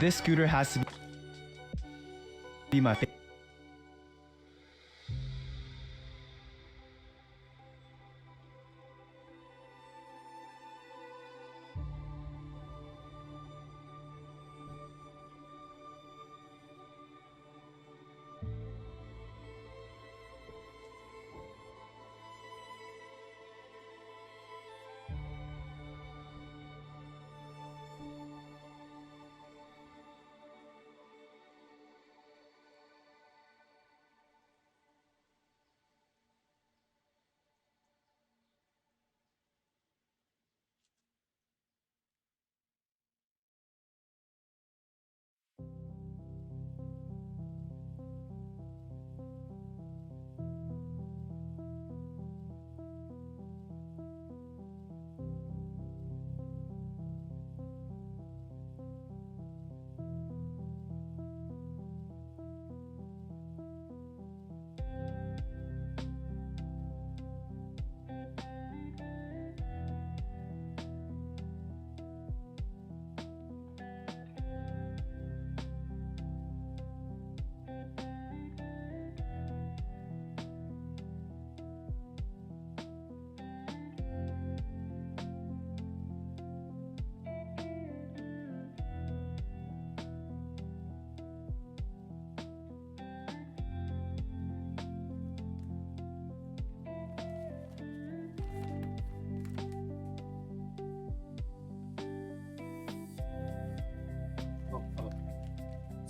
this scooter has to be my favorite.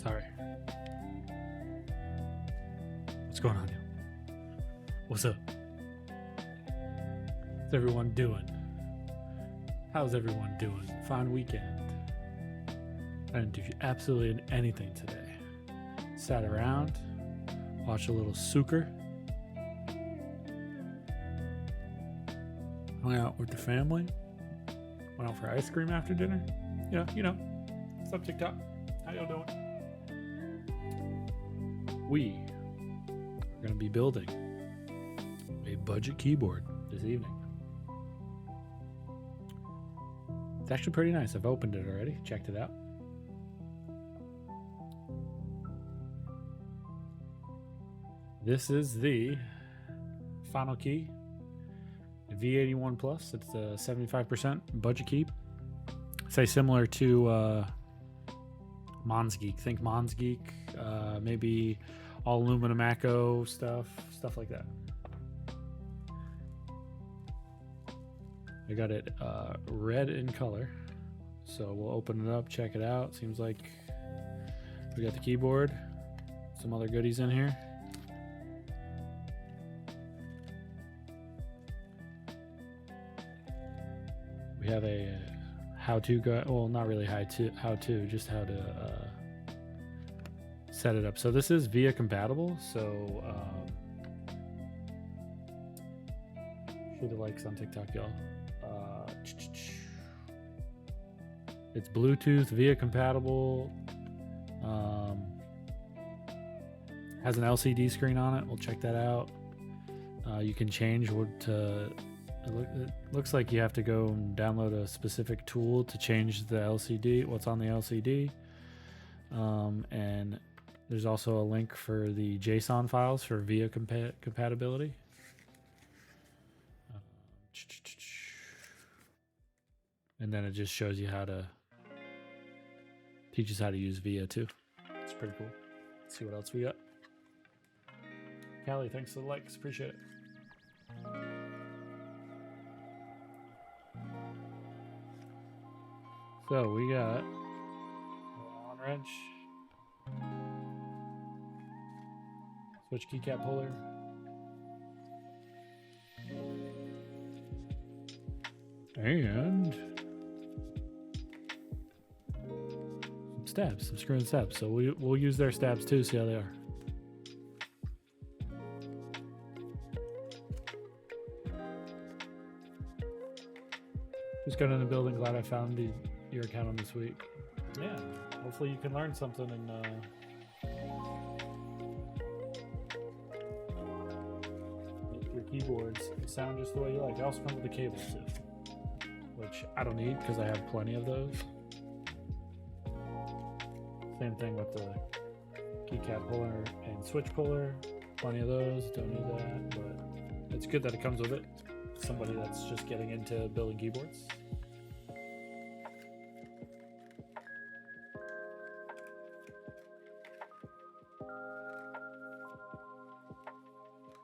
Sorry. What's going on? What's up? What's everyone doing? How's everyone doing? Fine weekend. I didn't do absolutely anything today. Sat around, watched a little snooker, hung out with the family, went out for ice cream after dinner. Yeah, you know, stuff TikTok. How y'all doing? We are going to be building a budget keyboard this evening. It's actually pretty nice. I've opened it already, checked it out. This is the Finalkey V81 Plus. It's a 75% budget key. Say similar to Monsgeek. Think Monsgeek, maybe all aluminum Acco stuff like that. I got it red in color, so we'll open it up, check it out. Seems like we got the keyboard, some other goodies in here. We have a how-to guide. Well, not really how-to, just how to set it up. So this is VIA compatible. So show the likes on TikTok, y'all. It's Bluetooth, VIA compatible. Has an LCD screen on it. We'll check that out. You can change what to. It looks like you have to go and download a specific tool to change the LCD, what's on the LCD. And there's also a link for the JSON files for VIA compatibility. And then it just shows you how to, teaches how to use VIA too. It's pretty cool. Let's see what else we got. Callie, thanks for the likes. Appreciate it. So we got Allen wrench, switch keycap puller, and some stabs, some screw and stabs. So we'll use their stabs too, see how they are. Just got in the building, glad I found your account on this week. Yeah, hopefully you can learn something and make your keyboards sound just the way you like. I also come with the cables too, which I don't need because I have plenty of those. Same thing with the keycap puller and switch puller. Plenty of those. Don't need that, but it's good that it comes with it. Somebody that's just getting into building keyboards.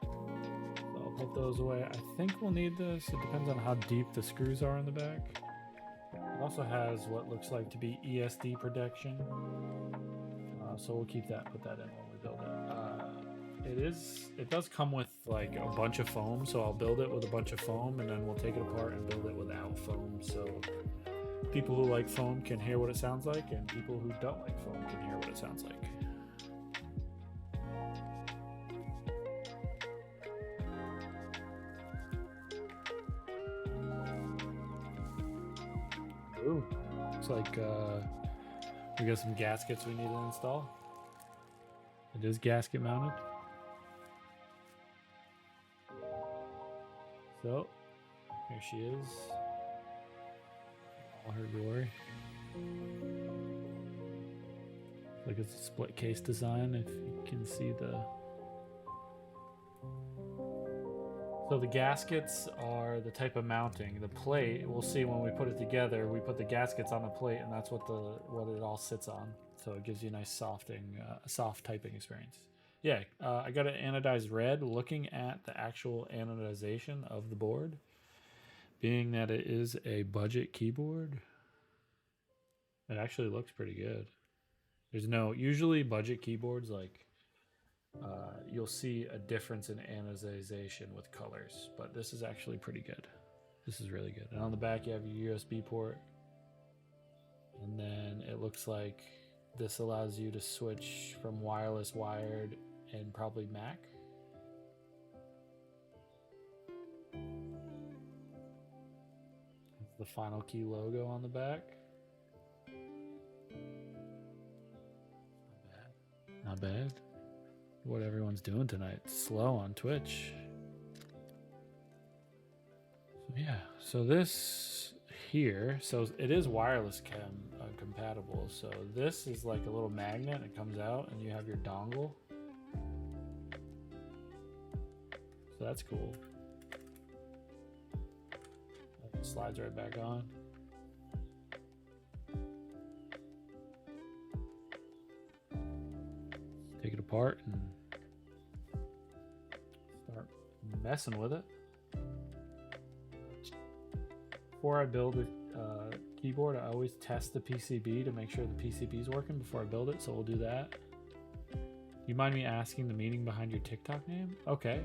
So I'll put those away. I think we'll need this. It depends on how deep the screws are in the back. It also has what looks like to be ESD protection. So we'll keep that, put that in when we build it. It does come with like a bunch of foam, so I'll build it with a bunch of foam and then we'll take it apart and build it without foam. So people who like foam can hear what it sounds like, and people who don't like foam can hear what it sounds like. Ooh, looks like we got some gaskets we need to install. It is gasket mounted. So, here she is. All her glory. Like it's a split case design, if you can see the... So the gaskets are the type of mounting. The plate, we'll see when we put it together, we put the gaskets on the plate and that's what it all sits on. So it gives you a nice soft typing experience. Yeah, I got it anodized red. Looking at the actual anodization of the board, being that it is a budget keyboard, it actually looks pretty good. Usually budget keyboards, like you'll see a difference in anodization with colors, but this is actually pretty good. This is really good. And on the back you have your USB port, and then it looks like this allows you to switch from wireless, wired, and probably Mac. It's the Finalkey logo on the back. Not bad. What everyone's doing tonight. Slow on Twitch. So yeah, so this here, so it is wireless compatible. So this is like a little magnet. It comes out and you have your dongle. So that's cool. It slides right back on. Take it apart and start messing with it. Before I build a keyboard, I always test the PCB to make sure the PCB is working before I build it, so we'll do that. You mind me asking the meaning behind your TikTok name? Okay,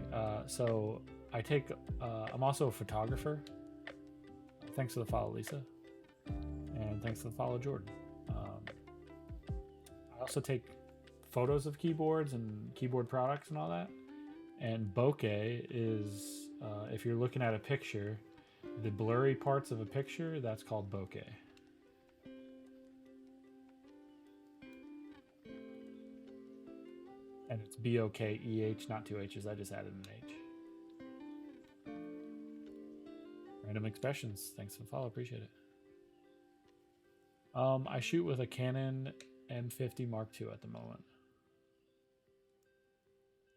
so I'm also a photographer. Thanks for the follow, Lisa. And thanks for the follow, Jordan. I also take photos of keyboards and keyboard products and all that. And bokeh is, if you're looking at a picture, the blurry parts of a picture, that's called bokeh. And it's B-O-K-E-H, not two H's. I just added an H. Random expressions. Thanks for the follow. Appreciate it. I shoot with a Canon M50 Mark II at the moment.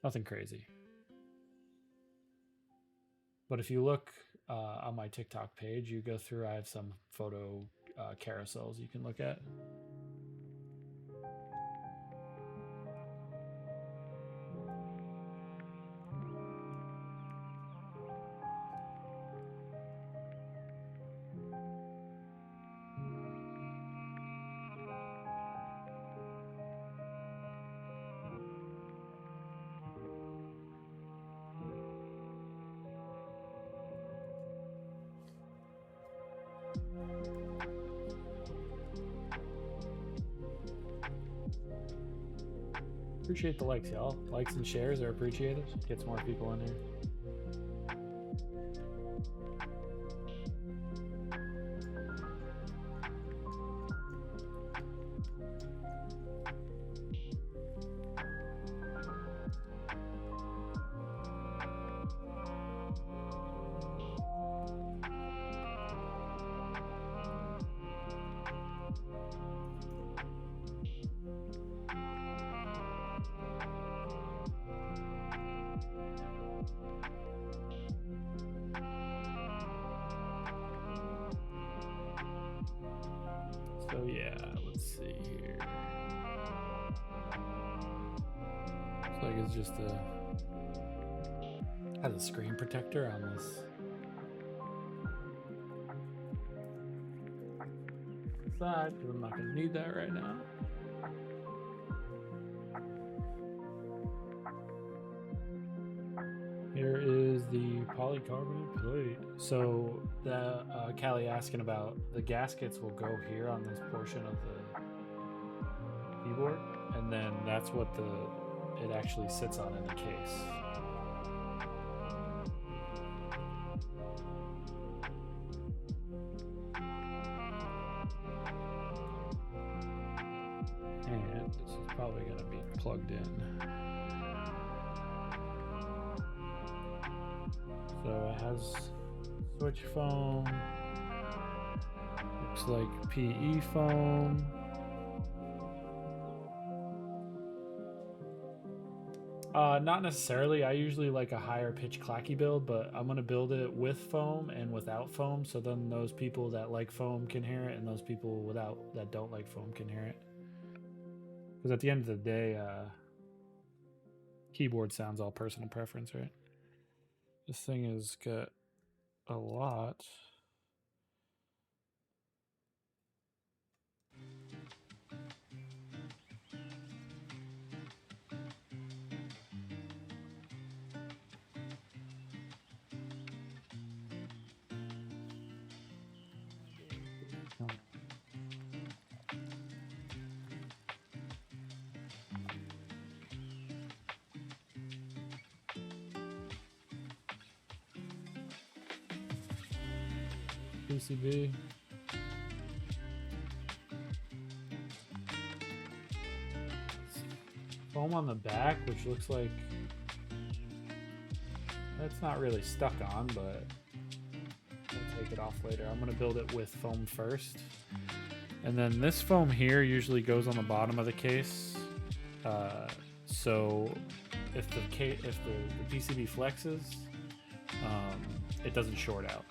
Nothing crazy. But if you look on my TikTok page, you go through, I have some photo carousels you can look at. Appreciate the likes, y'all. Likes and shares are appreciated. Gets more people in here. is just has a screen protector on this side, because I'm not going to need that right now. Here is the polycarbonate plate. So the Callie asking about the gaskets will go here on this portion of the keyboard, and then that's what it actually sits on in the case. And this is probably going to be plugged in. So it has switch foam, looks like PE foam. Not necessarily. I usually like a higher pitch clacky build, but I'm going to build it with foam and without foam, so then those people that like foam can hear it and those people that don't like foam can hear it. Because at the end of the day, keyboard sound's all personal preference, right? This thing has got a lot. PCB. Foam on the back, which looks like that's not really stuck on, but I'll take it off later. I'm going to build it with foam first. And then this foam here usually goes on the bottom of the case. So if the PCB flexes, it doesn't short out.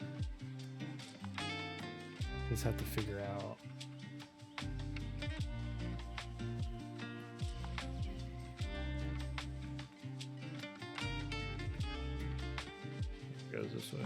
Just have to figure out. It goes this way.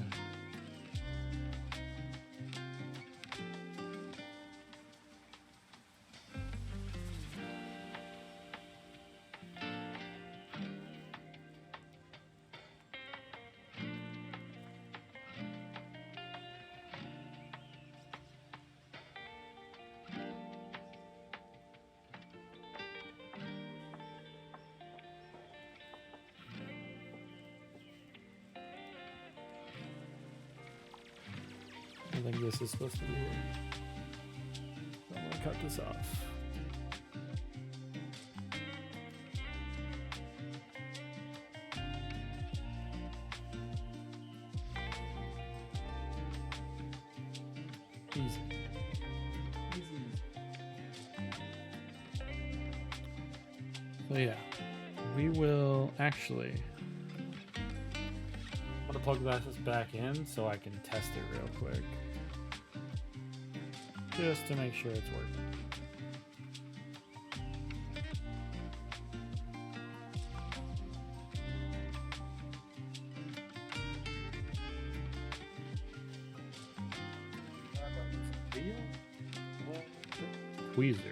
I think this is supposed to be it. I'm gonna cut this off. Easy. So yeah, we will actually. I'm gonna plug this back in so I can test it real quick. Just to make sure it's working. Tweezers.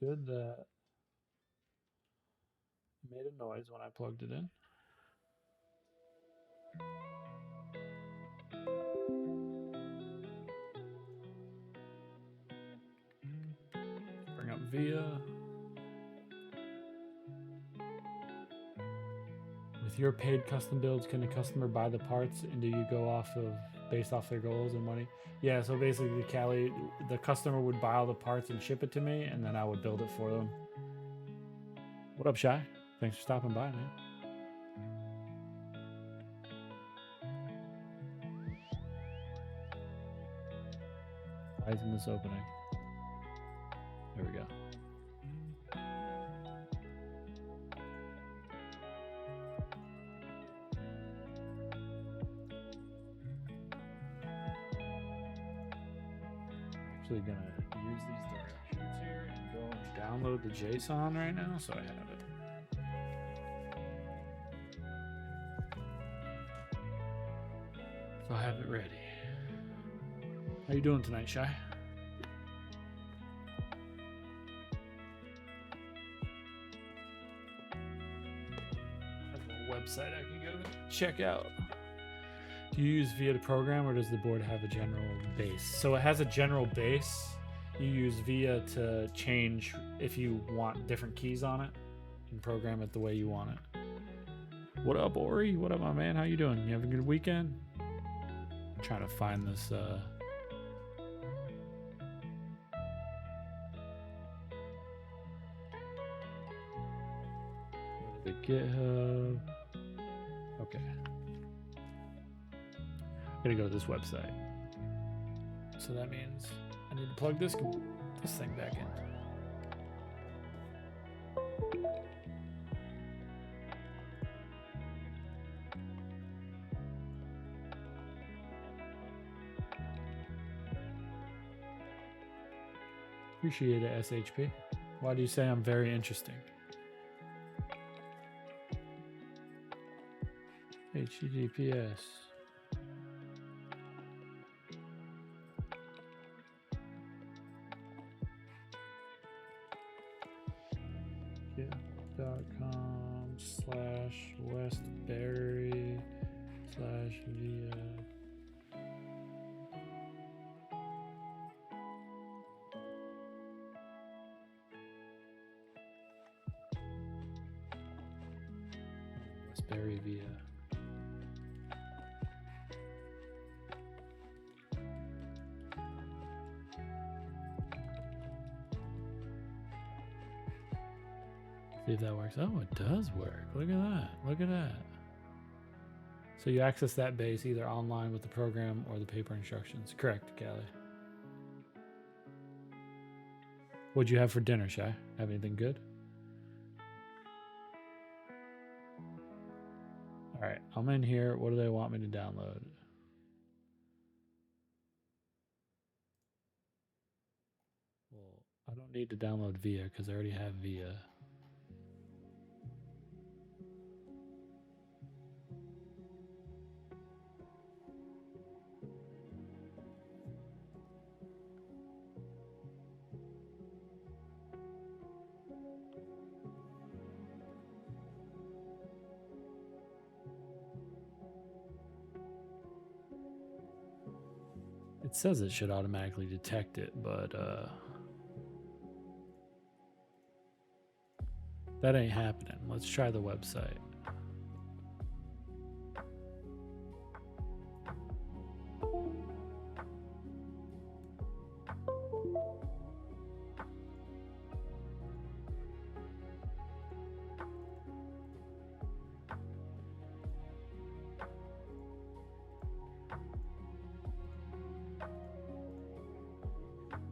Good that it made a noise when I plugged it in. Bring up VIA. With your paid custom builds, can the customer buy the parts and do you go based off their goals and money? Yeah, so basically, Callie, the customer would buy all the parts and ship it to me, and then I would build it for them. What up, Shy? Thanks for stopping by, man. Why isn't this opening? There we go. Actually gonna use these directions here and go and download the JSON right now so I have it. So I have it ready. How you doing tonight, Shy? Have a little website I can go check out. Do you use VIA to program, or does the board have a general base? So it has a general base. You use VIA to change if you want different keys on it and program it the way you want it. What up, Ori? What up, my man? How you doing? You having a good weekend? I'm trying to find this the GitHub. Okay. I'm gonna go to this website. So that means I need to plug this thing back in. Appreciate it, SHP. Why do you say I'm very interesting? HTTPS. git.com/westbury/via. Westbury via. See if that works. Oh, it does work. Look at that. Look at that. So you access that base either online with the program or the paper instructions. Correct, Callie. What'd you have for dinner, Shy? Have anything good? All right, I'm in here. What do they want me to download? Well, I don't need to download VIA because I already have VIA. It says it should automatically detect it, but that ain't happening. Let's try the website.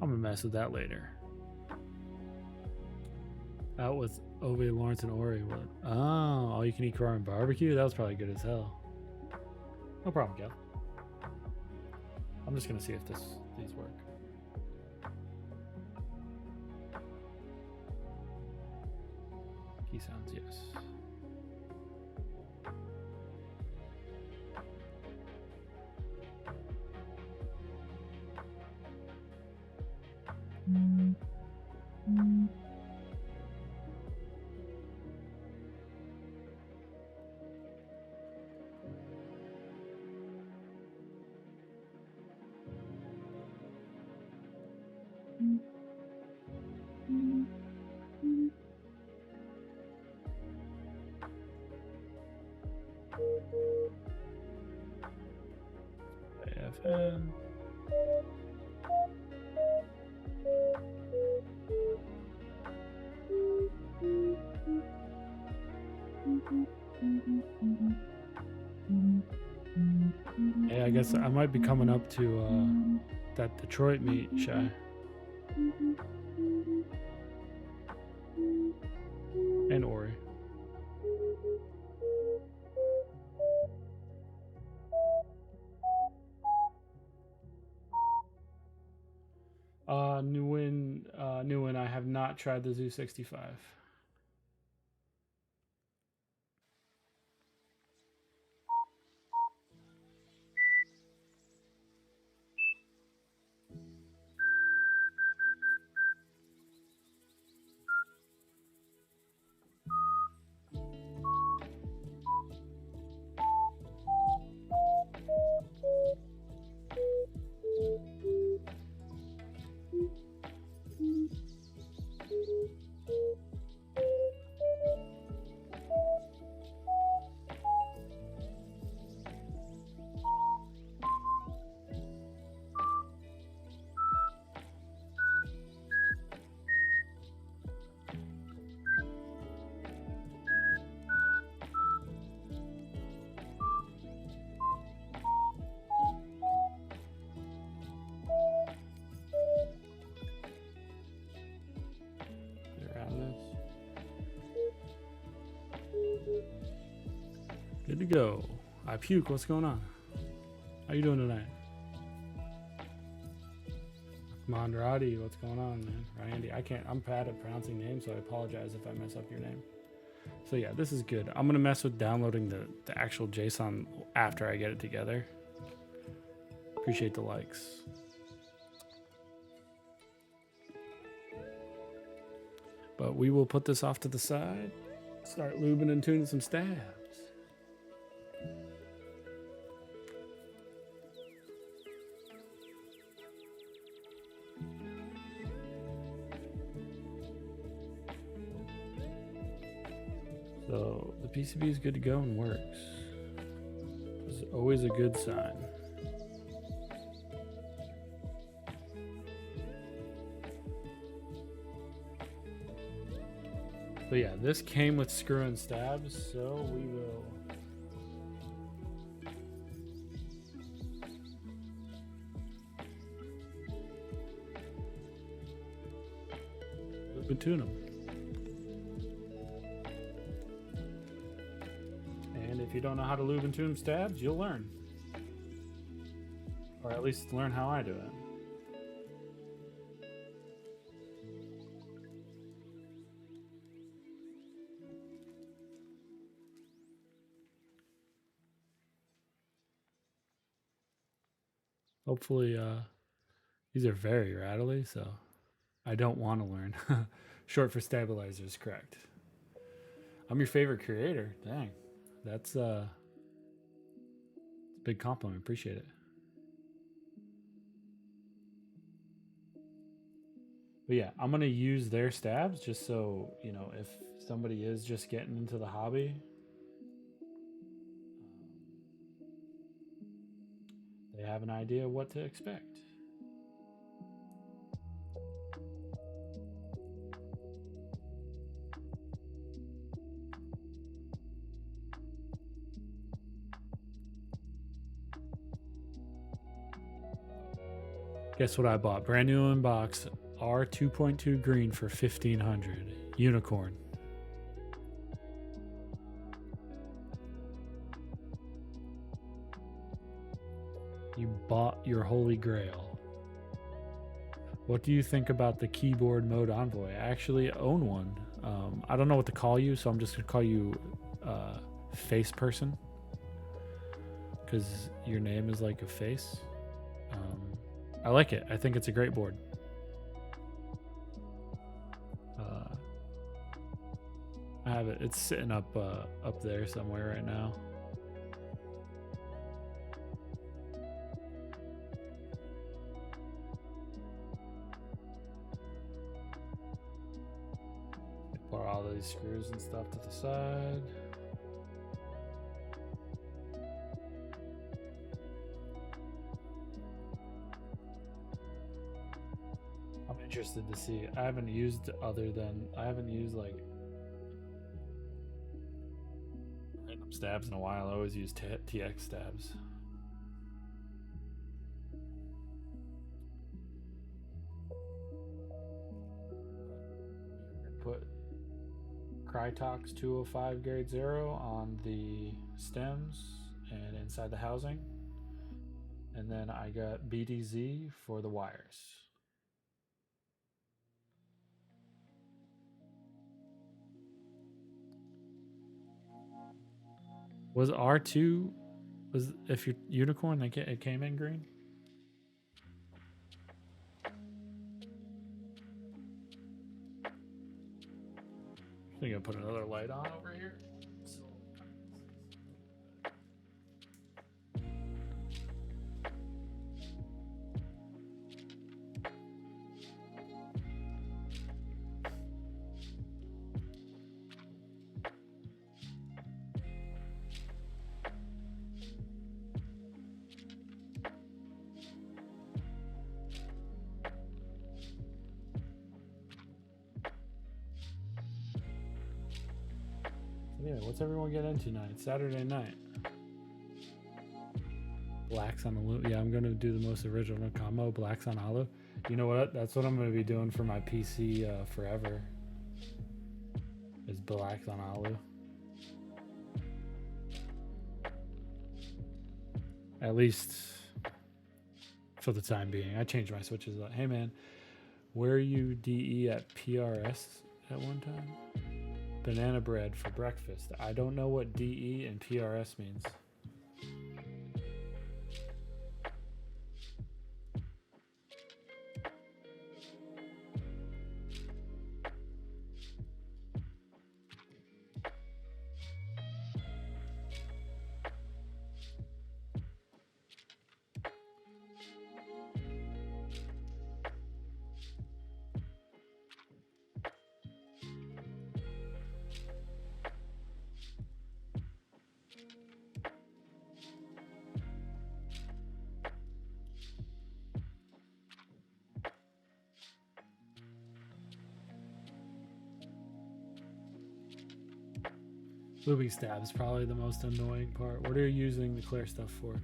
I'm gonna mess with that later. Out with Ovi, Lawrence, and Ori. What? Oh, all you can eat Korean barbecue? That was probably good as hell. No problem, Gal. I'm just gonna see if these work. Key sounds, yes. AFN. Hey, I guess I might be coming up to that Detroit meet, Shy. And Ori. New one. I have not tried the Zoo 65. Good to go. I puke. What's going on? How you doing tonight? Mondradi, what's going on, man? Randy, I'm bad at pronouncing names, so I apologize if I mess up your name. So yeah, this is good. I'm gonna mess with downloading the actual JSON after I get it together. Appreciate the likes. But we will put this off to the side. Start lubing and tuning some stabs. So the PCB is good to go and works. It's always a good sign. But yeah, this came with screw and stabs, so we will lube and tune them. And if you don't know how to lube and tune stabs, you'll learn. Or at least learn how I do it. Hopefully, these are very rattly, so I don't want to learn. Short for stabilizers, correct. I'm your favorite creator. Dang. That's a big compliment. Appreciate it. But yeah, I'm going to use their stabs just so, you know, if somebody is just getting into the hobby, they have an idea of what to expect. Guess what I bought? Brand new in box. R2.2 green for 1500. Unicorn. You bought your holy grail. What do you think about the keyboard mode envoy? I actually own one. I don't know what to call you, so I'm just gonna call you face person, because your name is like a face. I like it. I think it's a great board. I have it. It's sitting up there somewhere right now. Put all these screws and stuff to the side. I'm interested to see. I haven't used like random stabs in a while. I always use TX stabs. Put Crytox 205 grade 0 on the stems and inside the housing. And then I got BDZ for the wires. Was R2, was if your unicorn, it came in green? I think I'll put another light on over here. Yeah, what's everyone get into tonight? It's Saturday night. Blacks on the loop. Yeah, I'm gonna do the most original combo. Blacks on olive. You know what? That's what I'm gonna be doing for my PC forever. Is blacks on olive. At least for the time being. I changed my switches. Like, hey man, were you DE at PRS at one time? Banana bread for breakfast. I don't know what DE and PRS means. Lubing stab is probably the most annoying part. What are you using the clear stuff for?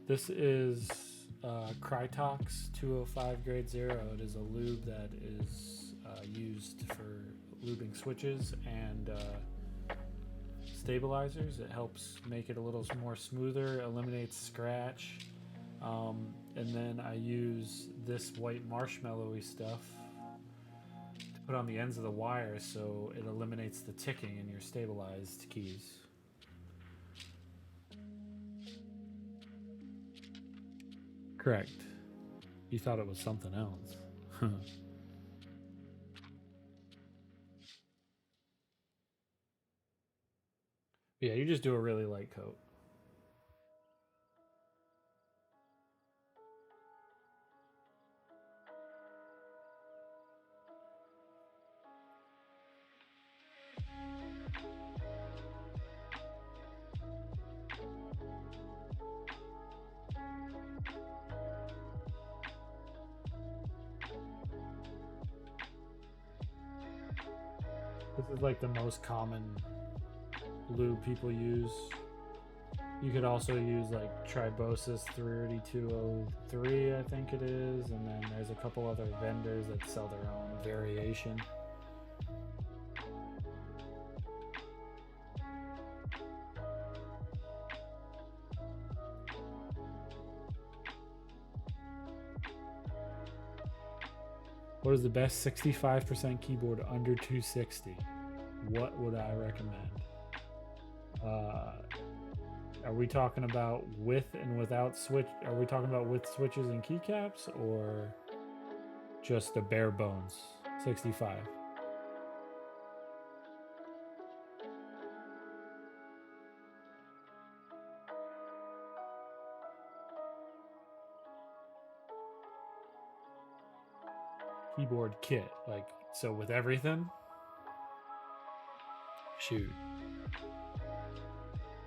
This is Krytox 205 grade 0. It is a lube that is used for lubing switches and stabilizers. It helps make it a little more smoother, eliminates scratch. And then I use this white marshmallowy stuff to put on the ends of the wire so it eliminates the ticking in your stabilized keys. Correct. You thought it was something else. Yeah, you just do a really light coat. This is like the most common lube people use. You could also use like Tribosis 3203, I think it is, and then there's a couple other vendors that sell their own variation. What is the best 65% keyboard under 260? What would I recommend? Are we talking about with and without switch? Are we talking about with switches and keycaps, or just a bare bones 65? Keyboard kit, like, so with everything? Shoot.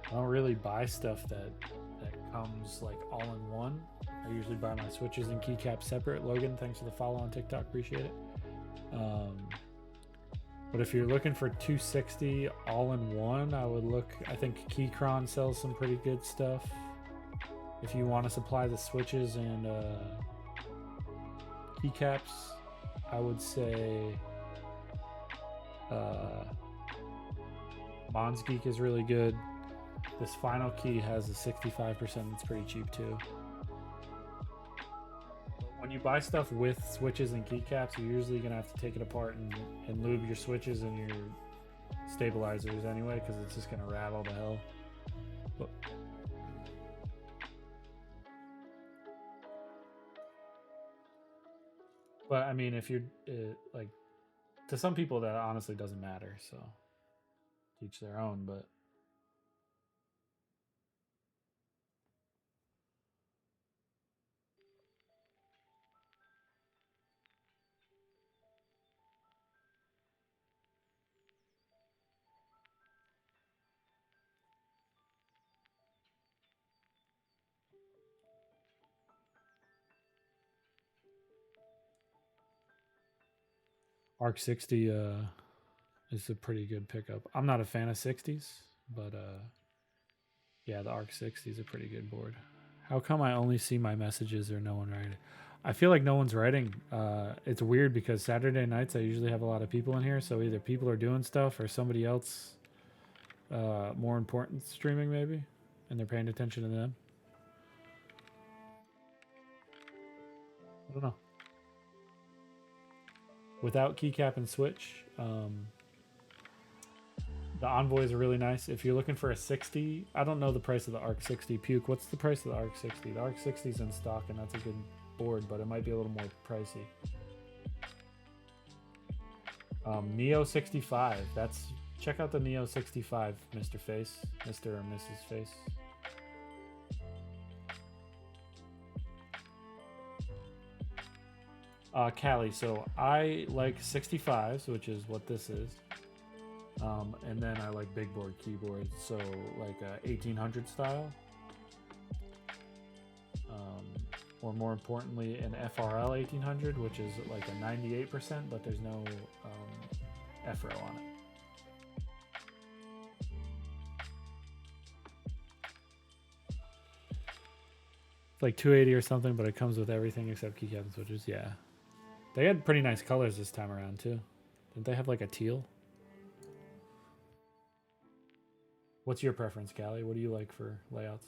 I don't really buy stuff that comes like all in one. I usually buy my switches and keycaps separate. Logan, thanks for the follow on TikTok, appreciate it. But if you're looking for 260 all in one, I would look. I think Keychron sells some pretty good stuff. If you want to supply the switches and keycaps, I would say Monsgeek is really good. This Finalkey has a 65% that's pretty cheap too. When you buy stuff with switches and keycaps, you're usually going to have to take it apart and lube your switches and your stabilizers anyway, because it's just going to rattle to hell. But I mean, if you're like, to some people that honestly doesn't matter. So each their own. But Arc 60 is a pretty good pickup. I'm not a fan of 60s, but yeah, the Arc 60 is a pretty good board. How come I only see my messages or no one writing? I feel like no one's writing. It's weird because Saturday nights I usually have a lot of people in here, so either people are doing stuff or somebody else more important streaming maybe, and they're paying attention to them. I don't know. Without keycap and switch, the Envoys are really nice. If you're looking for a 60, I don't know the price of the Arc 60. Puke, what's the price of the Arc 60? The Arc 60 is in stock, and that's a good board, but it might be a little more pricey. Neo 65. Check out the Neo 65, Mr. Face, Mr. or Mrs. Face. Callie, so I like 65s, which is what this is. And then I like big board keyboards, so like a 1800 style. Or more importantly, an FRL 1800, which is like a 98%, but there's no FRO on it. It's like 280 or something, but it comes with everything except keycap and switches. Yeah. They had pretty nice colors this time around, too. Didn't they have like a teal? What's your preference, Callie? What do you like for layouts?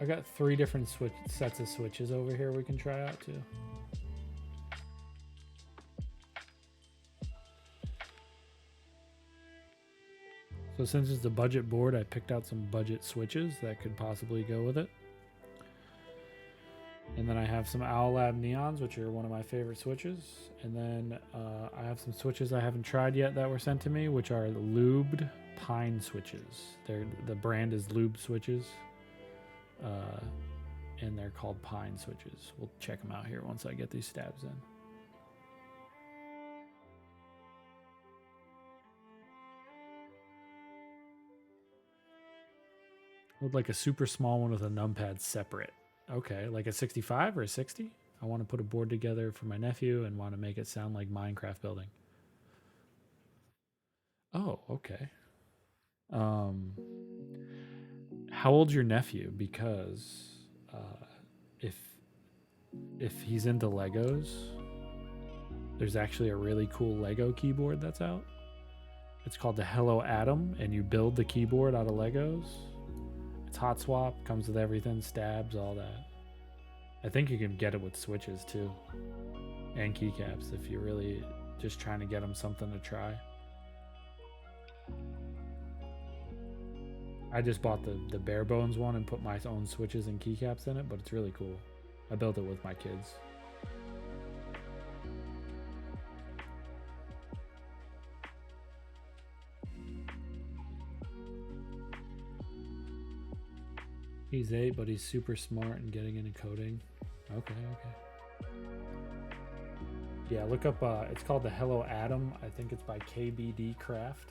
I got 3 different sets of switches over here we can try out too. So since it's a budget board, I picked out some budget switches that could possibly go with it. And then I have some Owl Lab Neons, which are one of my favorite switches. And then I have some switches I haven't tried yet that were sent to me, which are lubed pine switches. The brand is Lube Switches. And they're called pine switches. We'll check them out here once I get these stabs in. I would like a super small one with a numpad separate. Okay, like a 65 or a 60? I want to put a board together for my nephew and want to make it sound like Minecraft building. Oh, okay. How old's your nephew? Because if he's into Legos, there's actually a really cool Lego keyboard that's out. It's called the Hello Atom, and you build the keyboard out of Legos. It's hot swap, comes with everything, stabs, all that. I think you can get it with switches too, and keycaps if you're really just trying to get them something to try. I just bought the bare bones one and put my own switches and keycaps in it, but it's really cool. I built it with my kids. He's 8, but he's super smart and getting into coding. Okay. Yeah, look up, it's called the Hello Atom. I think it's by KBD Craft.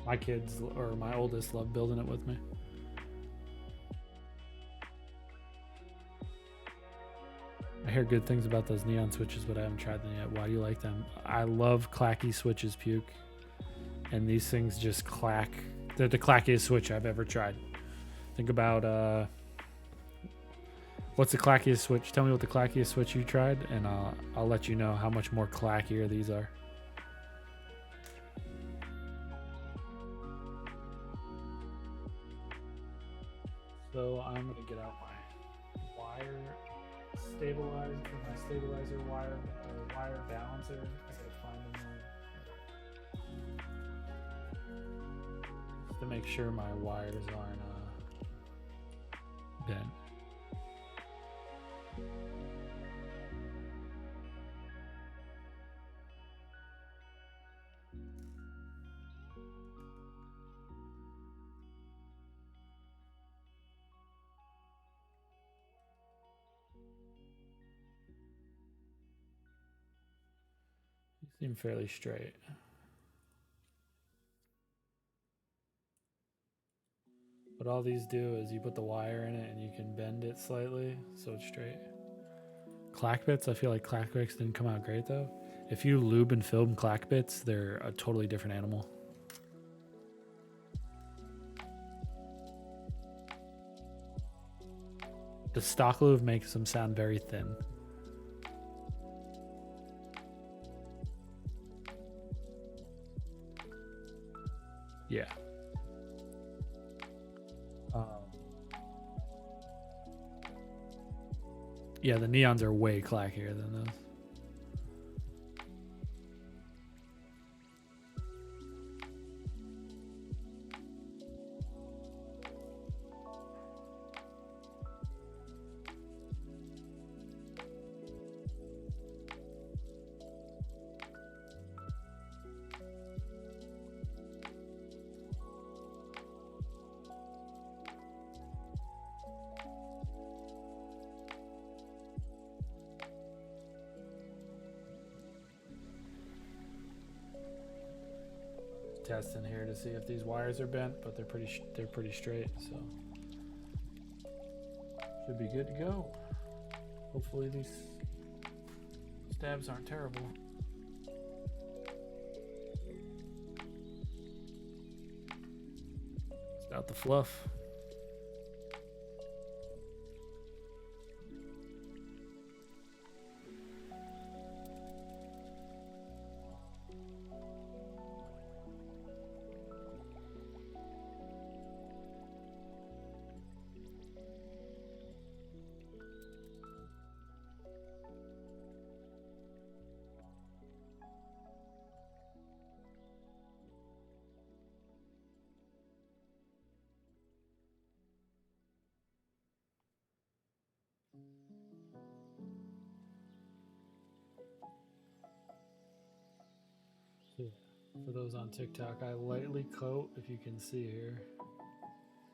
My kids, or my oldest, love building it with me. I hear good things about those neon switches, but I haven't tried them yet. Why do you like them? I love clacky switches, Puke. And these things just clack. They're the clackiest switch I've ever tried. Think about, what's the clackiest switch? Tell me what the clackiest switch you tried, and I'll let you know how much more clackier these are. So I'm gonna get out my wire stabilizer, my stabilizer wire, or wire balancer. I gotta find them just to make sure my wires aren't bent. Seem fairly straight. What all these do is you put the wire in it and you can bend it slightly so it's straight. Clack bits, I feel like clack bits didn't come out great though. If you lube and film clack bits, they're a totally different animal. The stock lube makes them sound very thin. Yeah. Yeah, the neons are way clackier than those. Testing here to see if these wires are bent, but they're pretty straight, so should be good to go. Hopefully these stabs aren't terrible. It's out the fluff. For those on TikTok, I lightly coat, if you can see here,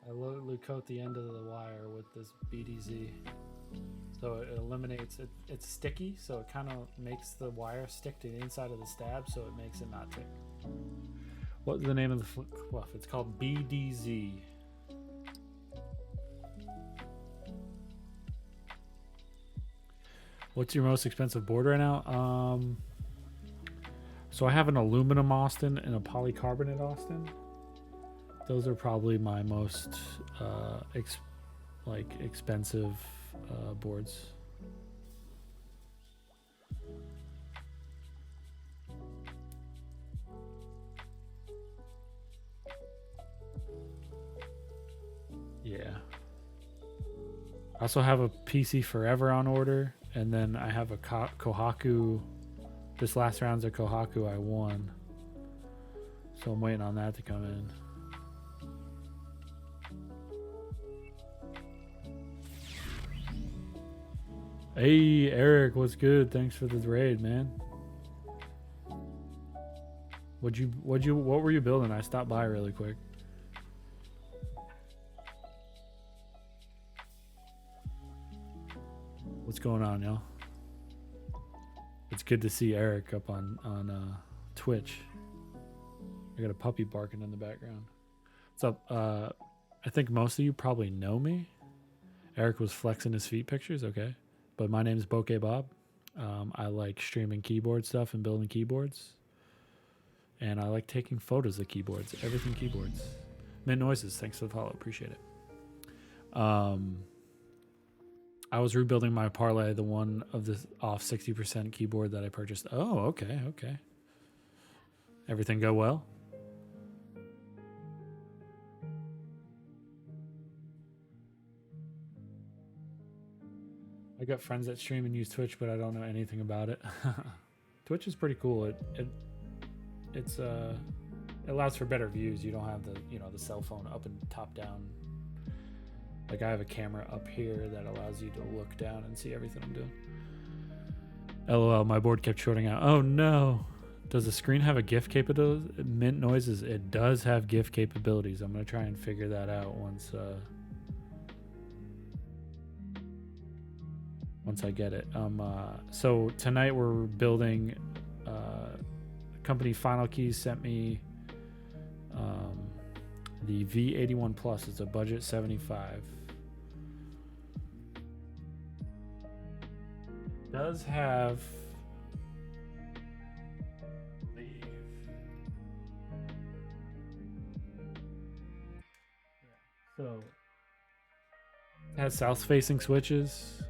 I lightly coat the end of the wire with this BDZ. So it eliminates it. It's sticky, so it kind of makes the wire stick to the inside of the stab, so it makes it not tick. What's the name of the fluff? It's called BDZ. What's your most expensive board right now? So I have an aluminum Austin and a polycarbonate Austin. Those are probably my most expensive boards. Yeah. I also have a PC Forever on order, and then I have a Kohaku. This last round's a Kohaku I won, so I'm waiting on that to come in. Hey, Eric, what's good? Thanks for the raid, man. What were you building? I stopped by really quick. What's going on, y'all? It's good to see Eric up on Twitch. I got a puppy barking in the background. What's up? I think most of you probably know me. Eric was flexing his feet pictures, okay. But my name's Bokeh Bob. I like streaming keyboard stuff and building keyboards. And I like taking photos of keyboards, everything keyboards. Mint Noises, thanks for the follow, appreciate it. I was rebuilding my Parlay, the one of the off 60% keyboard that I purchased. Oh, okay. Everything go well? I got friends that stream and use Twitch, but I don't know anything about it. Twitch is pretty cool. It allows for better views. You don't have the cell phone up and top down. Like I have a camera up here that allows you to look down and see everything I'm doing. LOL, my board kept shorting out. Oh no. Does the screen have a GIF capability? Mint Noises, it does have GIF capabilities. I'm gonna try and figure that out once I get it. So tonight we're building. Company Finalkey sent me the V81 Plus. It's a budget 75. Does have so it has south-facing switches.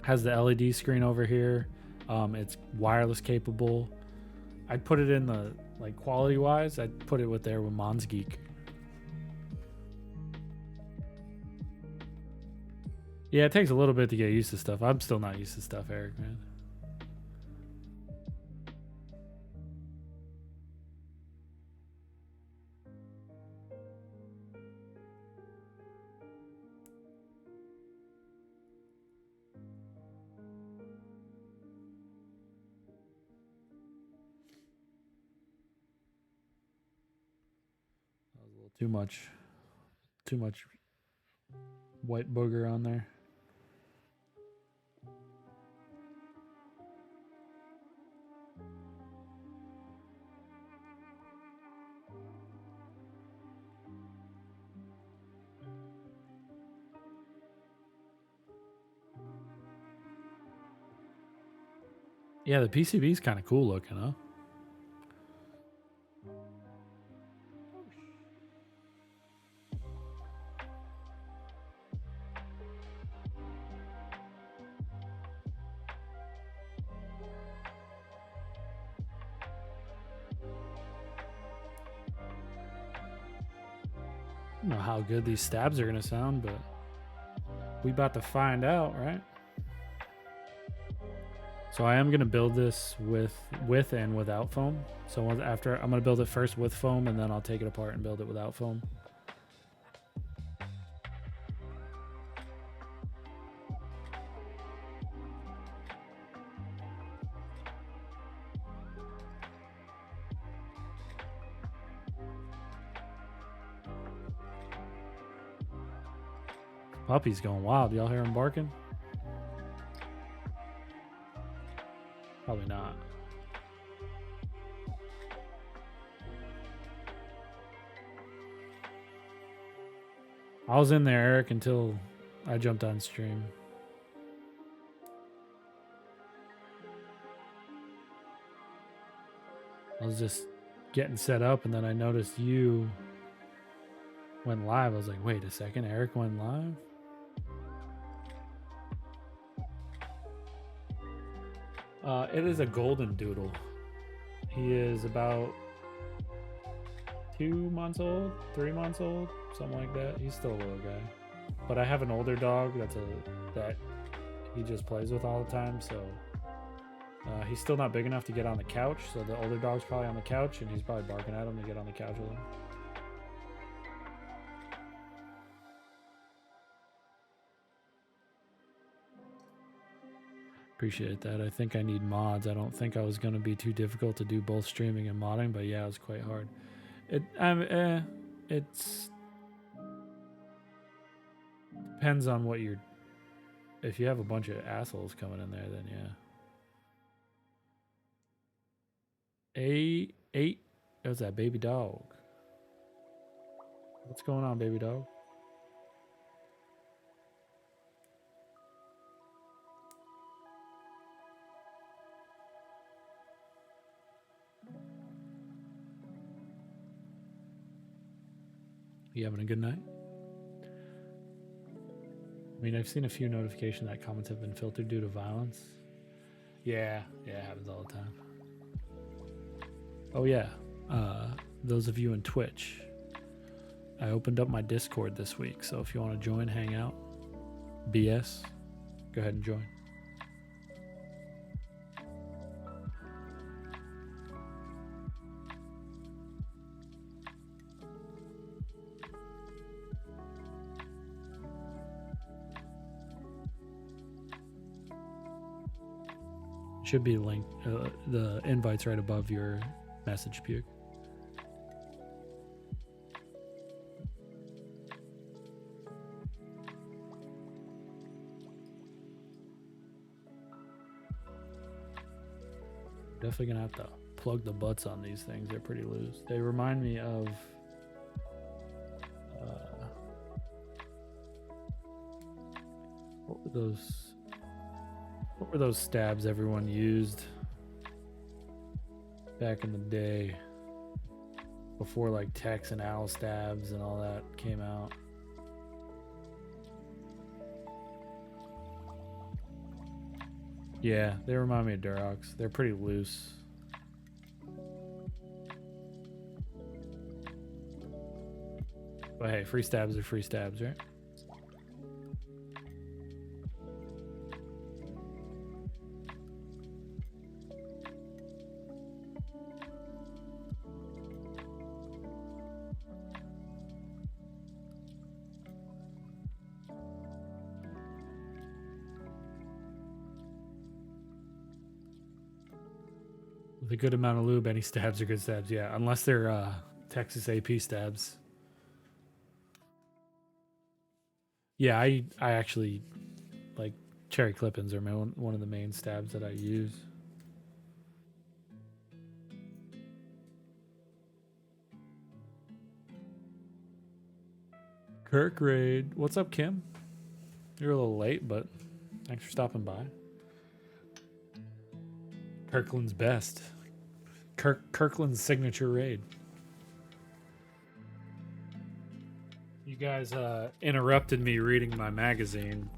Has the LED screen over here. It's wireless capable. I'd put it in the quality wise. I'd put it with Mons Geek. Yeah, it takes a little bit to get used to stuff. I'm still not used to stuff, Eric, man. That was a little too much white booger on there. Yeah, the PCB is kind of cool looking, huh? I don't know how good these stabs are gonna sound, but we about to find out, right? So I am gonna build this with and without foam. So after I'm gonna build it first with foam, and then I'll take it apart and build it without foam. Puppy's going wild. Y'all hear him barking? Probably not. I was in there, Eric, until I jumped on stream. I was just getting set up, and then I noticed you went live. I was like, wait a second, Eric went live? It is a golden doodle. He is about 2 months old, 3 months old, something like that. He's still a little guy. But I have an older dog that he just plays with all the time, so he's still not big enough to get on the couch, so the older dog's probably on the couch, and he's probably barking at him to get on the couch with him. Appreciate that. I think I need mods. I don't think I was going to be too difficult to do both streaming and modding, but yeah, it was quite hard. It's depends on what you're. If you have a bunch of assholes coming in there, then yeah. Eight. What's that, baby dog? What's going on, baby dog? You having a good night? I mean, I've seen a few notifications that comments have been filtered due to violence. Yeah, it happens all the time. Oh yeah, those of you in Twitch, I opened up my Discord this week, so if you want to join, hang out, BS, go ahead and join. Should be linked. The invite's right above your message, Puke. Definitely gonna have to plug the butts on these things. They're pretty loose. They remind me of what were those stabs everyone used back in the day before like Tex and Al stabs and all that came out? Yeah, they remind me of Durox. They're pretty loose. But hey, free stabs are free stabs, right? With a good amount of lube, any stabs are good stabs. Yeah, unless they're Texas AP stabs. Yeah, I actually like cherry clip-ins are one of the main stabs that I use. Kirk Raid. What's up, Kim? You're a little late, but thanks for stopping by. Kirkland's best. Kirkland's signature raid. You guys interrupted me reading my magazine.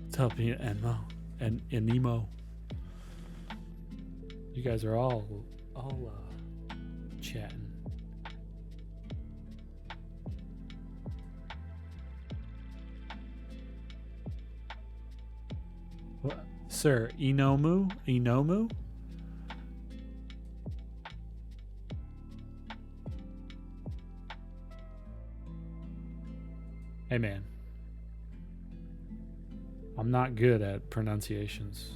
What's up, Enmo and Nemo? You guys are all chatting. What? Sir, Inomu? Hey man, I'm not good at pronunciations.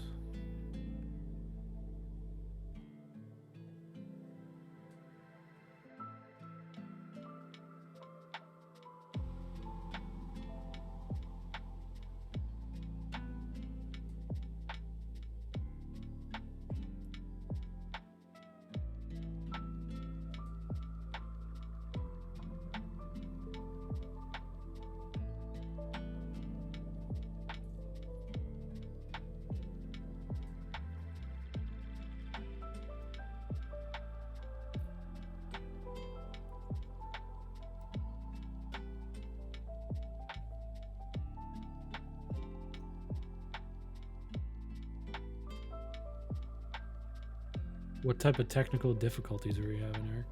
What type of technical difficulties are we having, Eric?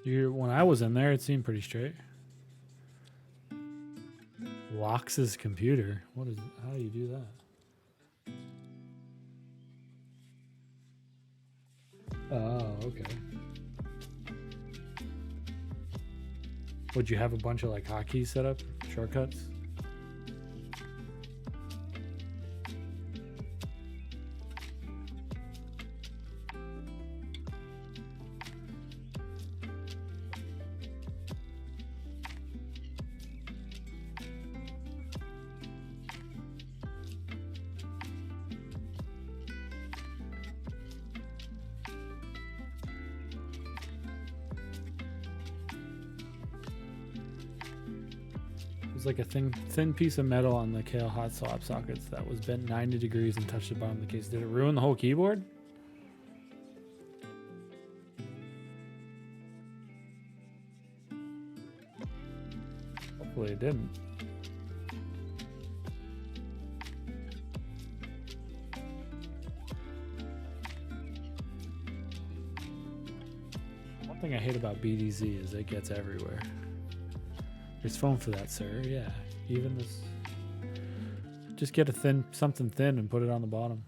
When I was in there, it seemed pretty straight. Locks his computer. What is? How do you do that? Oh, okay. Would you have a bunch of like hotkeys set up, shortcuts? It was like a thin piece of metal on the Kale hot swap sockets that was bent 90 degrees and touched the bottom of the case. Did it ruin the whole keyboard? Hopefully it didn't. One thing I hate about BDZ is it gets everywhere. There's foam for that, sir. Yeah, even this. Just get something thin and put it on the bottom.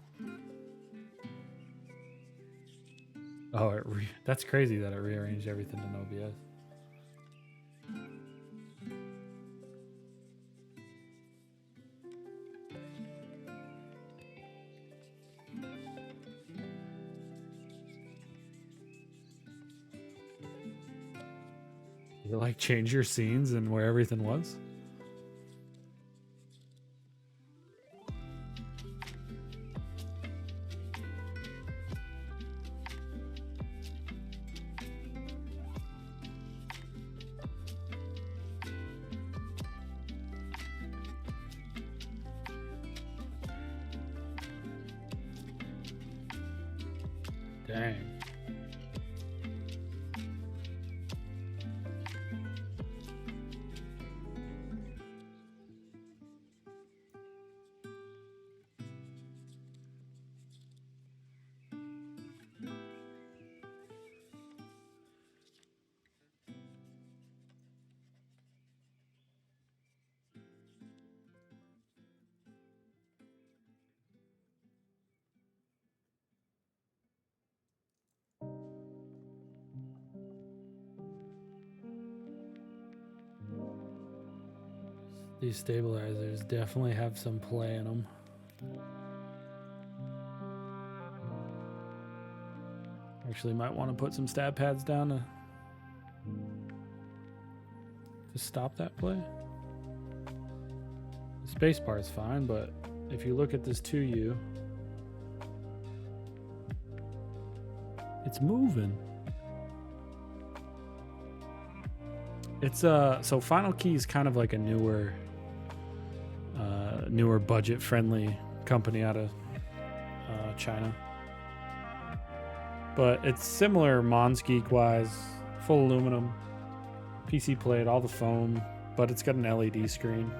Oh, that's crazy that it rearranged everything in OBS. You like change your scenes and where everything was? Dang. These stabilizers definitely have some play in them. Actually, might want to put some stab pads down to stop that play. The spacebar is fine, but if you look at this 2U, it's moving. It's so Finalkey is kind of like a newer budget-friendly company out of China, but it's similar Monsgeek-wise, full aluminum, PC plate, all the foam, but it's got an LED screen.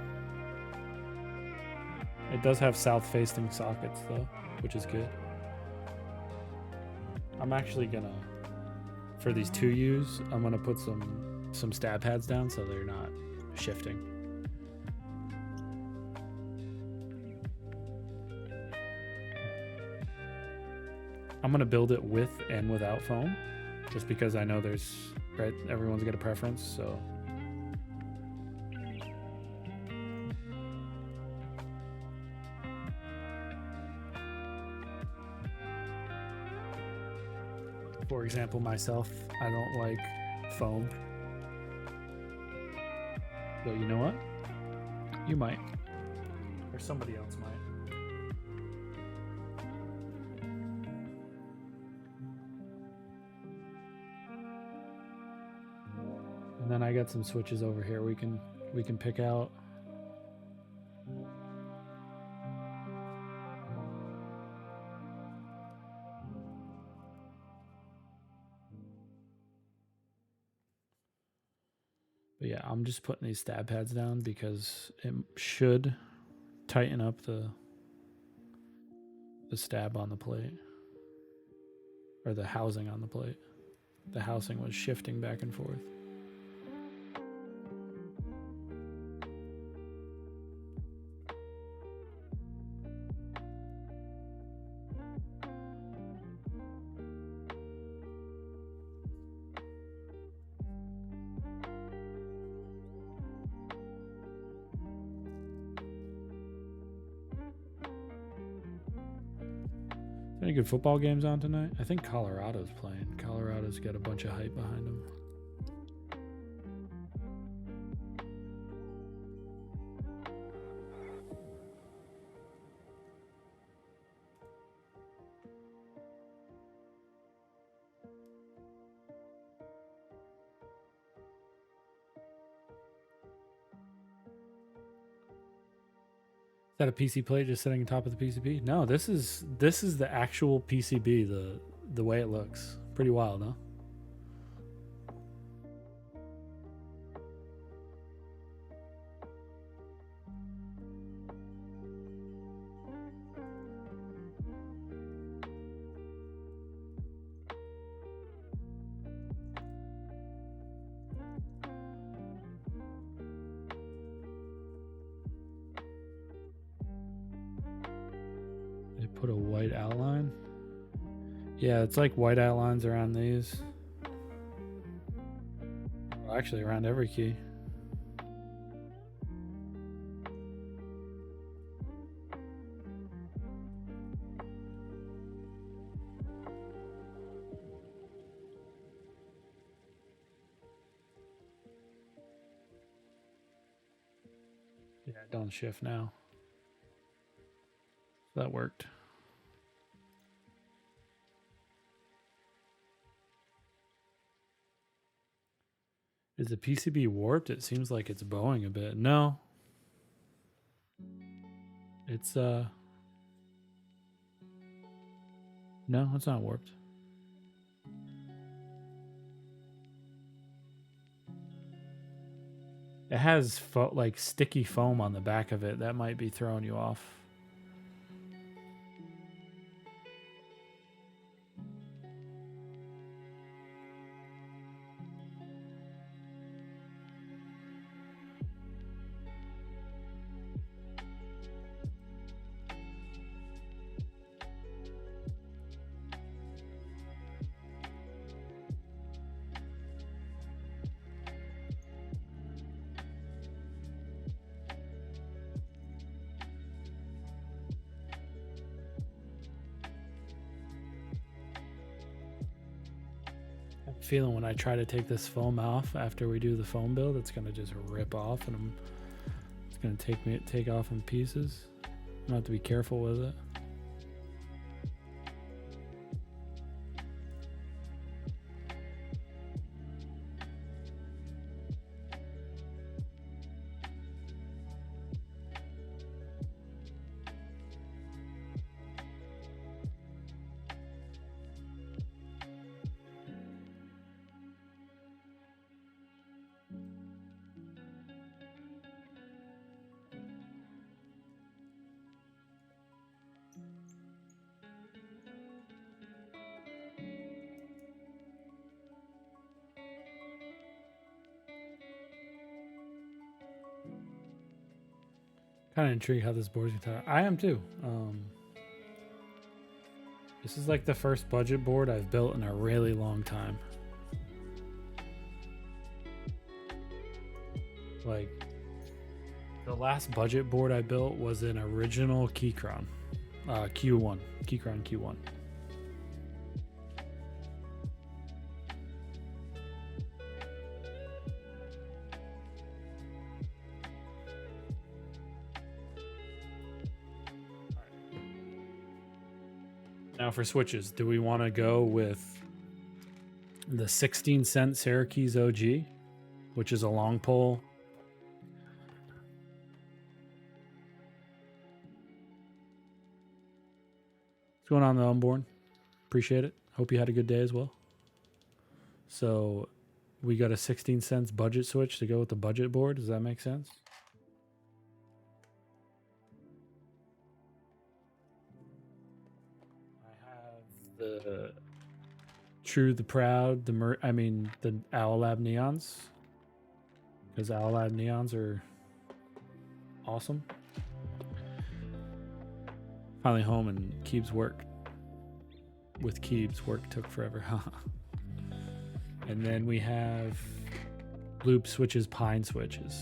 It does have south-facing sockets though, which is good. I'm actually gonna, for these 2Us, I'm gonna put some stab pads down so they're not shifting. I'm gonna build it with and without foam, just because I know everyone's got a preference. So for example, myself, I don't like foam. But you know what? You might. Or somebody else might. And then I got some switches over here we can pick out. But yeah, I'm just putting these stab pads down because it should tighten up the stab on the plate, or the housing on the plate. the housing was shifting back and forth. Any good football games on tonight? I think Colorado's playing. Colorado's got a bunch of hype behind them. Is that a PC plate just sitting on top of the PCB? No, this is the actual PCB, the way it looks. Pretty wild, huh? They put a white outline. Yeah, it's like white outlines around these. Well, actually, around every key. Yeah, don't shift now. That worked. Is the PCB warped? It seems like it's bowing a bit. No. It's no, it's not warped. It has like sticky foam on the back of it. That might be throwing you off. Feeling when I try to take this foam off after we do the foam build, it's gonna just rip off, and it's gonna take off in pieces. I'm gonna have to be careful with it. Kind of intrigued how this board's gonna tie. I am too. This is like the first budget board I've built in a really long time. Like, the last budget board I built was an original Keychron, Q1, Keychron Q1. Now for switches, do we want to go with the 16-cent Syracuse OG, which is a long pole? What's going on, the unborn? Appreciate it. Hope you had a good day as well. So we got a 16 cents budget switch to go with the budget board. Does that make sense? I have the True the Proud, the Owl Lab Neons. Because Owl Lab Neons are awesome. Finally home and Keeb's work. With Keeb's work took forever. And then we have loop switches, pine switches.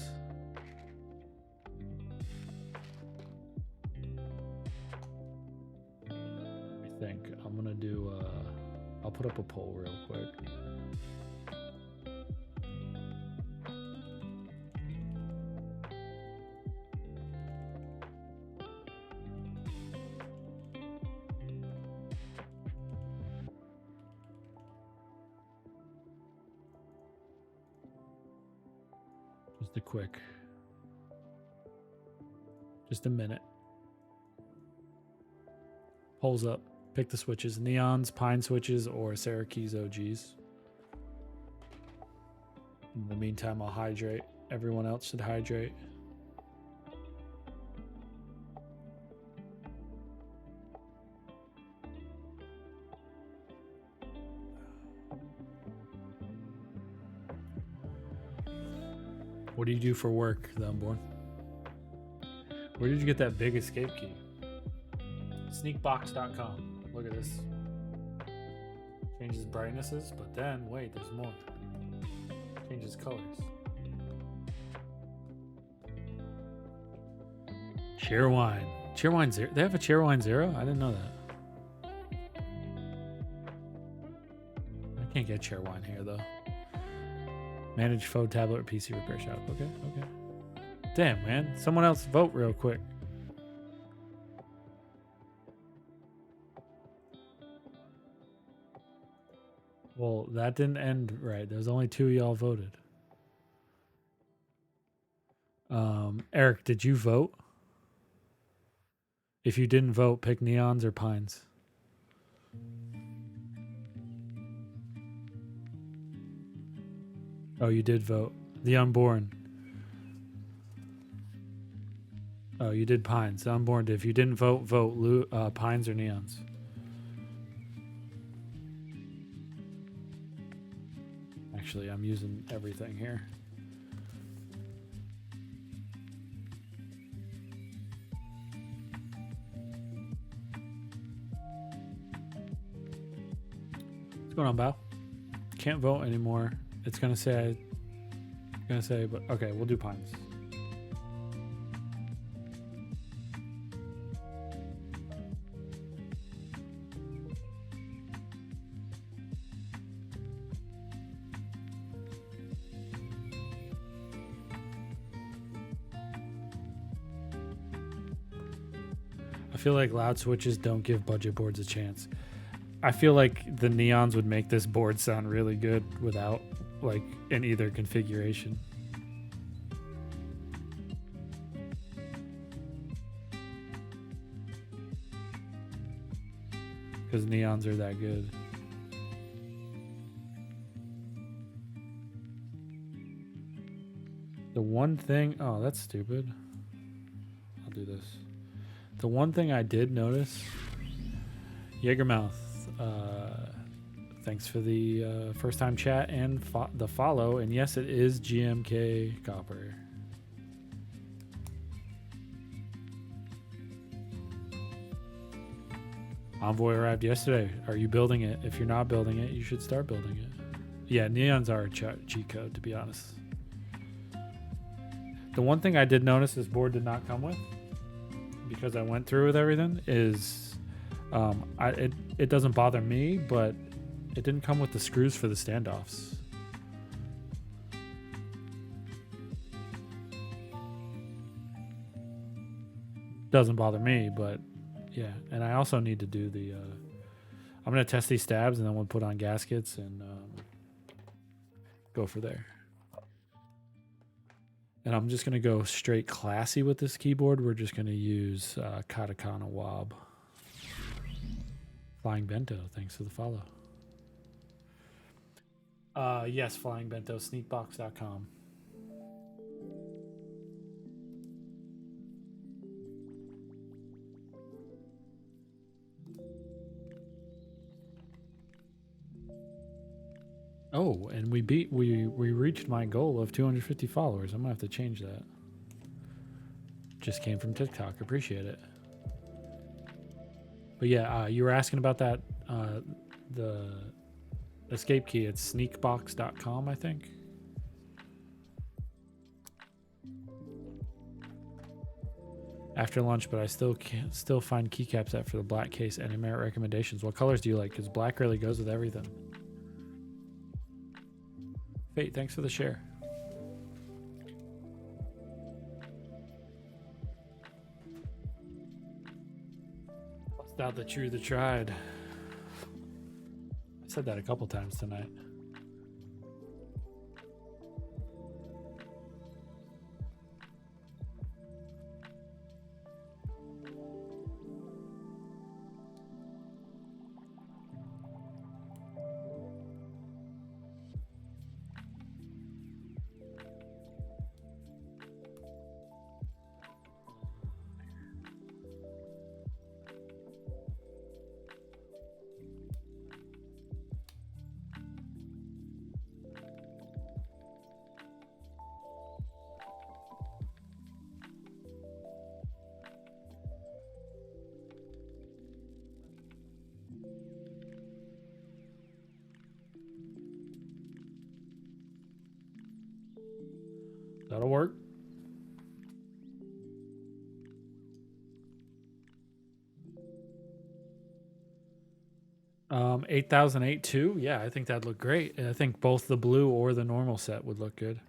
I think I'm gonna do I'll put up a poll real quick. Just a minute. Polls up. Pick the switches. Neons, pine switches, or Syracuse OGs. In the meantime, I'll hydrate. Everyone else should hydrate. What do you do for work, the unborn? Where did you get that big escape key? Sneakbox.com. Look at this. Changes brightnesses, but then, wait, there's more. Changes colors. Cheerwine. Cheerwine Zero. They have a Cheerwine Zero? I didn't know that. I can't get Cheerwine here, though. Manage phone, tablet, or PC repair shop. Okay, okay. Damn, man. Someone else vote real quick. Well, that didn't end right. There's only 2 of y'all voted. Eric, did you vote? If you didn't vote, pick neons or pines. Oh, you did vote. The unborn. Oh, you did pines. The unborn did. If you didn't vote, vote pines or neons. Actually, I'm using everything here. What's going on, Bao? Can't vote anymore. It's gonna say, but okay, we'll do pines. I feel like loud switches don't give budget boards a chance. I feel like the neons would make this board sound really good without, like, in either configuration. Because neons are that good. The one thing... Oh, that's stupid. I'll do this. The one thing I did notice... Jaegermouth, thanks for the first time chat and the follow. And yes, it is GMK Copper. Envoy arrived yesterday. Are you building it? If you're not building it, you should start building it. Yeah, neons are a cheat code, to be honest. The one thing I did notice this board did not come with, because I went through with everything, is it doesn't bother me, but it didn't come with the screws for the standoffs. Doesn't bother me, but yeah. And I also need to do the I'm gonna test these stabs and then we'll put on gaskets and go for there. And I'm just gonna go straight classy with this keyboard. We're just gonna use Katakana Wob. Flying Bento, thanks for the follow. Yes, Flying Bento, sneakbox.com. Oh, and we reached my goal of 250 followers. I'm gonna have to change that. Just came from TikTok. Appreciate it. But yeah, you were asking about that the escape key. It's sneakbox.com, I think. After lunch, but I still find keycaps after the black case. Any merit recommendations? What colors do you like? Because black really goes with everything. Fate, thanks for the share. Bust out the true, the tried. I said that a couple times tonight. That'll work. 8008 too. Yeah, I think that'd look great. I think both the blue or the normal set would look good.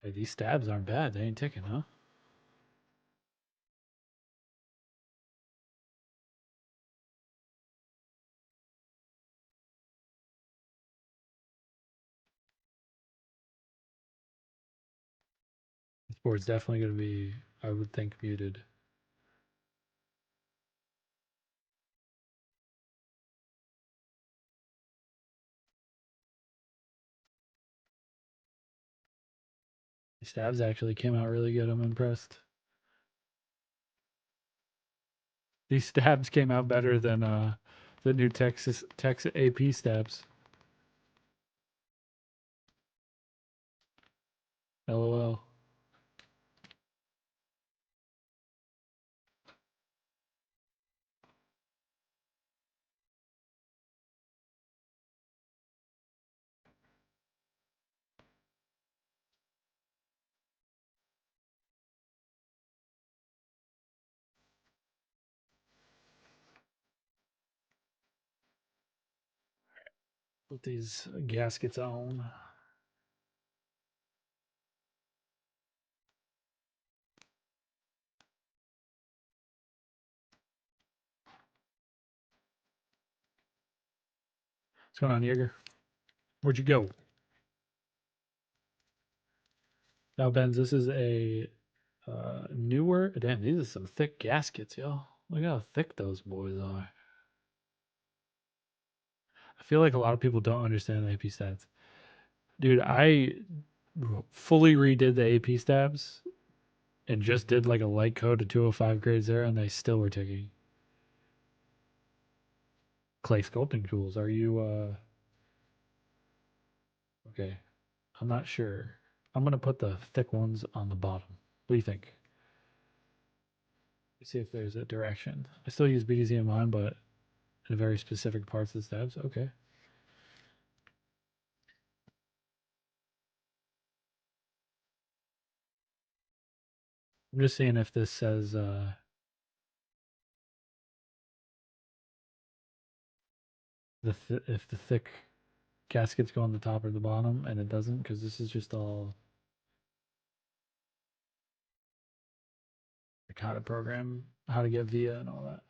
Hey, these stabs aren't bad. They ain't ticking, huh? This board's definitely going to be, I would think, muted. These stabs actually came out really good. I'm impressed. These stabs came out better than the new Texas AP stabs. LOL. Put these gaskets on. What's going on, Jaeger? Where'd you go? Now, Benz, this is a newer. Damn, these are some thick gaskets, yo. Look how thick those boys are. I feel like a lot of people don't understand the AP stats. Dude, I fully redid the AP stabs and just did like a light code to 205 grade 0, and they still were ticking. Clay sculpting tools. Are you okay? I'm not sure. I'm gonna put the thick ones on the bottom. What do you think? Let's see if there's a direction. I still use BDZ in mine, but in very specific parts of the stabs. Okay. I'm just seeing if this says if the thick gaskets go on the top or the bottom, and it doesn't, because this is just all like how to program, how to get via and all that.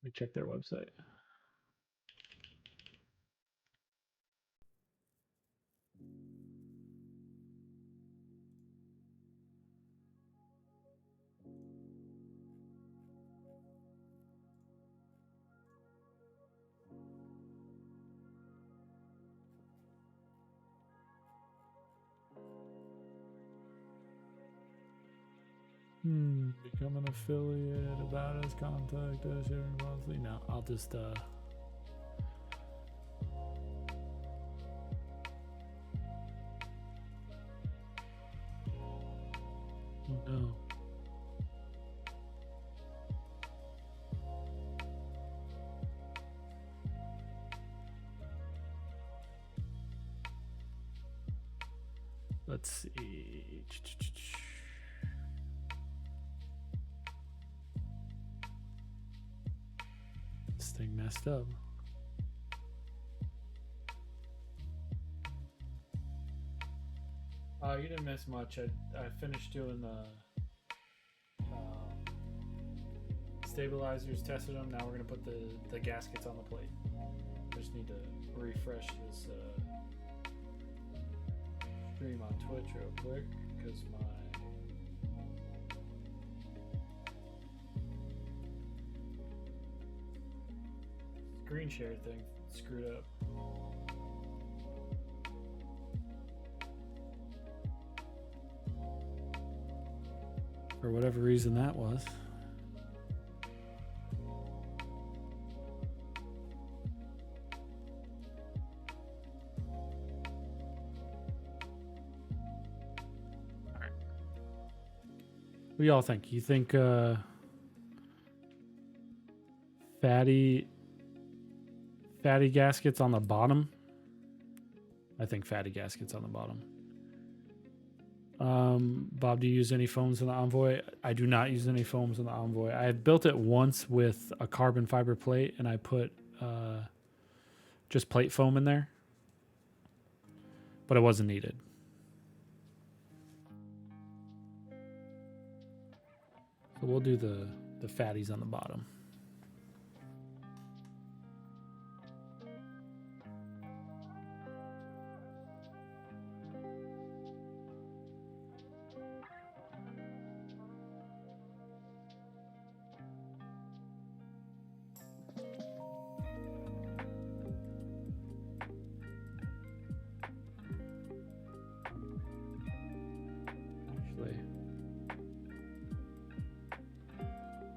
Let me check their website. Become an affiliate. About us. Contact us. Sharing policy. No, I'll just Oh no. Let's see. This thing messed up. You didn't miss much. I finished doing the stabilizers, tested them. Now we're gonna put the gaskets on the plate. I just need to refresh this stream on Twitch real quick because my screen share thing screwed up. For whatever reason that was. What do y'all think? You think fatty gaskets on the bottom? I think fatty gaskets on the bottom. Bob, do you use any foams in the Envoy? I do not use any foams in the Envoy. I built it once with a carbon fiber plate, and I put just plate foam in there, but it wasn't needed. So we'll do the fatties on the bottom.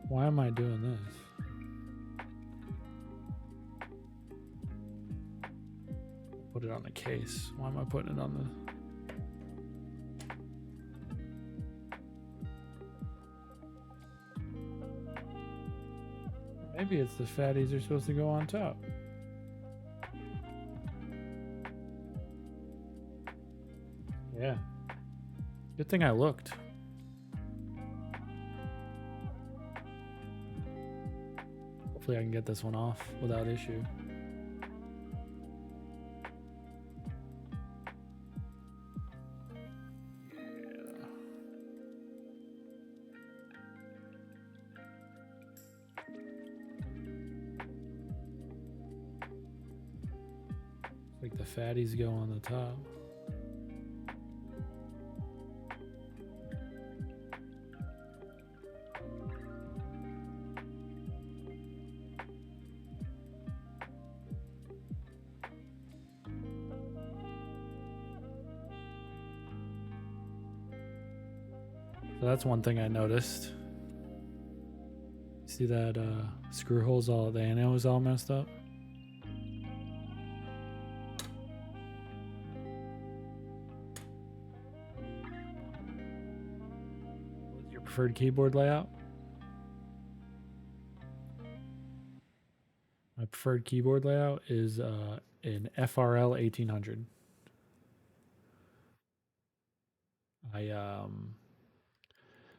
Why am I doing this? Put it on the case. Why am I putting it on the... Maybe it's the fatties are supposed to go on top. Yeah. Good thing I looked. Hopefully I can get this one off without issue. Like the fatties go on the top. So that's one thing I noticed. See that screw holes, all the ANO is all messed up. What's your preferred keyboard layout? My preferred keyboard layout is an FRL 1800.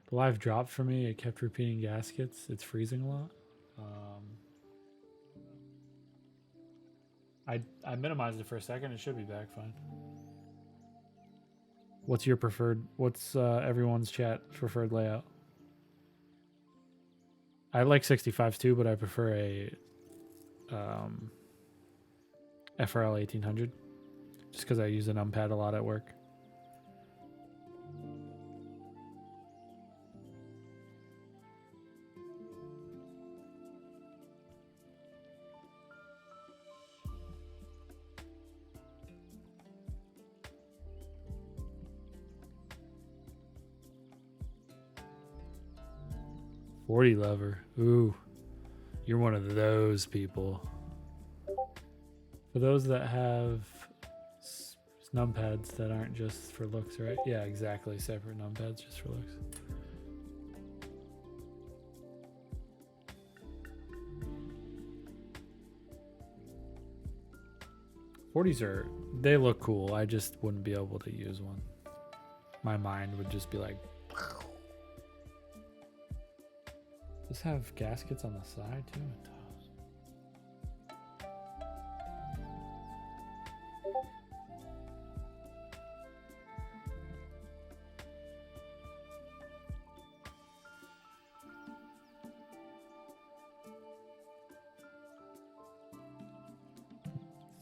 The live dropped for me. It kept repeating gaskets. It's freezing a lot. I minimized it for a second. It should be back fine. What's your preferred? What's everyone's chat preferred layout? I like 65s too, but I prefer a FRL 1800 just because I use a numpad a lot at work. 40 lover. Ooh, you're one of those people. For those that have numpads that aren't just for looks, right? Yeah, exactly. Separate numpads just for looks. They look cool. I just wouldn't be able to use one. My mind would just be like, does this have gaskets on the side too? It does.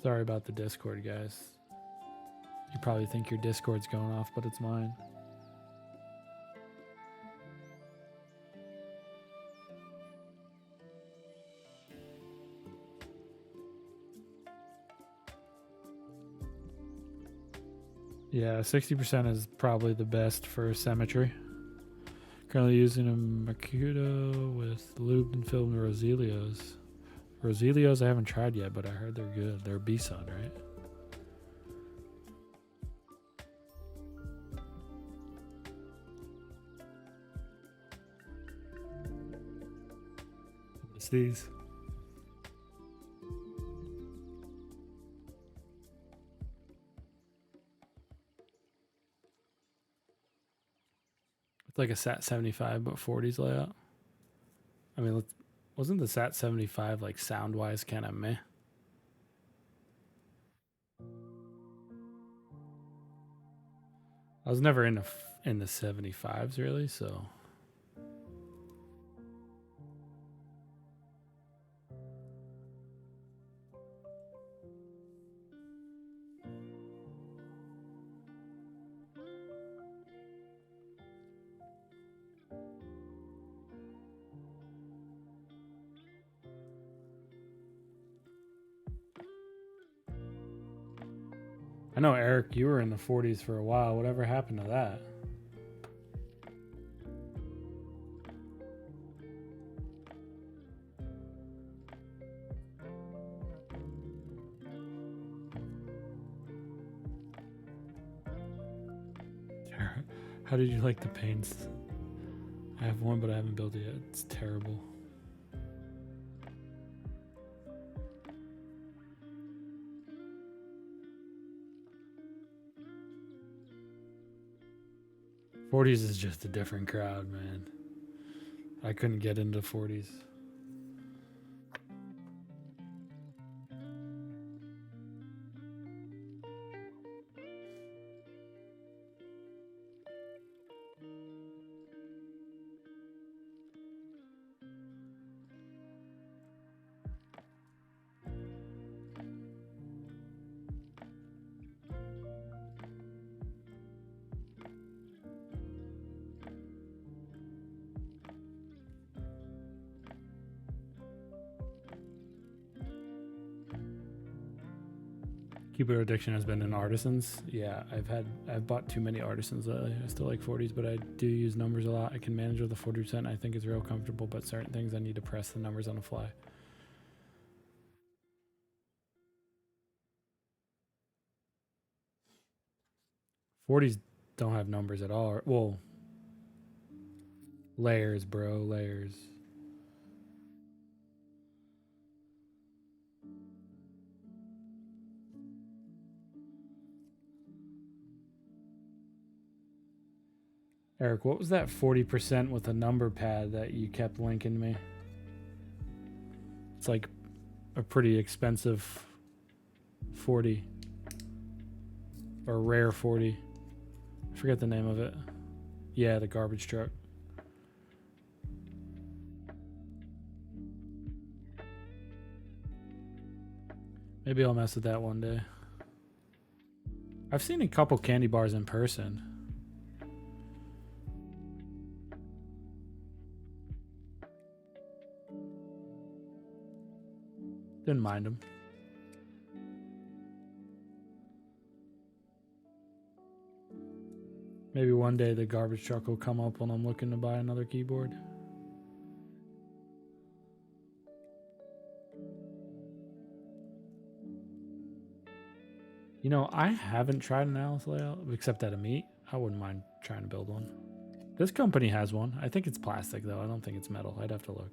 Sorry about the Discord, guys. You probably think your Discord's going off, but it's mine. Yeah, 60% is probably the best for symmetry. Currently using a Mercudo with Lubing filled Roselios. Roselios I haven't tried yet, but I heard they're good. They're B-Sun, right? It's these. It's like a Sat 75, but 40s layout. I mean, wasn't the Sat 75 like sound-wise kind of meh? I was never in the 75s really, so. I know, Eric, you were in the 40s for a while. Whatever happened to that? How did you like the paints? I have one, but I haven't built it yet. It's terrible. '40s is just a different crowd, man. I couldn't get into '40s. Keyboard addiction has been in artisans. Yeah, I've bought too many artisans lately. I still like 40s, but I do use numbers a lot. I can manage with the 40%. I think it's real comfortable, but certain things I need to press the numbers on the fly. '40s don't have numbers at all. Well, layers, bro, layers. Eric, what was that 40% with a number pad that you kept linking me? It's like a pretty expensive 40 or rare 40. I forget the name of it. Yeah, the garbage truck. Maybe I'll mess with that one day. I've seen a couple candy bars in person. Didn't mind them. Maybe one day the garbage truck will come up when I'm looking to buy another keyboard. You know, I haven't tried an Alice layout except at a meet. I wouldn't mind trying to build one. This company has one. I think it's plastic though. I don't think it's metal. I'd have to look.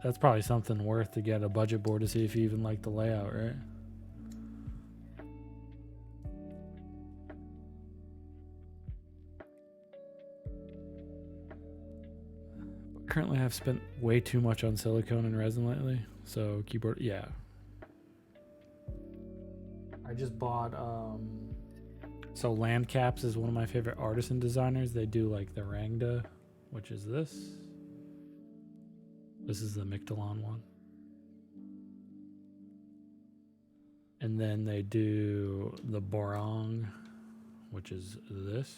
That's probably something worth to get a budget board to see if you even like the layout, right? Currently I've spent way too much on silicone and resin lately, so keyboard, yeah. I just bought so Land Caps is one of my favorite artisan designers. They do like the Rangda, which is this. This is the Mictolon one. And then they do the Borong, which is this.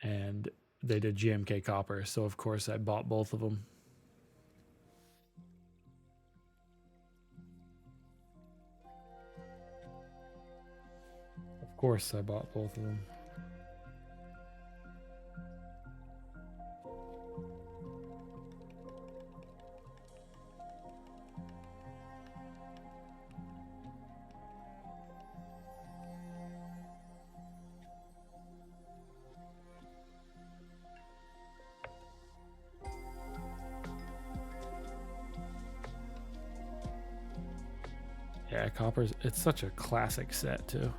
And they did GMK Copper, so of course I bought both of them. Of course I bought both of them. Yeah, Copper's, it's such a classic set too.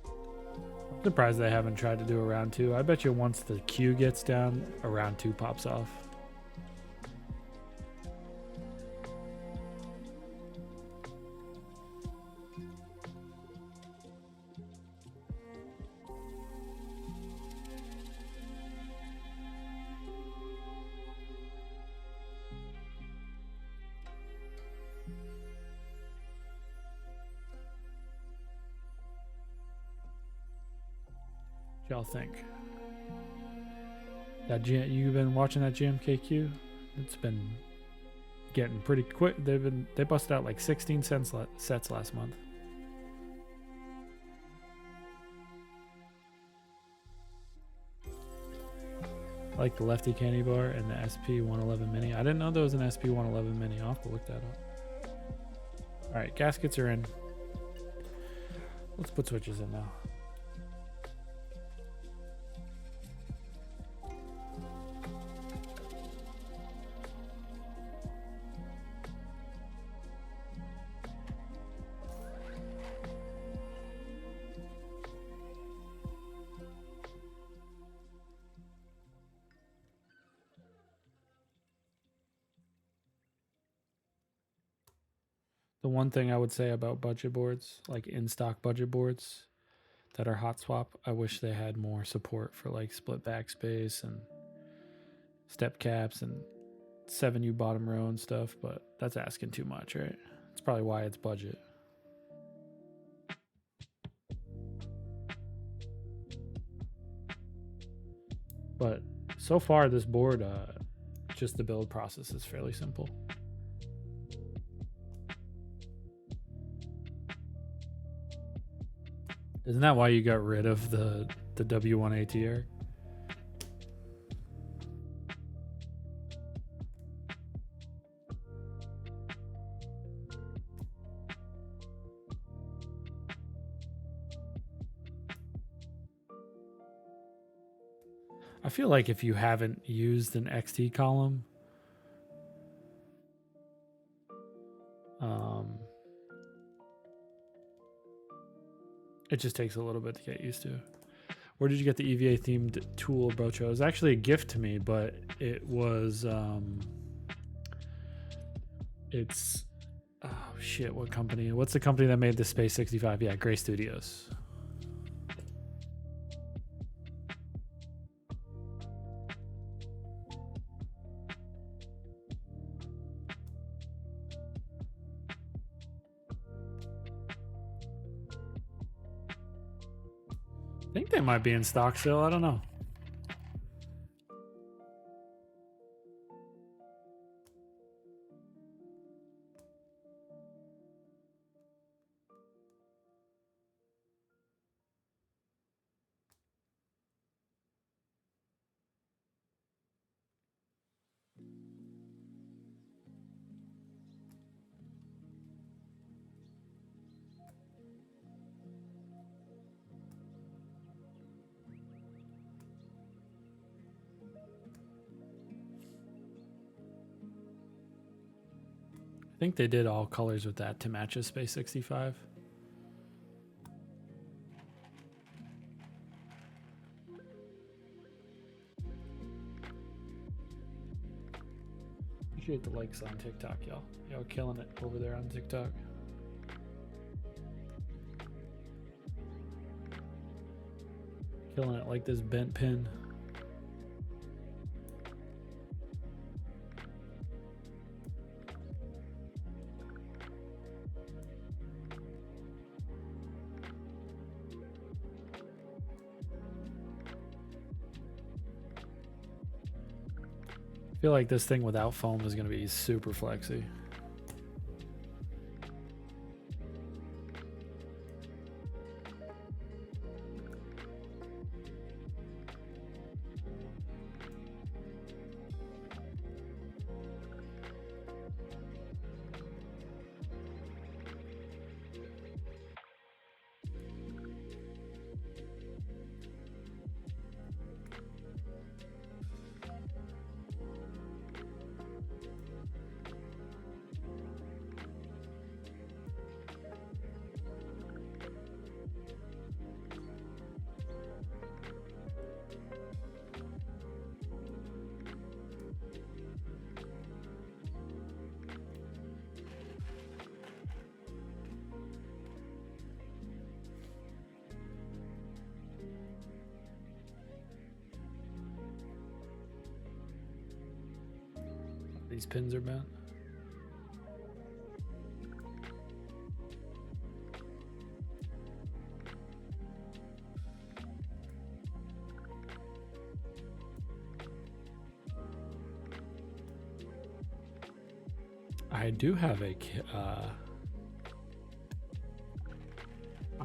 I'm surprised they haven't tried to do a round 2. I bet you once the queue gets down, a round 2 pops off. Y'all think that you've been watching that GMKQ? It's been getting pretty quick. They busted out like 16 sets last month. I like the Lefty Candy Bar and the SP111 Mini. I didn't know there was an SP111 Mini. I'll have to look that up. All right, gaskets are in. Let's put switches in now. The one thing I would say about budget boards, like in-stock budget boards that are hot swap, I wish they had more support for like split backspace and step caps and 7U bottom row and stuff, but that's asking too much, right? That's probably why it's budget. But so far this board, just the build process is fairly simple. Isn't that why you got rid of the W1AT, Eric? I feel like if you haven't used an XT column, it just takes a little bit to get used to. Where did you get the EVA themed tool, Brocho? It was actually a gift to me, but it was, it's, oh shit, what company? What's the company that made the Space 65? Yeah, Gray Studios. I think they might be in stock still. I don't know. think they did all colors with that to match a Space 65. Appreciate the likes on TikTok, y'all. Y'all killing it over there on TikTok. Killing it like this bent pin. I feel like this thing without foam is going to be super flexy. These pins are bent. I do have a I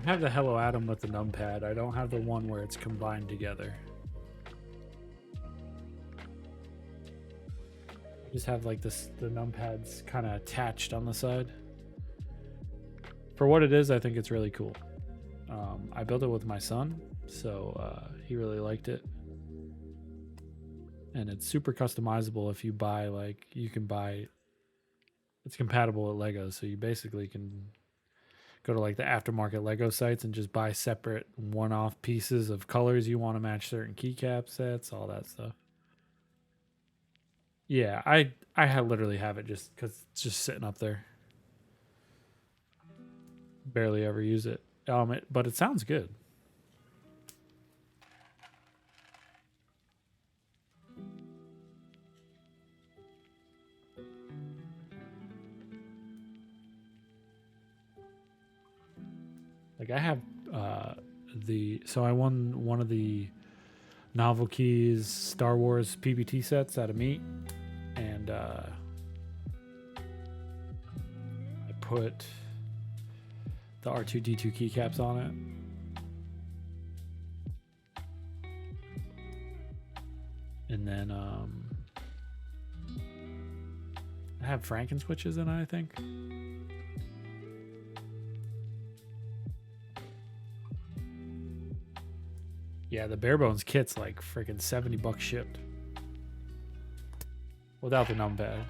have the Hello Atom with the numpad. I don't have the one where it's combined together. I just have like this, the numpads kind of attached on the side. For what it is, I think it's really cool. I built it with my son, so he really liked it. And it's super customizable if you buy, like, you can buy, it's compatible with Legos, so you basically can go to like the aftermarket Lego sites and just buy separate one-off pieces of colors you want to match certain keycap sets, all that stuff. Yeah, I literally have it just because it's just sitting up there. Barely ever use it. But it sounds good. Like I have so I won one of the Novel Keys Star Wars PBT sets out of Meat, and I put the R2D2 keycaps on it, and then I have Franken switches in it, I think. Yeah, the bare bones kit's like freaking $70 shipped without the numpad.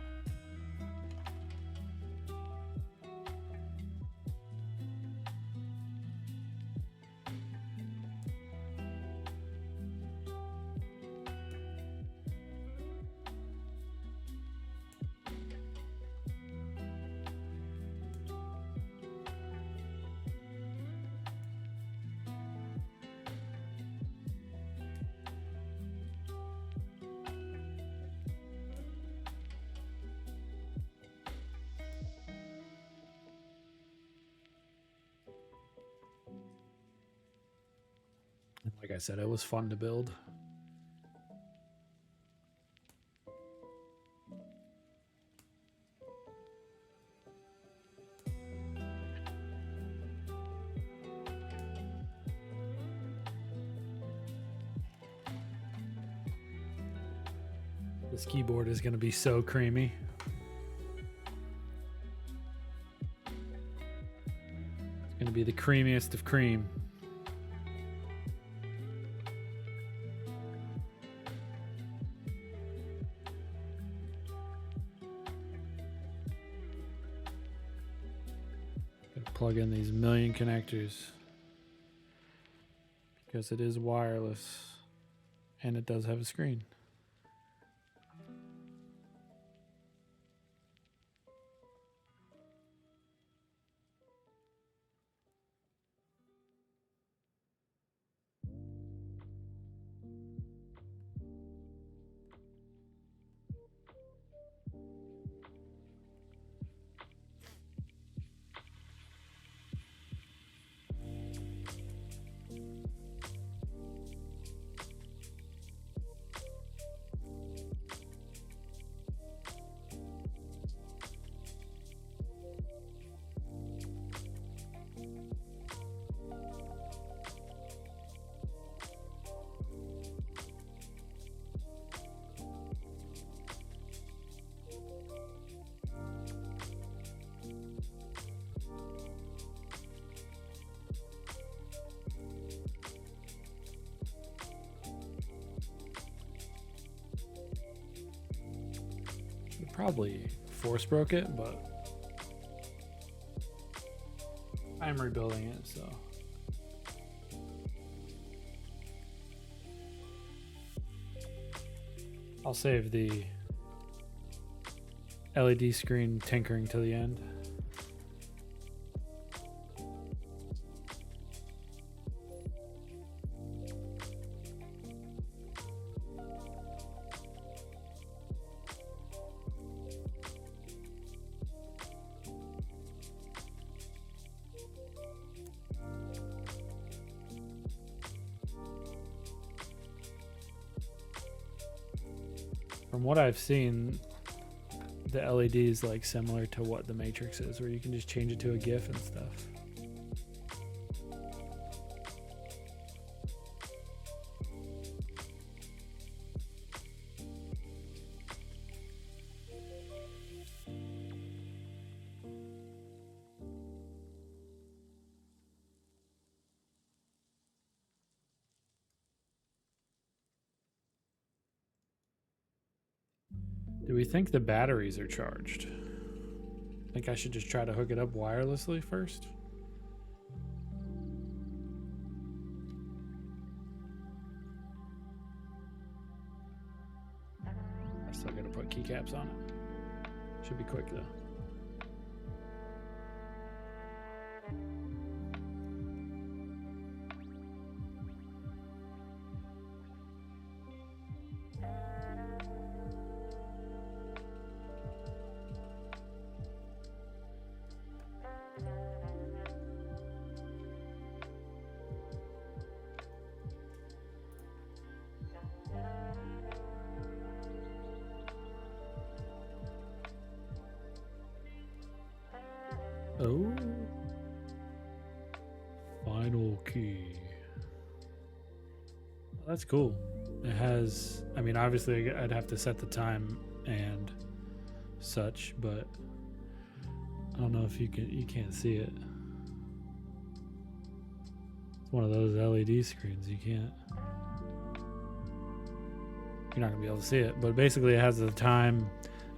Like I said, it was fun to build. This keyboard is going to be so creamy. It's going to be the creamiest of cream. plug in these million connectors because it is wireless and it does have a screen. Probably force broke it, but I'm rebuilding it, so. I'll save the LED screen tinkering to the end. From what I've seen, the LED is like similar to what the Matrix is, where you can just change it to a GIF and stuff. Do we think the batteries are charged? I think I should just try to hook it up wirelessly first. I still gotta put keycaps on it. Should be quick though. Oh, Finalkey. That's cool. It has, I mean, obviously I'd have to set the time and such, but I don't know if you can't see it. It's one of those LED screens. You're not gonna be able to see it, but basically it has the time,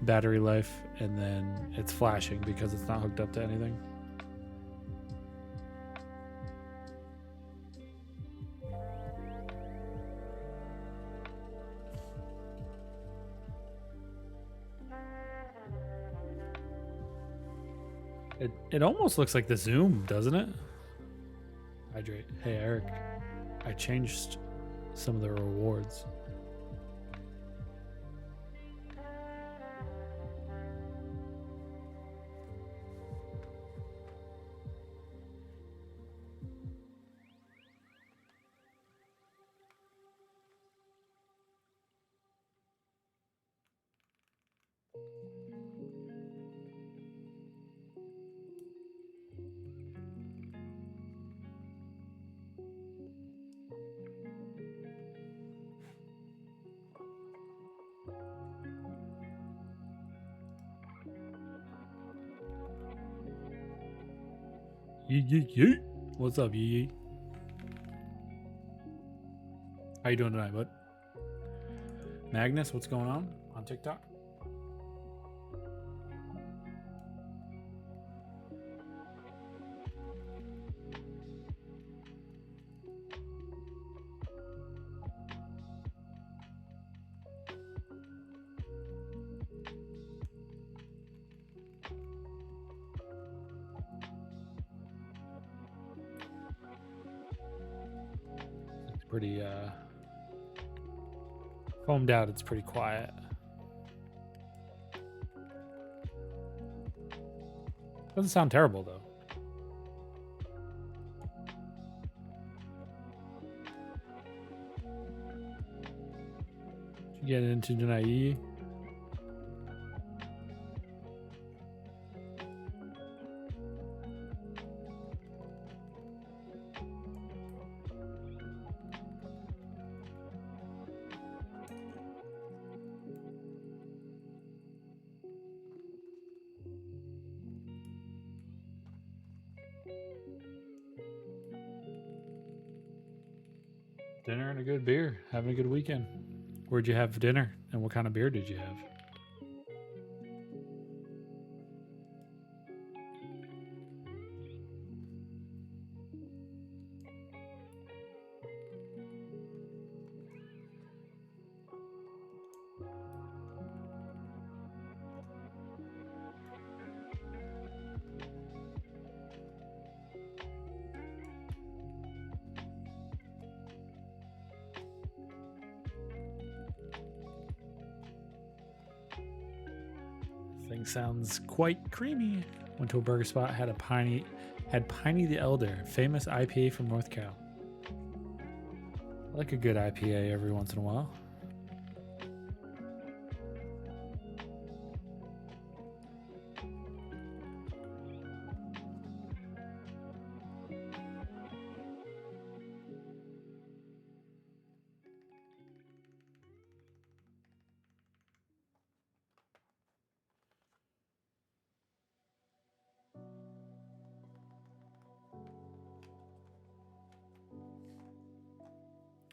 battery life, and then it's flashing because it's not hooked up to anything. It almost looks like the Zoom, doesn't it? Hydrate. Hey Eric, I changed some of the rewards. Yee. What's up, Yee? How you doing tonight, bud? Magnus, what's going on TikTok? pretty foamed out. It's pretty quiet. Doesn't sound terrible though. Did you get into Denai? Dinner and a good beer. Having a good weekend. Where'd you have dinner? And what kind of beer did you have? Thing sounds quite creamy. Went to a burger spot, had Piney the Elder, famous IPA from North Cal. I like a good IPA every once in a while.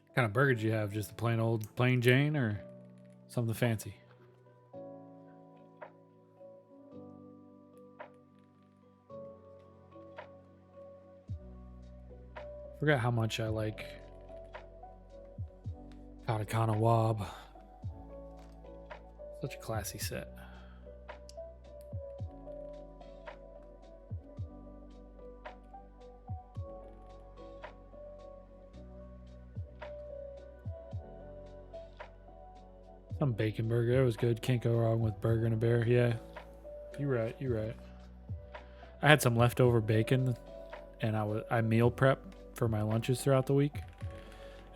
What kind of burger did you have? Just a plain Jane or something fancy? Forgot how much I like Katakana Wob. Such a classy set. Some bacon burger. It was good. Can't go wrong with burger and a bear. Yeah. You're right. You're right. I had some leftover bacon and I meal prep for my lunches throughout the week.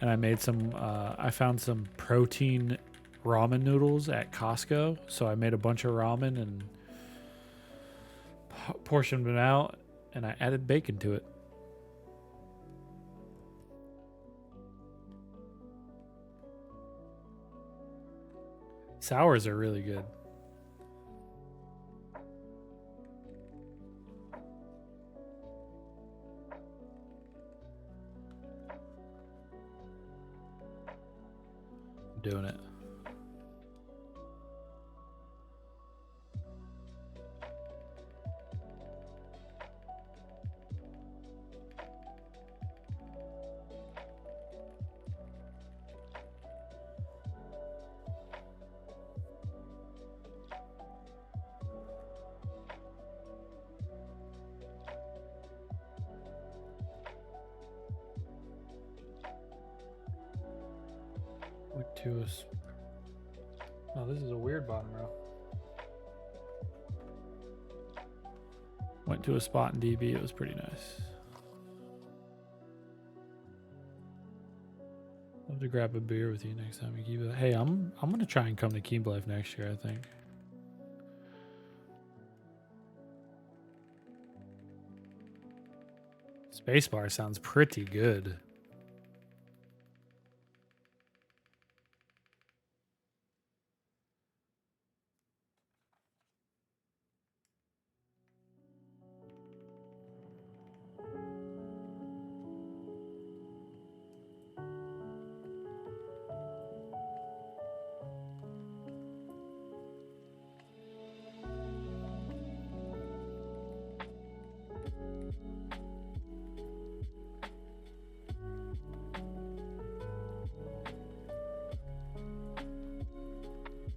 And I made some I found some protein ramen noodles at Costco. So I made a bunch of ramen and portioned it out and I added bacon to it. Sours are really good. I'm doing it. Oh, this is a weird bottom row. Went to a spot in DB. It was pretty nice. Love to grab a beer with you next time you keep it. Hey, I'm gonna try and come to Keeb Life next year. I think. Spacebar sounds pretty good.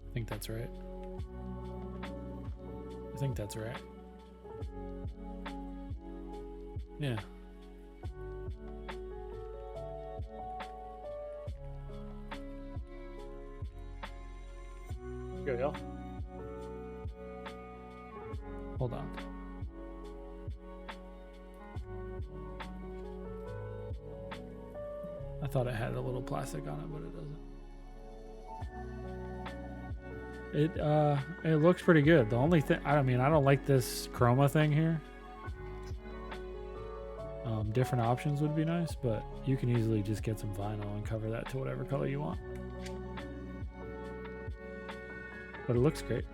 I think that's right. I think that's right. Yeah. Go, y'all. Hold on. I thought it had a little plastic on it, but it doesn't. It looks pretty good. The only thing, I mean, I don't like this chroma thing here. Different options would be nice, but you can easily just get some vinyl and cover that to whatever color you want. But it looks great.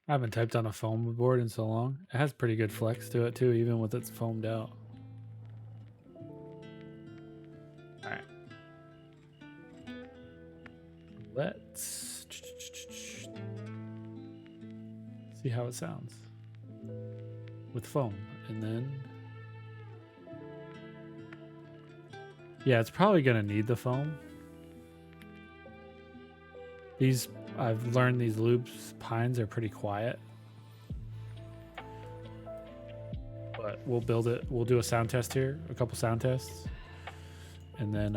I haven't typed on a foam board in so long. It has pretty good flex to it too, even with its foamed out. Alright. Let's see how it sounds with foam. And then, yeah, it's probably gonna need the foam. I've learned these loops pines are pretty quiet, but we'll build it. We'll do a sound test here, a couple sound tests, and then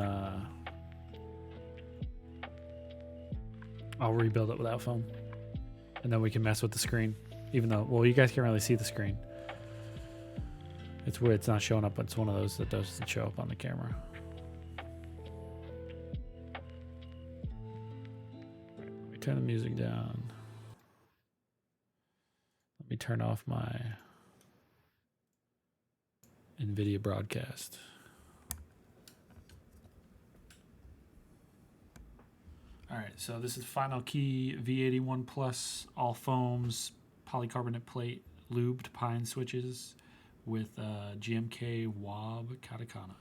I'll rebuild it without foam, and then we can mess with the screen. Even though, well, you guys can't really see the screen. It's weird. It's not showing up, but it's one of those that doesn't show up on the camera. Turn the music down. Let me turn off my NVIDIA broadcast. All right, so this is Finalkey V81 Plus, all foams, polycarbonate plate, lubed pine switches with GMK Wob Katakana.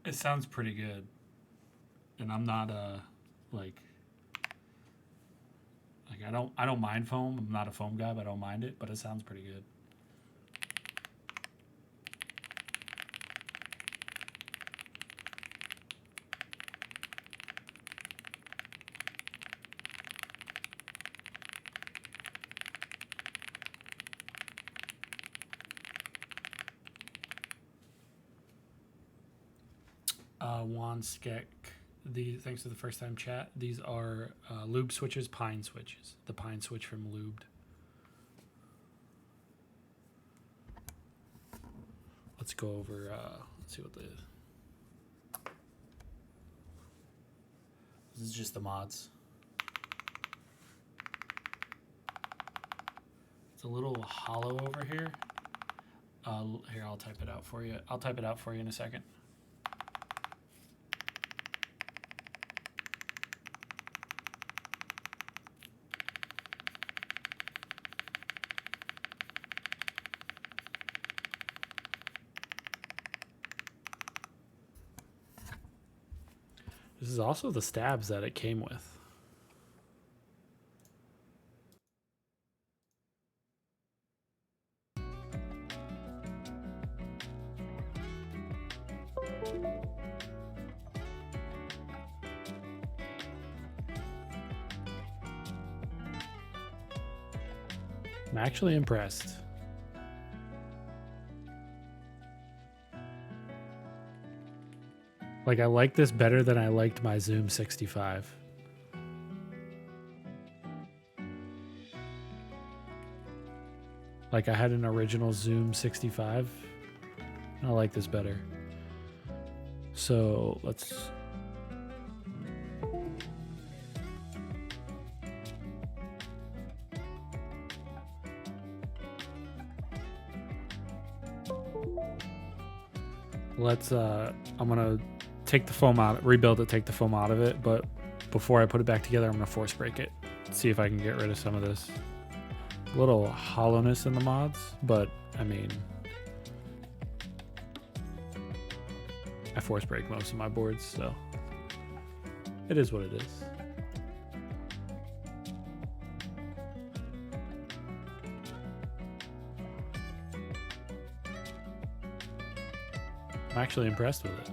It sounds pretty good, and I'm not like I don't mind foam. I'm not a foam guy, but I don't mind it. But it sounds pretty good. Juan Skek, thanks for the first time chat. These are lube switches, pine switches. The pine switch from Lubed. Let's go over, let's see what this is just the mods. It's a little hollow over here. Here, I'll type it out for you. I'll type it out for you in a second. This is also the stabs that it came with. I'm actually impressed. Like, I like this better than I liked my Zoom 65. Like, I had an original Zoom 65. And I like this better. So let's... I'm gonna take the foam out, rebuild it, take the foam out of it, but before I put it back together, I'm gonna force break it. See if I can get rid of some of this little hollowness in the mods, but I mean, I force break most of my boards, so it is what it is. I'm actually impressed with it.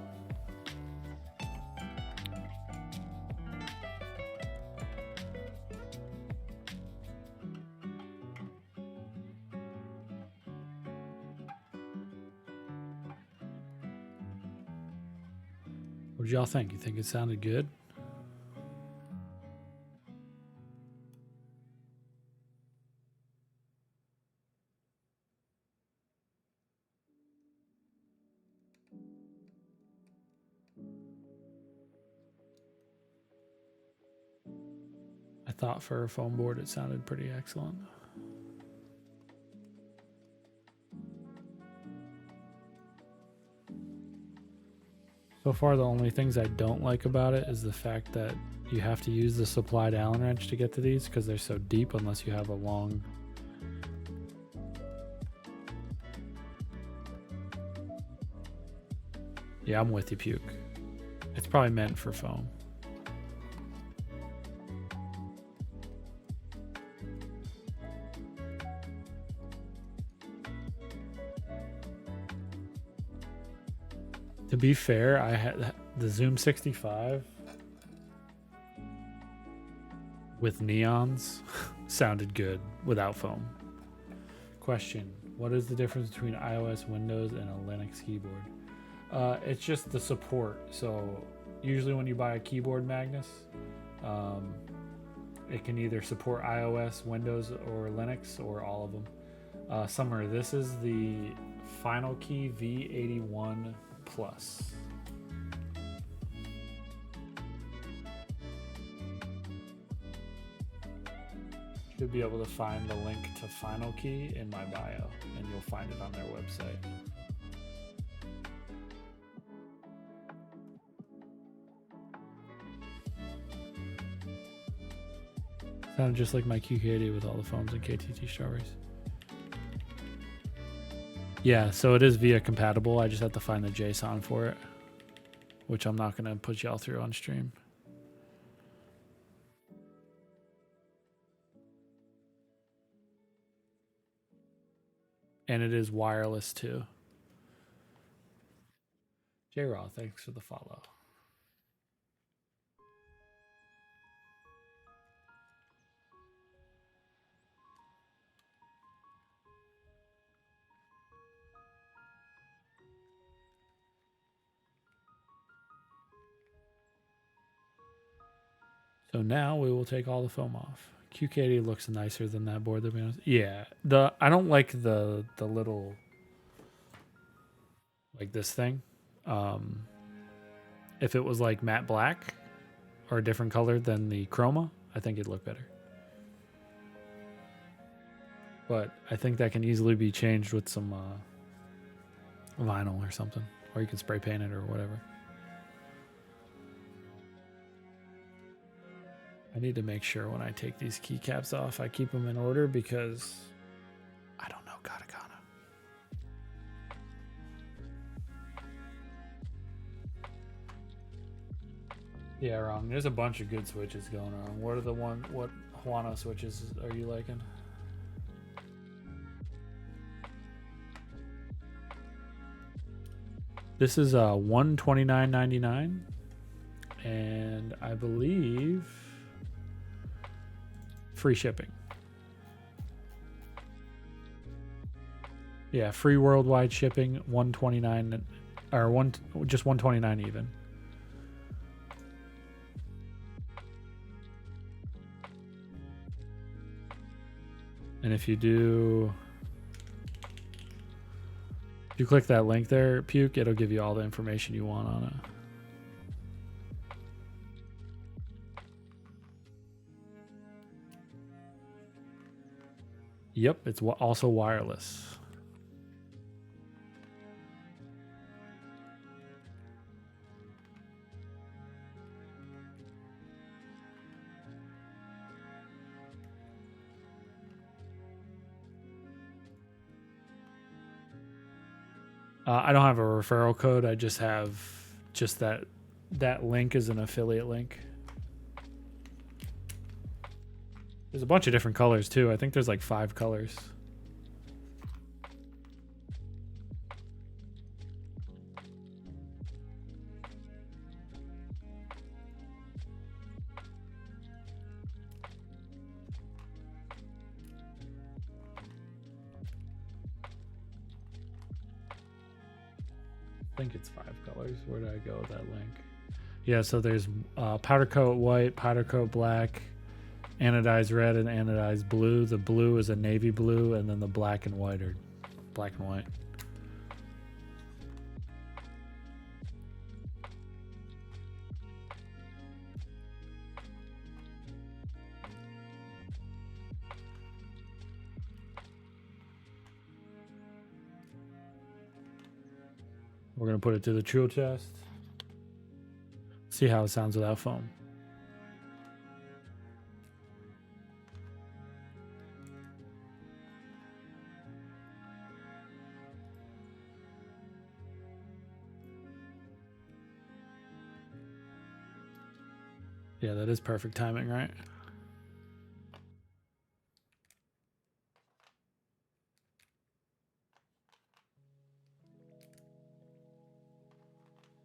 What did y'all think? You think it sounded good? I thought for a foam board it sounded pretty excellent. So far, the only things I don't like about it is the fact that you have to use the supplied Allen wrench to get to these because they're so deep unless you have a long... Yeah, I'm with you, Puke. It's probably meant for foam. To be fair, I had the Zoom 65 with neons sounded good without foam. Question: what is the difference between iOS, Windows, and a Linux keyboard? It's just the support. So usually when you buy a keyboard, Magnus, it can either support iOS, Windows, or Linux, or all of them. Summer, this is the Finalkey V81 Plus. Should be able to find the link to Finalkey in my bio, and you'll find it on their website. Sounded just like my QK80 with all the foams and KTT strawberries. Yeah, so it is VIA compatible. I just have to find the JSON for it, which I'm not going to put y'all through on stream. And it is wireless too. J-Raw, thanks for the follow. So now we will take all the foam off. QK80 looks nicer than that board, to be honest. Yeah, I don't like the little, like this thing. If it was like matte black or a different color than the chroma, I think it'd look better. But I think that can easily be changed with some vinyl or something, or you can spray paint it or whatever. I need to make sure when I take these keycaps off, I keep them in order because I don't know katakana. Yeah, wrong. There's a bunch of good switches going on. What Juana switches are you liking? This is $129.99, and I believe free shipping. Yeah, free worldwide shipping, $129 or just $129 even. And if you do, if you click that link there, Puke, it'll give you all the information you want on it. Yep, it's also wireless. I don't have a referral code. I just have that link is an affiliate link. There's a bunch of different colors too. I think there's like 5 colors. I think it's 5 colors. Where did I go with that link? Yeah, so there's powder coat white, powder coat black, anodized red, and anodized blue. The blue is a navy blue, and then the black and white are black and white. We're going to put it to the tool chest. See how it sounds without foam. Yeah, that is perfect timing, right?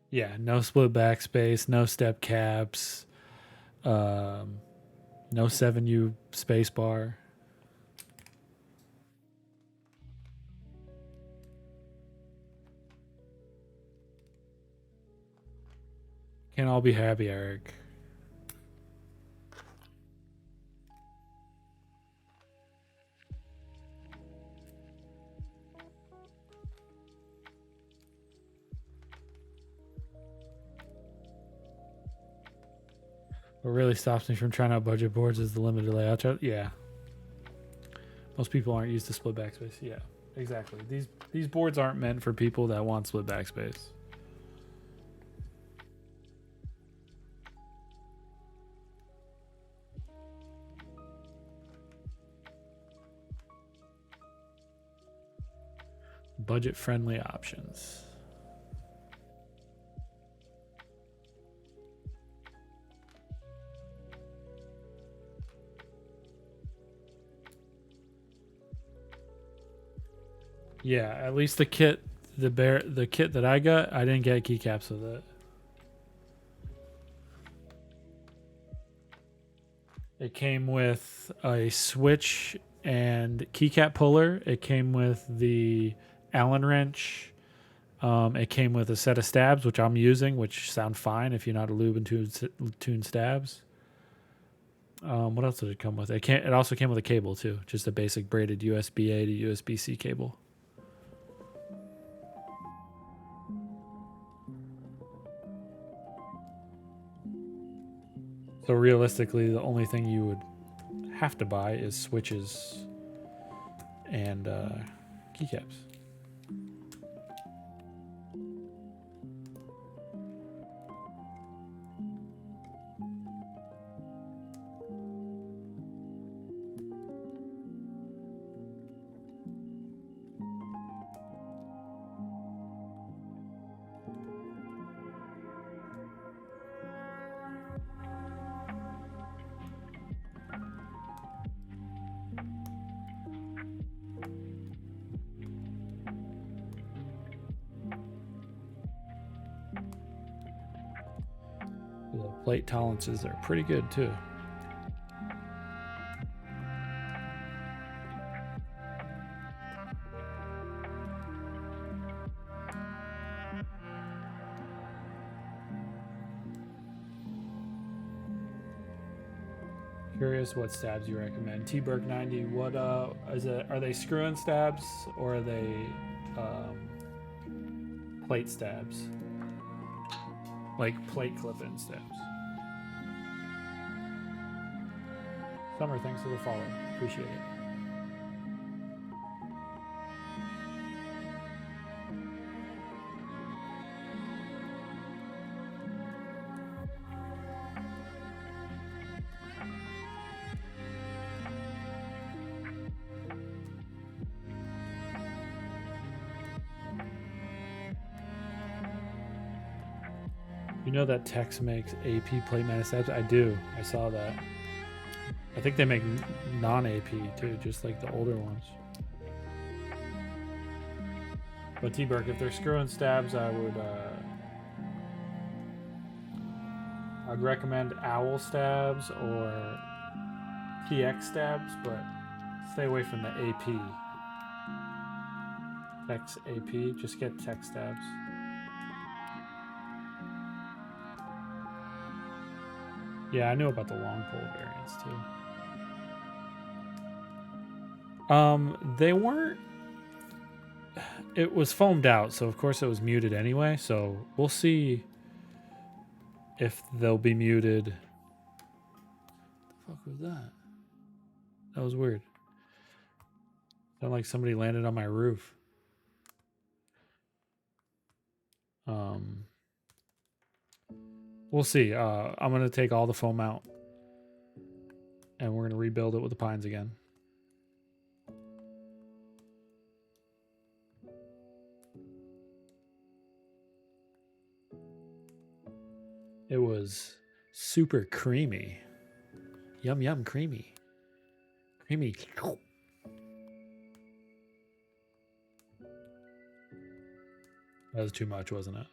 Yeah, no split backspace, no step caps, no 7U space bar. Can't all be happy, Eric. What really stops me from trying out budget boards is the limited layout chart. Yeah. Most people aren't used to split backspace. Yeah, exactly. These boards aren't meant for people that want split backspace. Budget friendly options. Yeah, at least the kit, the kit that I got, I didn't get keycaps with it. It came with a switch and keycap puller. It came with the Allen wrench. It came with a set of stabs, which I'm using, which sound fine if you're not a Lubing tune stabs. What else did it come with? It also came with a cable too, just a basic braided USB-A to USB-C cable. So realistically, the only thing you would have to buy is switches and keycaps. The plate tolerances are pretty good too. Curious what stabs you recommend. T-Berg 90. What is it? Are they screw-in stabs or are they plate stabs? Like plate clip-in stabs. Summer, thanks for the follow. Appreciate it. You know that Tex makes AP plate mana stabs? I do. I saw that. I think they make non-AP too, just like the older ones. But T-Berg, if they're screw-in stabs, I'd recommend Owl stabs or TX stabs, but stay away from the AP. Tex AP, just get Tex stabs. Yeah, I knew about the long pole variants too. They weren't. It was foamed out, so of course it was muted anyway. So we'll see if they'll be muted. What the fuck was that? That was weird. Sounded like somebody landed on my roof. We'll see. I'm gonna take all the foam out, and we're gonna rebuild it with the pines again. It was super creamy. Yum yum, creamy. Creamy. That was too much, wasn't it?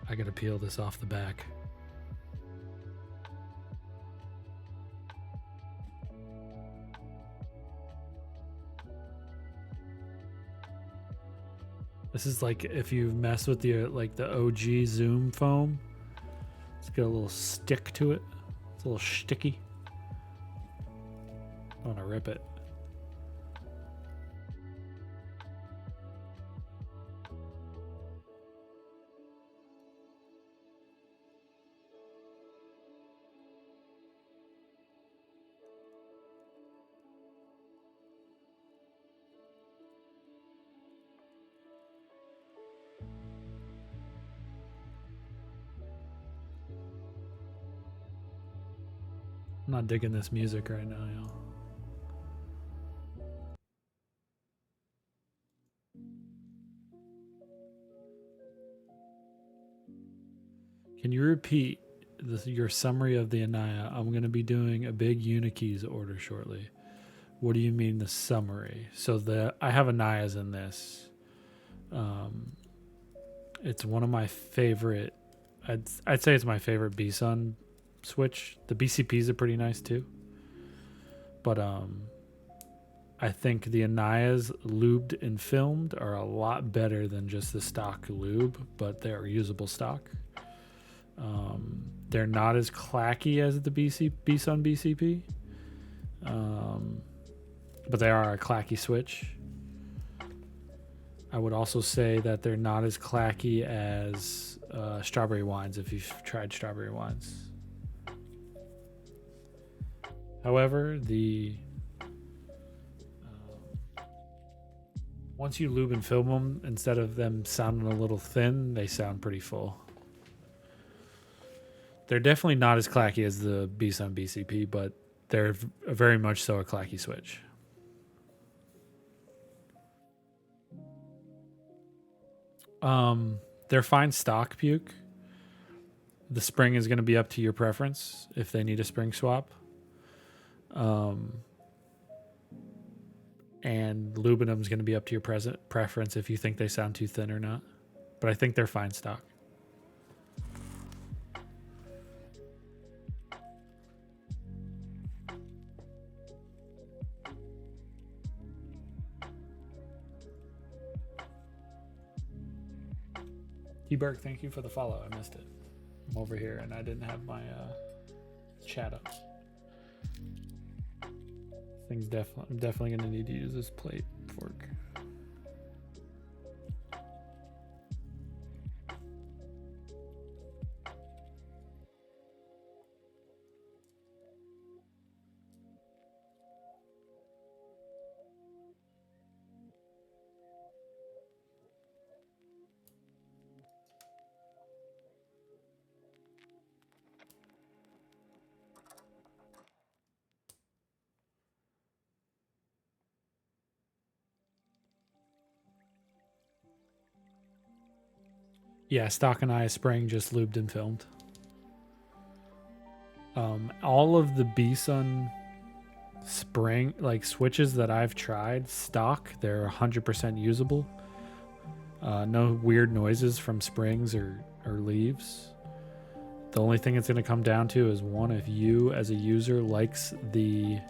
I gotta peel this off the back. This is like if you mess with the OG Zoom foam. It's got a little stick to it. It's a little sticky. I want to rip it. I'm not digging this music right now, y'all. Can you repeat your summary of the Anaya? I'm going to be doing a big Unikey's order shortly. What do you mean the summary? So I have Anayas in this. It's one of my favorite. I'd say it's my favorite B-Sun switch. The BCPs are pretty nice too. But I think the Anayas lubed and filmed are a lot better than just the stock lube, but they're usable stock. They're not as clacky as the B-Sun BCP, but they are a clacky switch. I would also say that they're not as clacky as strawberry wines if you've tried strawberry wines. However, once you lube and film them, instead of them sounding a little thin, they sound pretty full. They're definitely not as clacky as the B-Sun BCP, but they're very much so a clacky switch. They're fine stock puke. the spring is going to be up to your preference if they need a spring swap. And aluminum is going to be up to your preference if you think they sound too thin or not. But I think they're fine stock. T-Berg, thank you for the follow. I missed it. I'm over here and I didn't have my chat up. I'm definitely gonna need to use this plate fork. Yeah, Stock and I spring just lubed and filmed. All of the B-Sun spring like switches that I've tried stock, they're 100% usable. No weird noises from springs or leaves. The only thing it's going to come down to is one, if you as a user likes the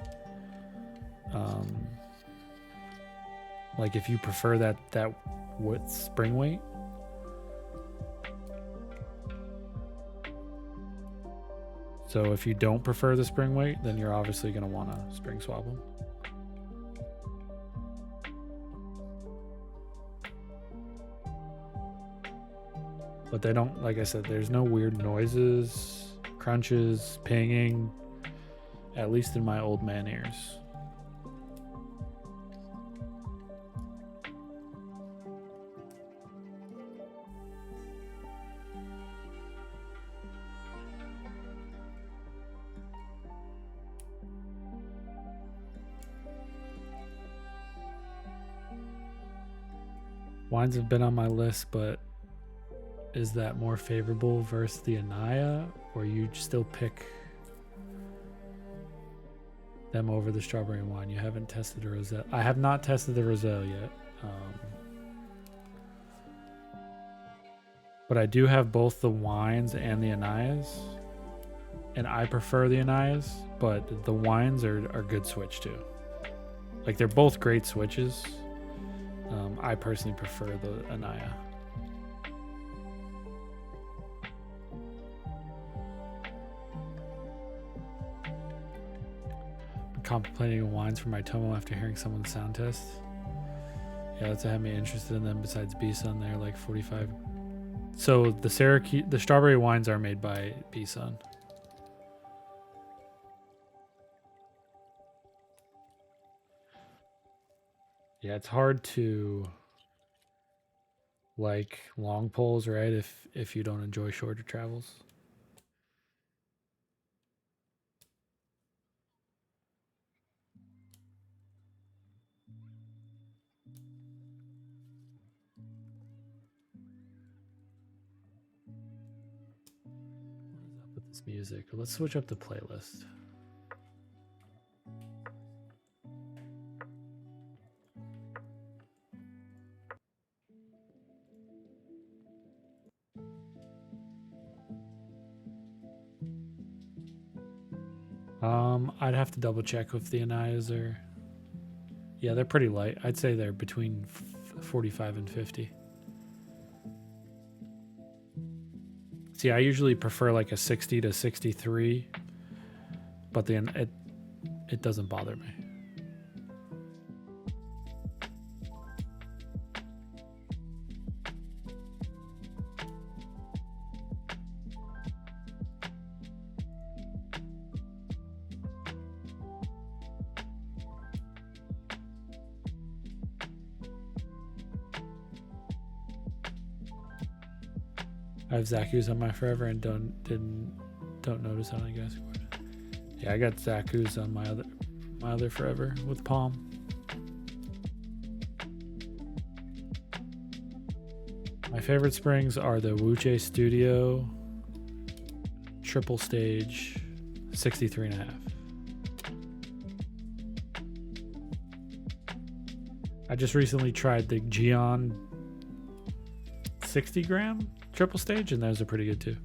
like if you prefer that width spring weight. So if you don't prefer the spring weight, then you're obviously going to want to spring swap them. But they don't, like I said, there's no weird noises, crunches, pinging, at least in my old man ears. Wines have been on my list, but is that more favorable versus the Anaya, or you still pick them over the strawberry wine? You haven't tested a roselle. I have not tested the roselle yet, but I do have both the wines and the Anayas, and I prefer the Anayas, but the wines are good switch too. Like they're both great switches. I personally prefer the Anaya. I'm contemplating wines for my Tomo after hearing someone's sound test. Yeah, that's what had me interested in them besides B-Sun. They're like 45. So the strawberry wines are made by B-Sun. Yeah, it's hard to like long poles, right? If you don't enjoy shorter travels. What is up with this music? Let's switch up the playlist. I'd have to double check if the Anayas are. Yeah, they're pretty light. I'd say they're between 45 and 50. See, I usually prefer like a 60 to 63, but then it doesn't bother me. I have Zaku's on my forever and don't notice on, I guess. Yeah, I got Zaku's on my other forever with Palm. My favorite springs are the Wuche Studio triple stage, 63.5. I just recently tried the Geon 60 gram triple stage, and those are pretty good too.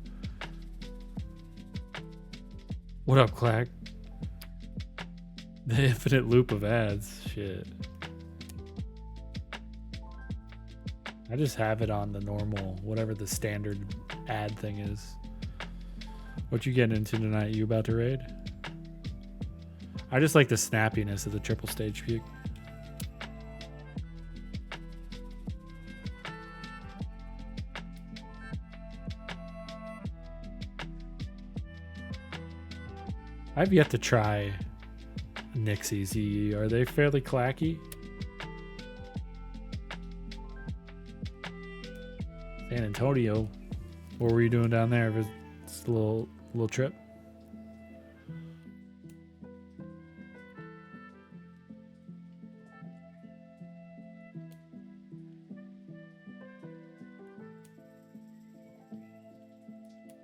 What up, Clack? The infinite loop of ads. Shit. I just have it on the normal, whatever the standard ad thing is. What you getting into tonight? You about to raid? I just like the snappiness of the triple stage puke. I've yet to try Nixies EE. Are they fairly clacky? San Antonio. What were you doing down there? Just a little trip.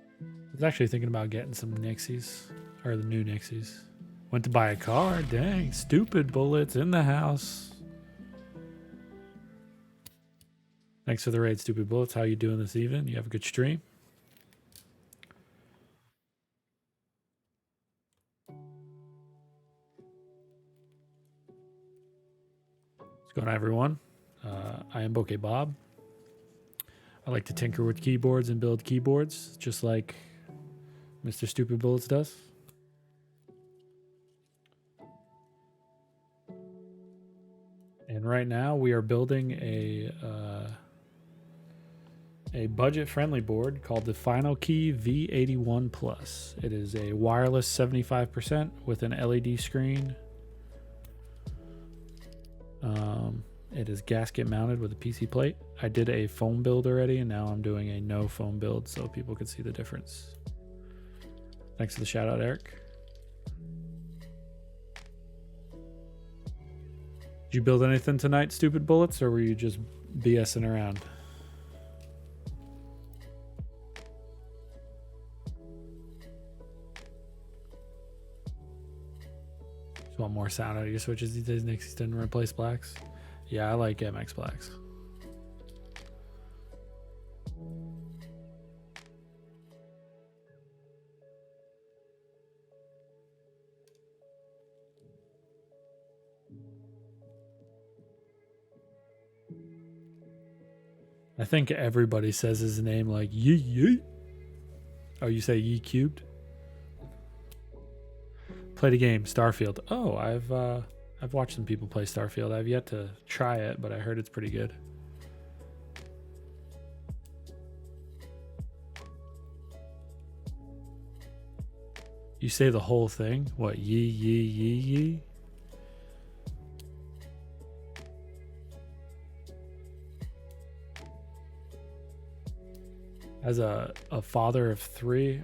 I was actually thinking about getting some Nixies, or the new Nixies. Went to buy a car. Dang, stupid bullets in the house. Thanks for the raid, stupid bullets. How you doing this evening? You have a good stream? What's going on, everyone? I am Bokeh Bob. I like to tinker with keyboards and build keyboards, just like Mr. Stupid Bullets does. And right now we are building a budget-friendly board called the Finalkey V81 Plus. It is a wireless 75% with an LED screen. It is gasket mounted with a PC plate. I did a foam build already, and now I'm doing a no foam build so people can see the difference. Thanks for the shout out, Eric. Did you build anything tonight, stupid bullets, or were you just BSing around? Just want more sound out of your switches these days. Nixies didn't replace blacks. Yeah, I like MX blacks. I think everybody says his name like yee yee. Oh, you say yee cubed? Played a game, Starfield. Oh, I've watched some people play Starfield. I've yet to try it, but I heard it's pretty good. You say the whole thing? What, yee yee yee yee? As a father of 3,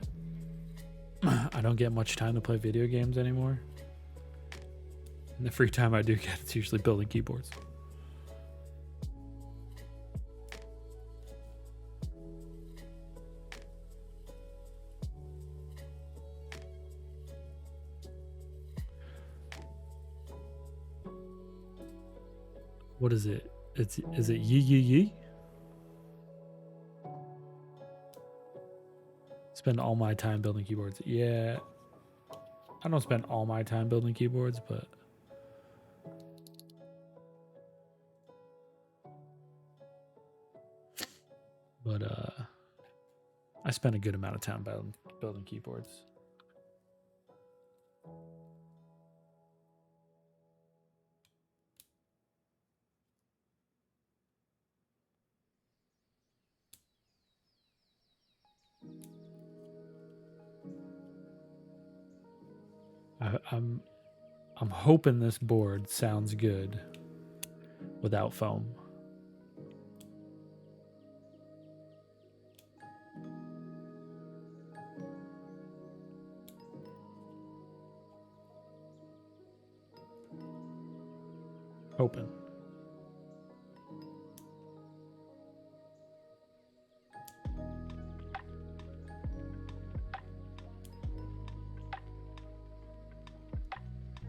I don't get much time to play video games anymore. And the free time I do get, it's usually building keyboards. What is it? Is it yee yee yee? Spend all my time building keyboards. Yeah. I don't spend all my time building keyboards, but I spend a good amount of time building keyboards. I'm hoping this board sounds good without foam. Hoping.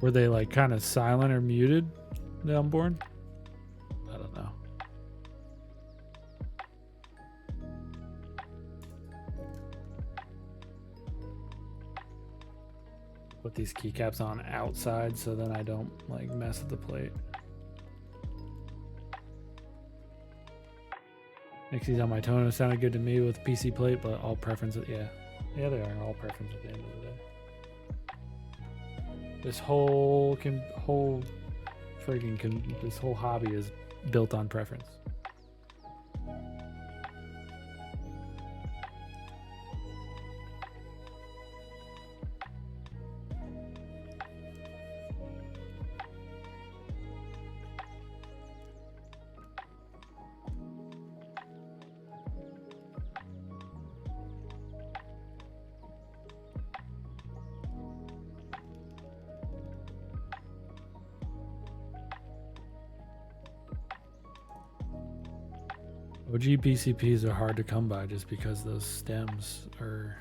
Were they like kind of silent or muted, the unborn? I don't know. Put these keycaps on outside so then I don't like mess with the plate. Nixies on my toner sounded good to me with PC plate, but all preferences, yeah. Yeah, they are all preference at the end of the day. This whole this whole hobby is built on preference. OG PCPs are hard to come by just because those stems are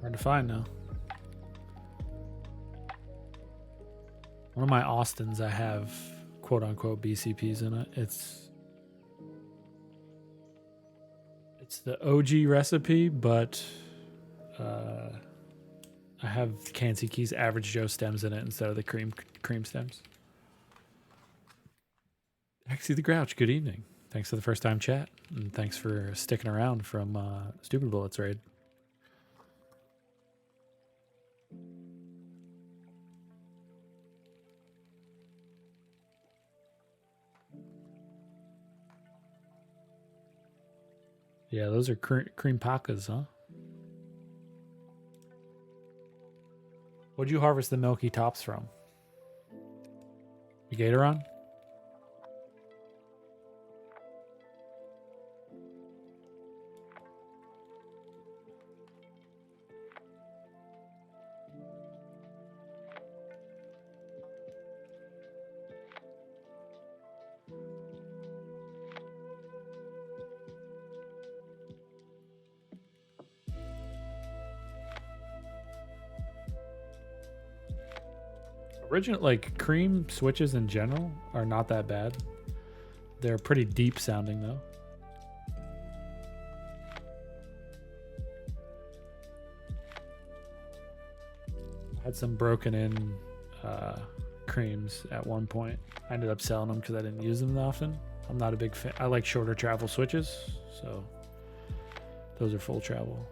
hard to find now. One of my Austins, I have quote unquote BCPs in it. It's the OG recipe, but I have Cansey Keys Average Joe stems in it instead of the cream stems. Hexy the Grouch, good evening. Thanks for the first time chat, and thanks for sticking around from Stupid Bullets raid. Yeah, those are cream pacas, huh? What'd you harvest the milky tops from? The Gatoron? Original, like, cream switches in general are not that bad. They're pretty deep sounding though. I had some broken in creams at one point. I ended up selling them because I didn't use them that often. I'm not a big fan. I like shorter travel switches, so those are full travel.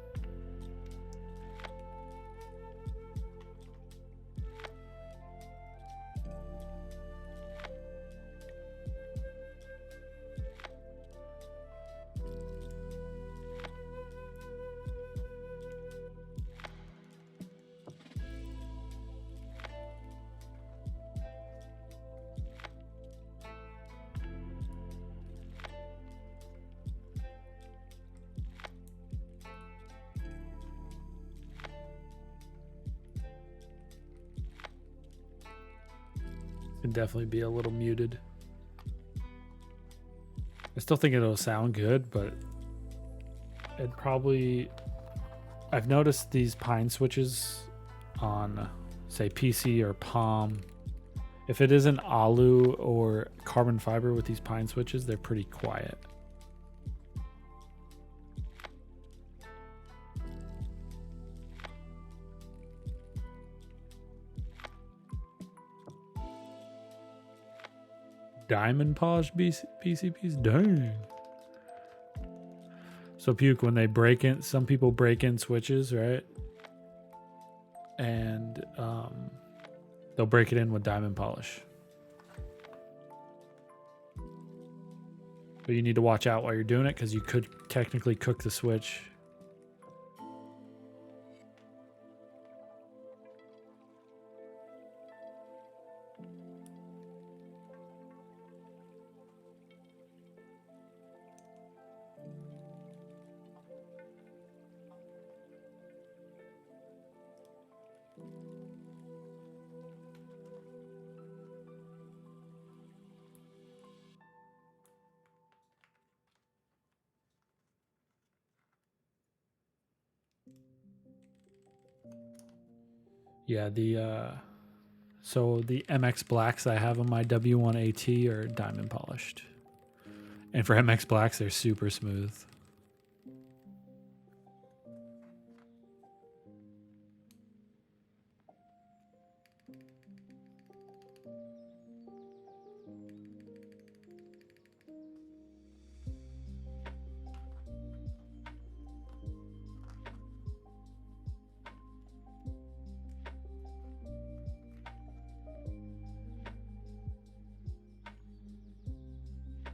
Can definitely be a little muted. I still think it'll sound good, but it probably... I've noticed these pine switches on, say, PC or Palm. If it isn't alu or carbon fiber with these pine switches, they're pretty quiet. Diamond polished PCPs? Dang. So Puke, when they break in, some people break in switches, right? And they'll break it in with diamond polish. But you need to watch out while you're doing it because you could technically cook the switch. Yeah, so the MX blacks I have on my W1 AT are diamond polished. And for MX blacks, they're super smooth.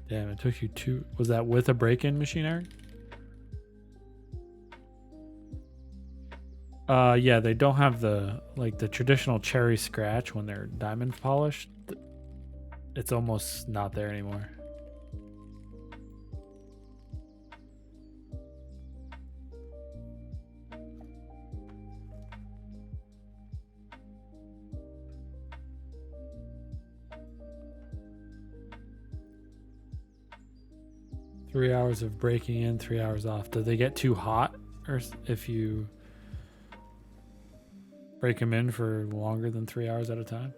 Damn, it took you two. Was that with a break-in machine, Eric? Yeah, they don't have the traditional cherry scratch when they're diamond polished. It's almost not there anymore. Three hours of breaking in, 3 hours off. Do they get too hot, or if you break them in for longer than 3 hours at a time?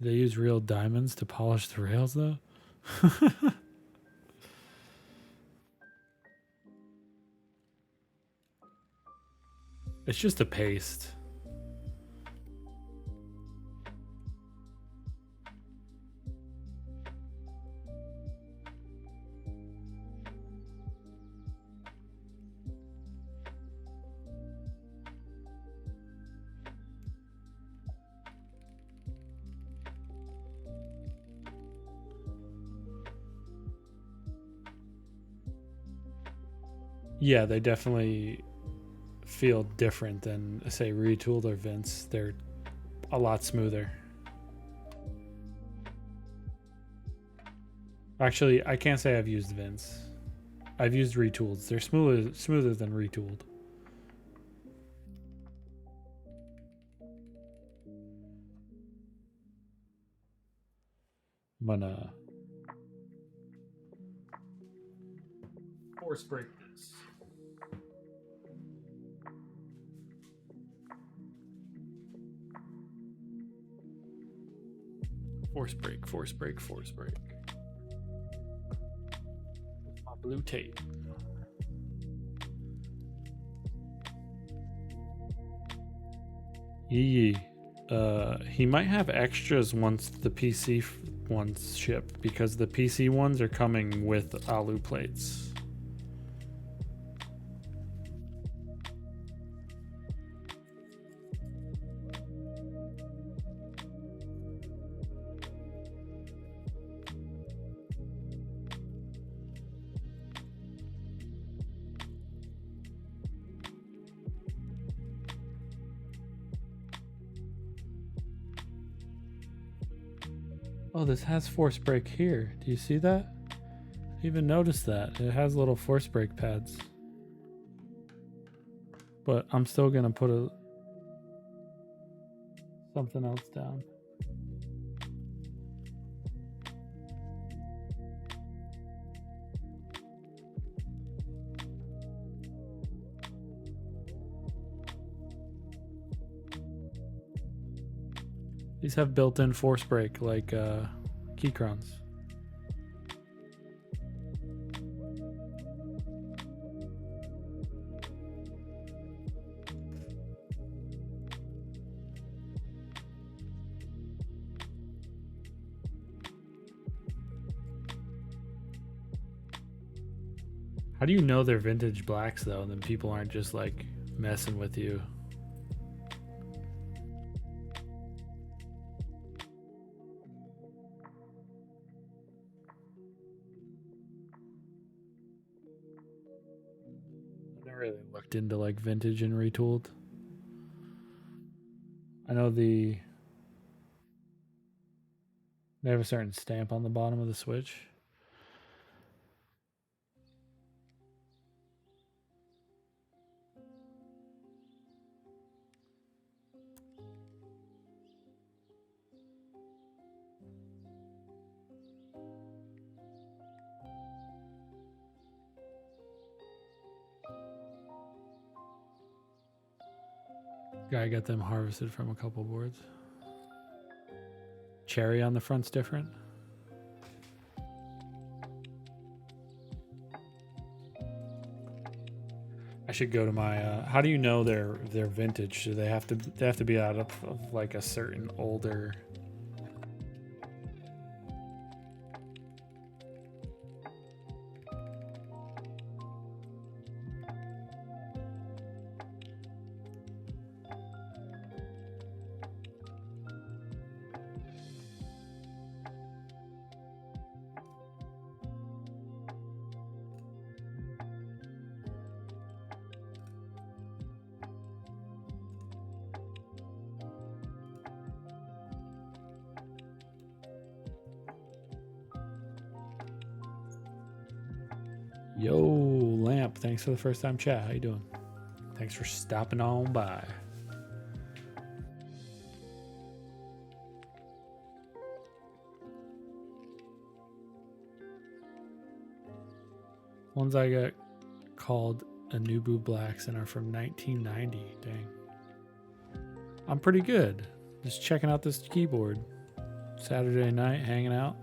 Do they use real diamonds to polish the rails, though? It's just a paste. Yeah, they definitely feel different than, say, retooled or Vince. They're a lot smoother. Actually, I can't say I've used Vince. I've used retooled. They're smoother than retooled. I'm gonna force break this. Force break, force break, force break. My blue tape. Yee. He might have extras once the PC ones ship, because the PC ones are coming with alu plates. Oh, this has force brake here. Do you see that? I even noticed that. It has little force brake pads. But I'm still gonna put something else down. These have built-in force brake like Keychrones. How do you know they're vintage blacks though, and then people aren't just like messing with you? I never really looked into like vintage and retooled. I know they have a certain stamp on the bottom of the switch. Guy got them harvested from a couple boards. Cherry on the front's different. I should go to my. How do you know they're vintage? Do they have to be out of like a certain older? Yo, Lamp, thanks for the first time chat. How you doing? Thanks for stopping on by. Ones I got called Anubu Blacks and are from 1990. Dang. I'm pretty good. Just checking out this keyboard. Saturday night, hanging out.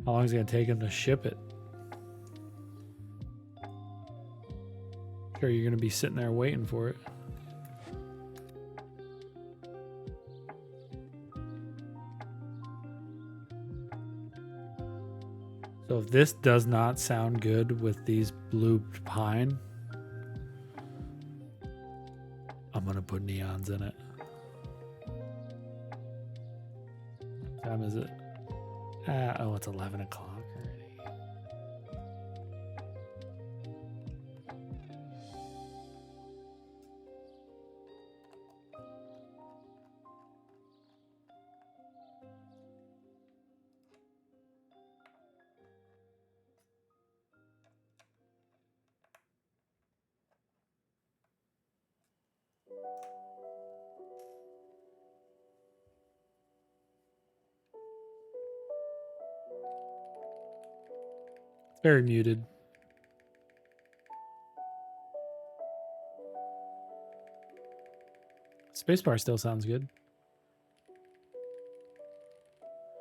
How long is it going to take him to ship it? Sure, you're going to be sitting there waiting for it. So if this does not sound good with these blue pine, I'm going to put neons in it. What time is it? Oh, it's 11 o'clock already. Very muted. Spacebar still sounds good.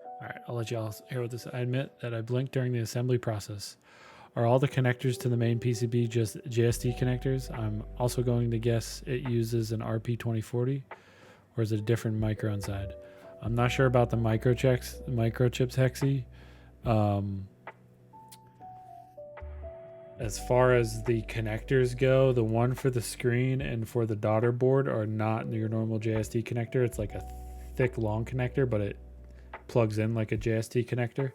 All right, I'll let y'all hear what this. I admit that I blinked during the assembly process. Are all the connectors to the main PCB just JST connectors? I'm also going to guess it uses an RP2040, or is it a different micro inside? I'm not sure about the microchips, Hexy. As far as the connectors go, the one for the screen and for the daughter board are not your normal JST connector. It's like a thick, long connector, but it plugs in like a JST connector.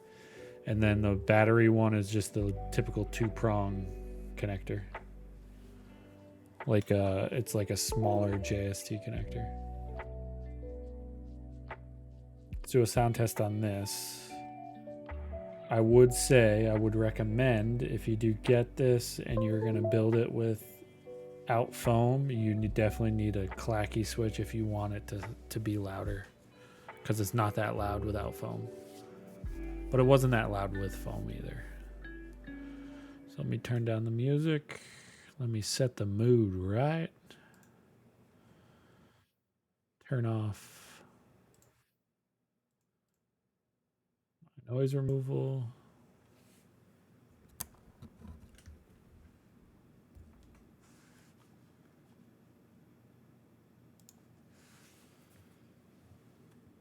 And then the battery one is just the typical 2-prong connector. Like it's like a smaller JST connector. Let's do a sound test on this. I would say, I would recommend, if you do get this and you're going to build it without foam, you definitely need a clacky switch if you want it to be louder. Because it's not that loud without foam. But it wasn't that loud with foam either. So let me turn down the music. Let me set the mood right. Turn off noise removal.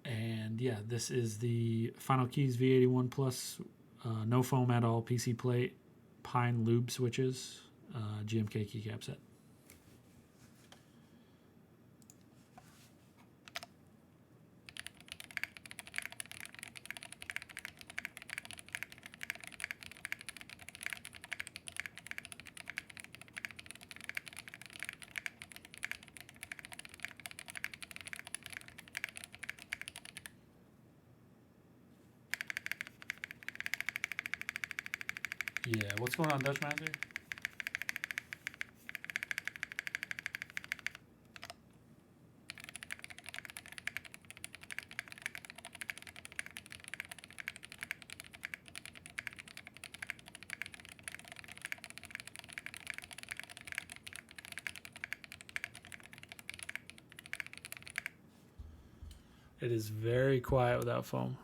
And yeah, this is the Finalkey V81 Plus, no foam at all, PC plate, pine lube switches, GMK keycap set. Yeah, what's going on, Dutch Master? It is very quiet without foam.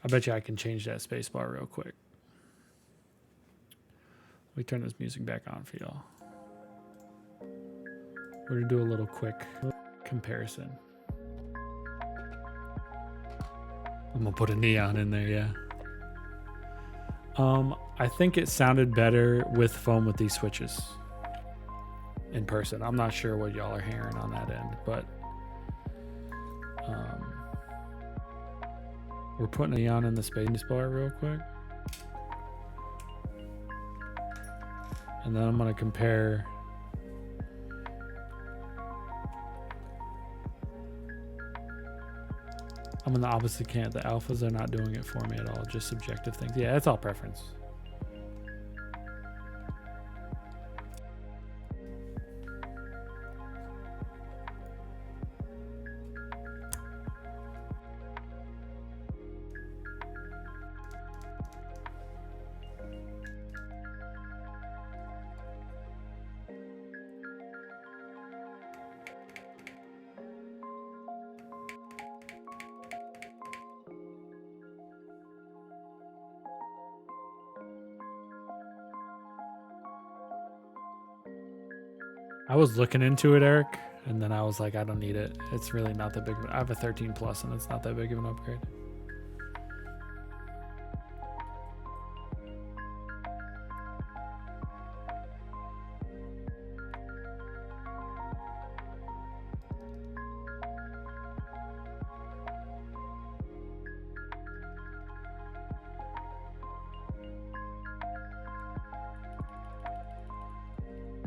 I bet you I can change that space bar real quick. Let me turn this music back on for y'all. We're gonna do a little quick comparison. I'm gonna put a neon in there, yeah. I think it sounded better with foam with these switches in person. I'm not sure what y'all are hearing on that end, but we're putting a neon in the space bar real quick. And then I'm gonna compare I'm on the opposite camp. The alphas are not doing it for me at all. Just subjective things. Yeah, it's all preference. I was looking into it, Eric, and then I was like, I don't need it. It's really not that big. I have a 13 plus, and it's not that big of an upgrade.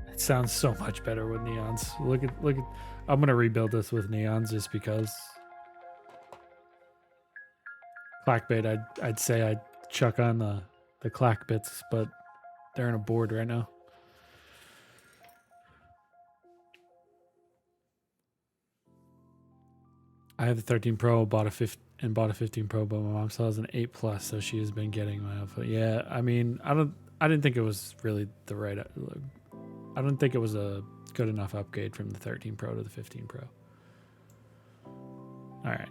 It sounds so much better with neons. Look at I'm gonna rebuild this with neons just because. Clack bait, I'd say I'd chuck on the clack bits, but they're in a board right now. I have the 13 Pro, bought a 15 Pro, but my mom still has an 8 Plus, so she has been getting my outfit. Yeah, I mean, I didn't think it was really the right. I don't think it was a good enough upgrade from the 13 Pro to the 15 Pro. All right.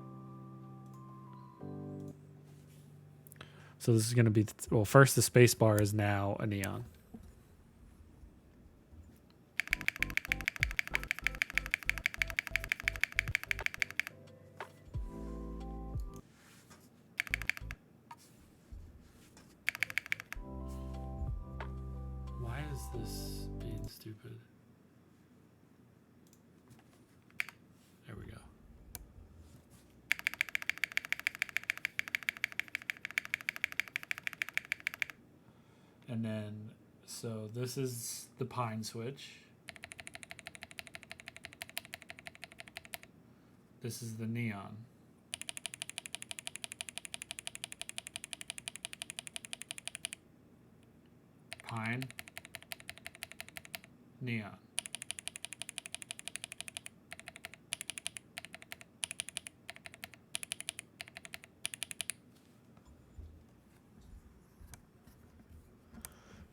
So this is going to be, well, first the space bar is now a neon. Why is this being stupid? There we go. And then, so this is the pine switch. This is the neon. Pine. Neon.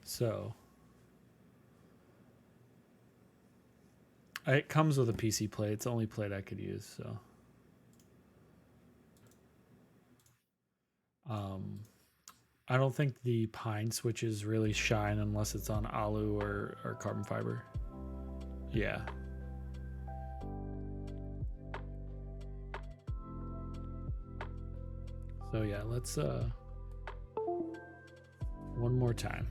So it comes with a PC plate. It's the only plate I could use. So I don't think the pine switches really shine unless it's on alu or carbon fiber. Yeah. So yeah, let's one more time.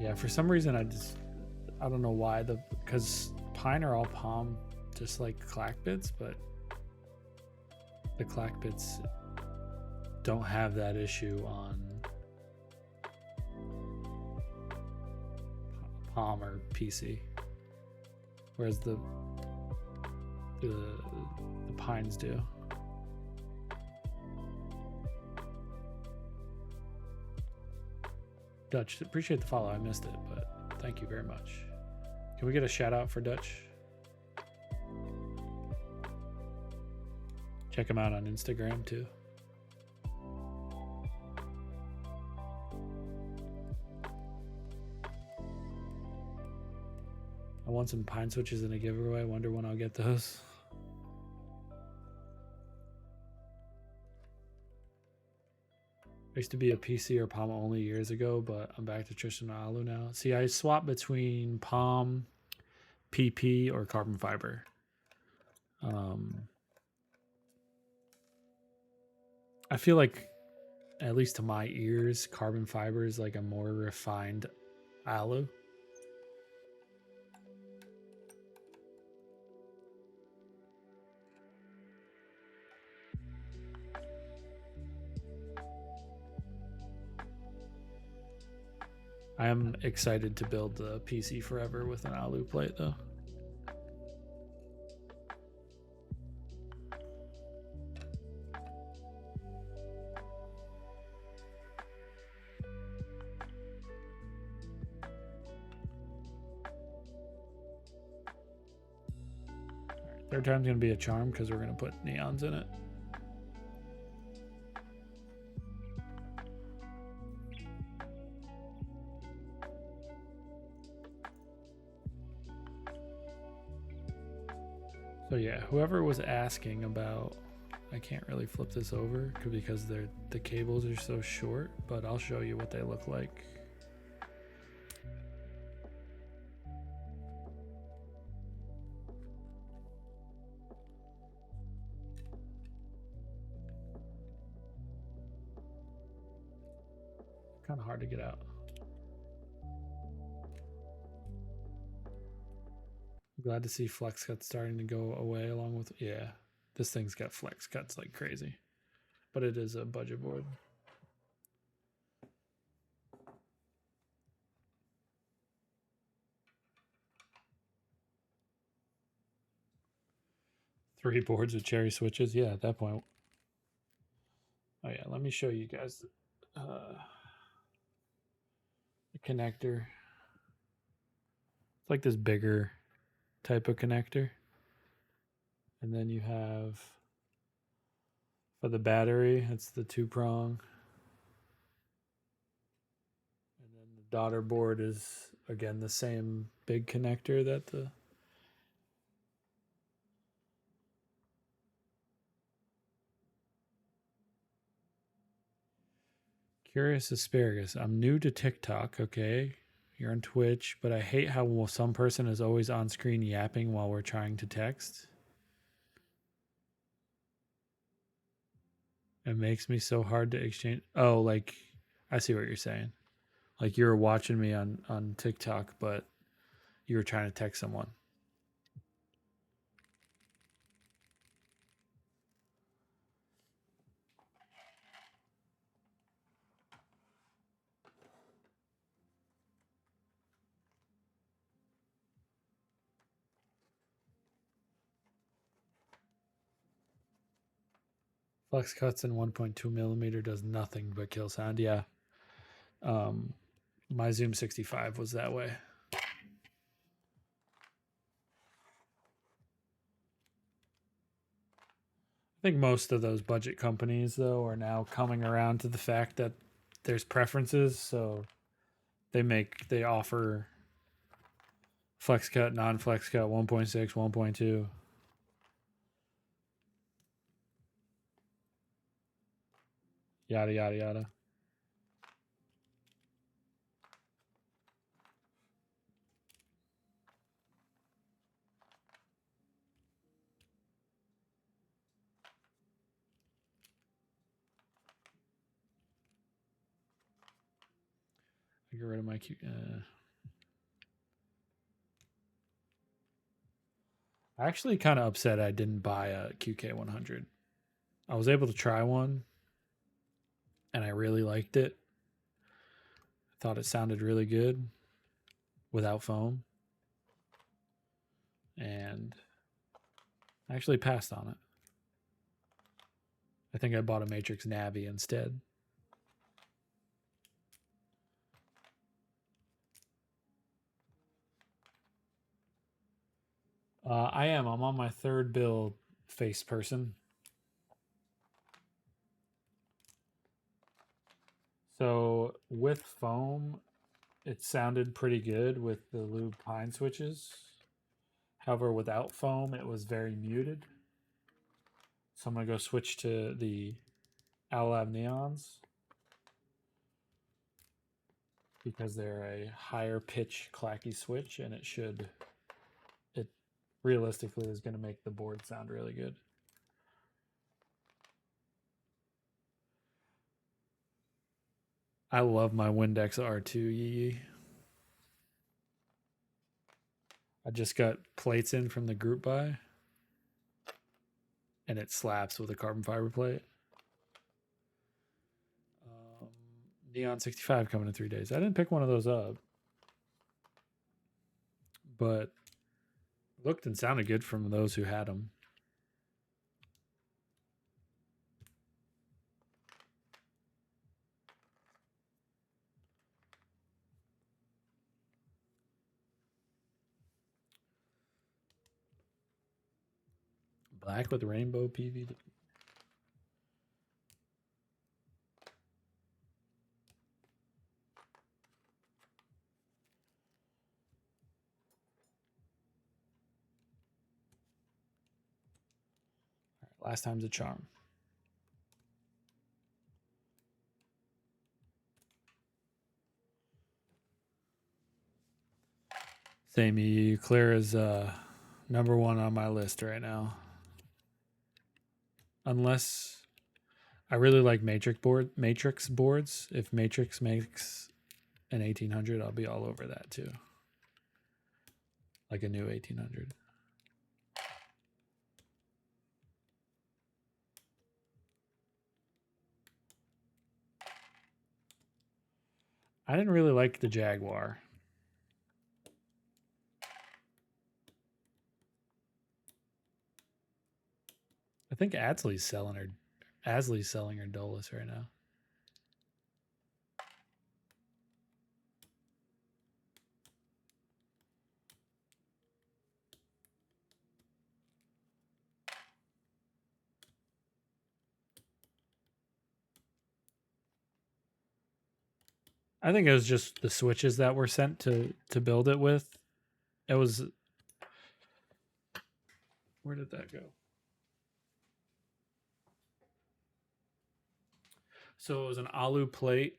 Yeah, for some reason I don't know why, because pine are all palm, just like clack bits, but the clack bits don't have that issue on palm or PC, whereas the pines do. Dutch, appreciate the follow. I missed it, but thank you very much. Can we get a shout out for Dutch? Check him out on Instagram too. I want some pine switches in a giveaway. I wonder when I'll get those. I used to be a PC or Palm only years ago, but I'm back to Tristan and Alu now. See, I swap between Palm, PP, or carbon fiber. I feel like, at least to my ears, carbon fiber is like a more refined Alu. I am excited to build the PC forever with an Alu plate, though. Third time's going to be a charm because we're going to put neons in it. So yeah, whoever was asking about, I can't really flip this over because the cables are so short, but I'll show you what they look like. Kind of hard to get out. I'm glad to see flex cuts starting to go away along with, yeah, this thing's got flex cuts like crazy, but it is a budget board. Three boards with cherry switches. Yeah, at that point. Oh yeah, let me show you guys the connector. It's like this bigger type of connector. And then you have, for the battery, it's the 2-prong. And then the daughter board is, again, the same big connector that the... Curious Asparagus. I'm new to TikTok, okay? You're on Twitch, but I hate how some person is always on screen yapping while we're trying to text. It makes me so hard to exchange. Oh, like, I see what you're saying. Like you were watching me on TikTok, but you were trying to text someone. Flex cuts in 1.2 millimeter does nothing but kill sound. Yeah. My Zoom 65 was that way. I think most of those budget companies, though, are now coming around to the fact that there's preferences. So they offer flex cut, non-flex cut, 1.6, 1.2. Yada, yada, yada. I get rid of my actually kind of upset I didn't buy a QK100. I was able to try one and I really liked it. I thought it sounded really good without foam. And I actually passed on it. I think I bought a Matrix Navi instead. I am. I'm on my third build face person. So with foam, it sounded pretty good with the lube pine switches. However, without foam, it was very muted. So I'm going to go switch to the Alab Neons because they're a higher pitch clacky switch, and it realistically is going to make the board sound really good. I love my Windex R2 Yee. I just got plates in from the group buy, and it slaps with a carbon fiber plate. Neon 65 coming in 3 days. I didn't pick one of those up, but looked and sounded good from those who had them. Black with rainbow PV. Last time's a charm. Same EU. Clear is number one on my list right now. Unless I really like matrix boards. If Matrix makes an 1800, I'll be all over that too. Like a new 1800. I didn't really like the Jaguar. I think Asley's selling her Dolus right now. I think it was just the switches that were sent to build it with. It was. Where did that go? So it was an alu plate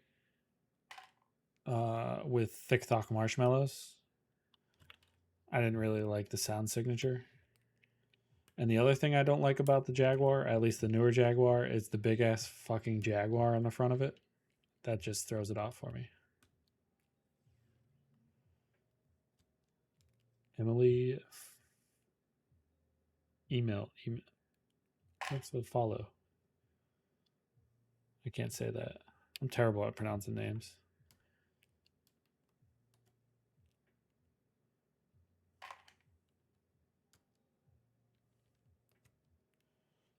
with thick thaw marshmallows. I didn't really like the sound signature. And the other thing I don't like about the Jaguar, at least the newer Jaguar, is the big ass fucking Jaguar on the front of it. That just throws it off for me. Emily, email. What's the follow? I can't say that. I'm terrible at pronouncing names.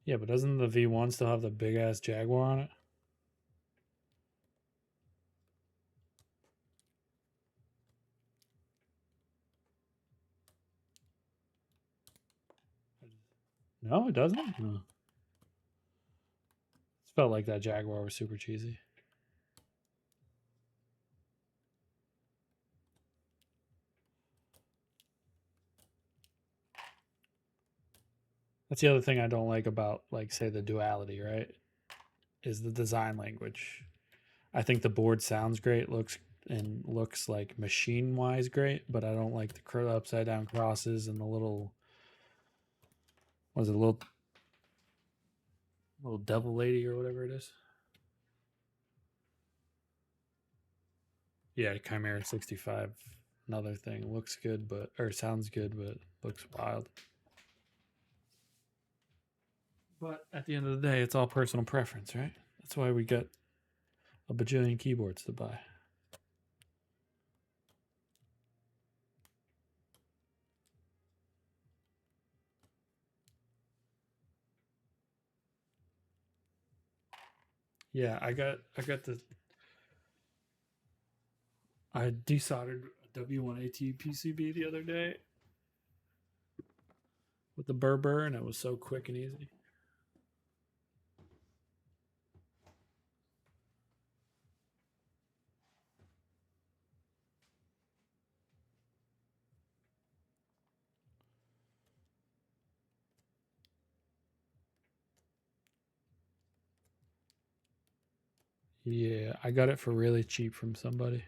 Yeah, but doesn't the V1 still have the big ass Jaguar on it? No, it doesn't. No. It felt like that Jaguar was super cheesy. That's the other thing I don't like about, like, say, the duality, right? Is the design language. I think the board sounds great, looks like machine-wise great, but I don't like the upside down crosses and the little, what is it, little devil lady or whatever it is. Yeah, Chimera 65, another thing. Looks good, or sounds good, but looks wild. But at the end of the day, it's all personal preference, right? That's why we got a bajillion keyboards to buy. Yeah, I desoldered a W1AT PCB the other day with the Burr, and it was so quick and easy. Yeah, I got it for really cheap from somebody.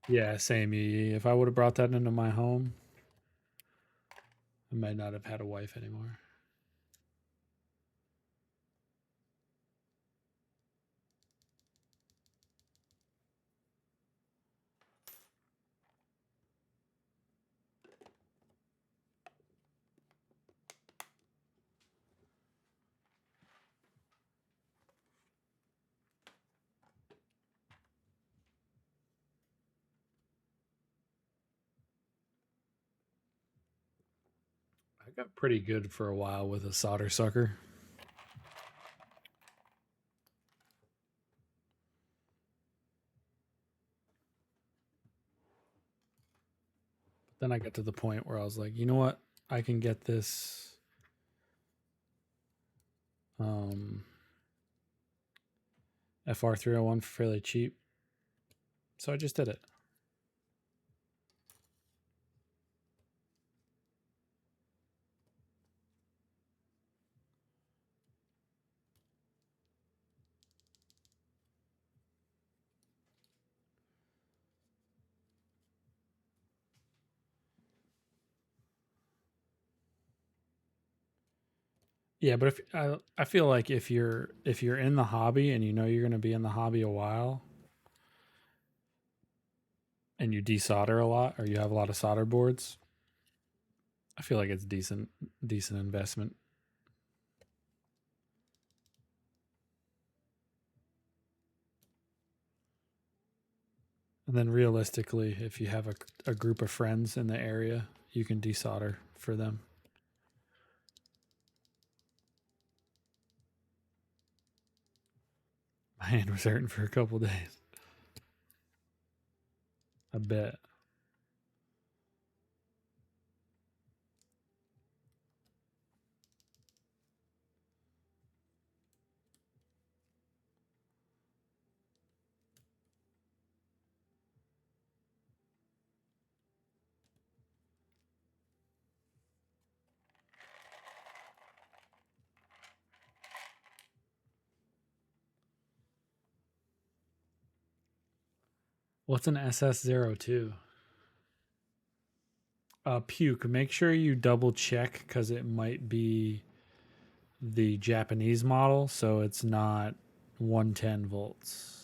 Yeah, same. If I would have brought that into my home, I might not have had a wife anymore. I got pretty good for a while with a solder sucker. Then I got to the point where I was like, you know what? I can get this FR301 for fairly cheap. So I just did it. Yeah, but if I feel like if you're in the hobby and you know you're going to be in the hobby a while and you desolder a lot or you have a lot of solder boards, I feel like it's decent investment. And then realistically, if you have a group of friends in the area, you can desolder for them. My hand was hurting for a couple days. I bet. What's an SS02? Puke. Make sure you double check because it might be the Japanese model, so it's not 110 volts.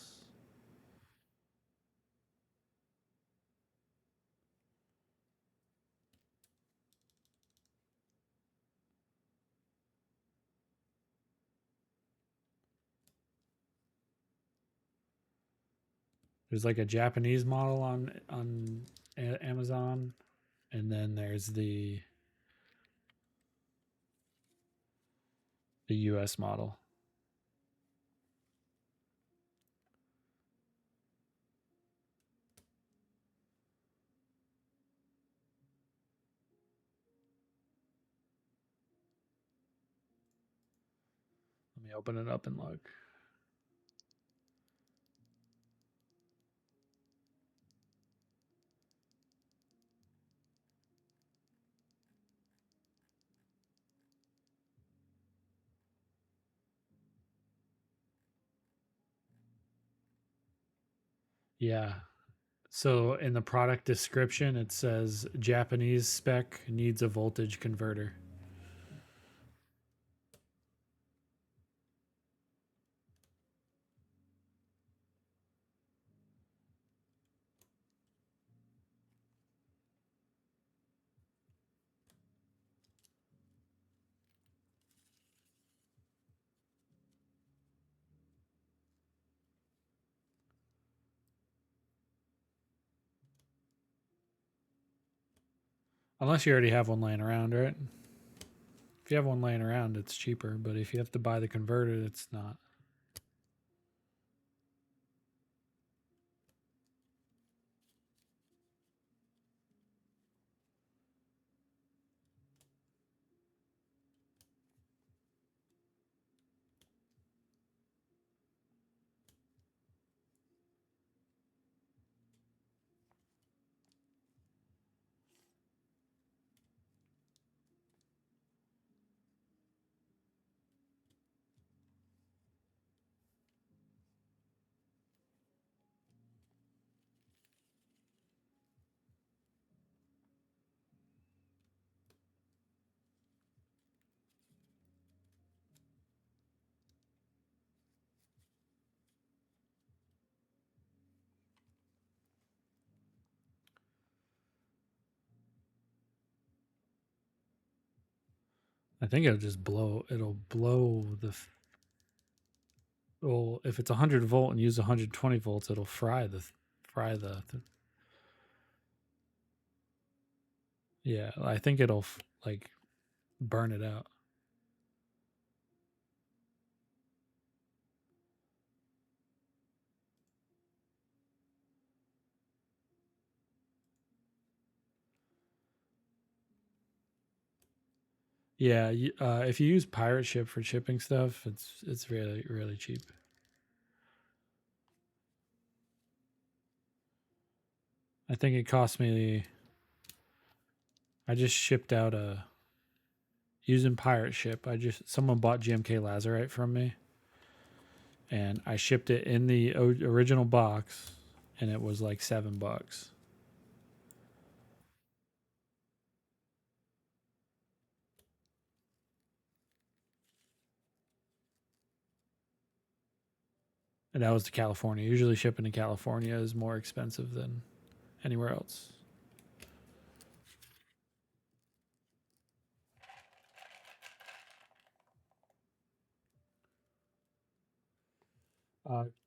There's like a Japanese model on Amazon, and then there's the US model. Let me open it up and look. Yeah. So in the product description, it says Japanese spec needs a voltage converter. Unless you already have one laying around, right? If you have one laying around, it's cheaper. But if you have to buy the converter, it's not. I think it'll just blow. It'll blow the. Well, if it's 100 volt and use 120 volts, it'll fry the. Yeah, I think it'll like burn it out. Yeah, if you use pirate ship for shipping stuff, it's really cheap. I think it cost me. I just shipped out a using pirate ship. Someone bought GMK Lazarite from me, and I shipped it in the original box, and it was like $7. And that was to California. Usually shipping to California is more expensive than anywhere else.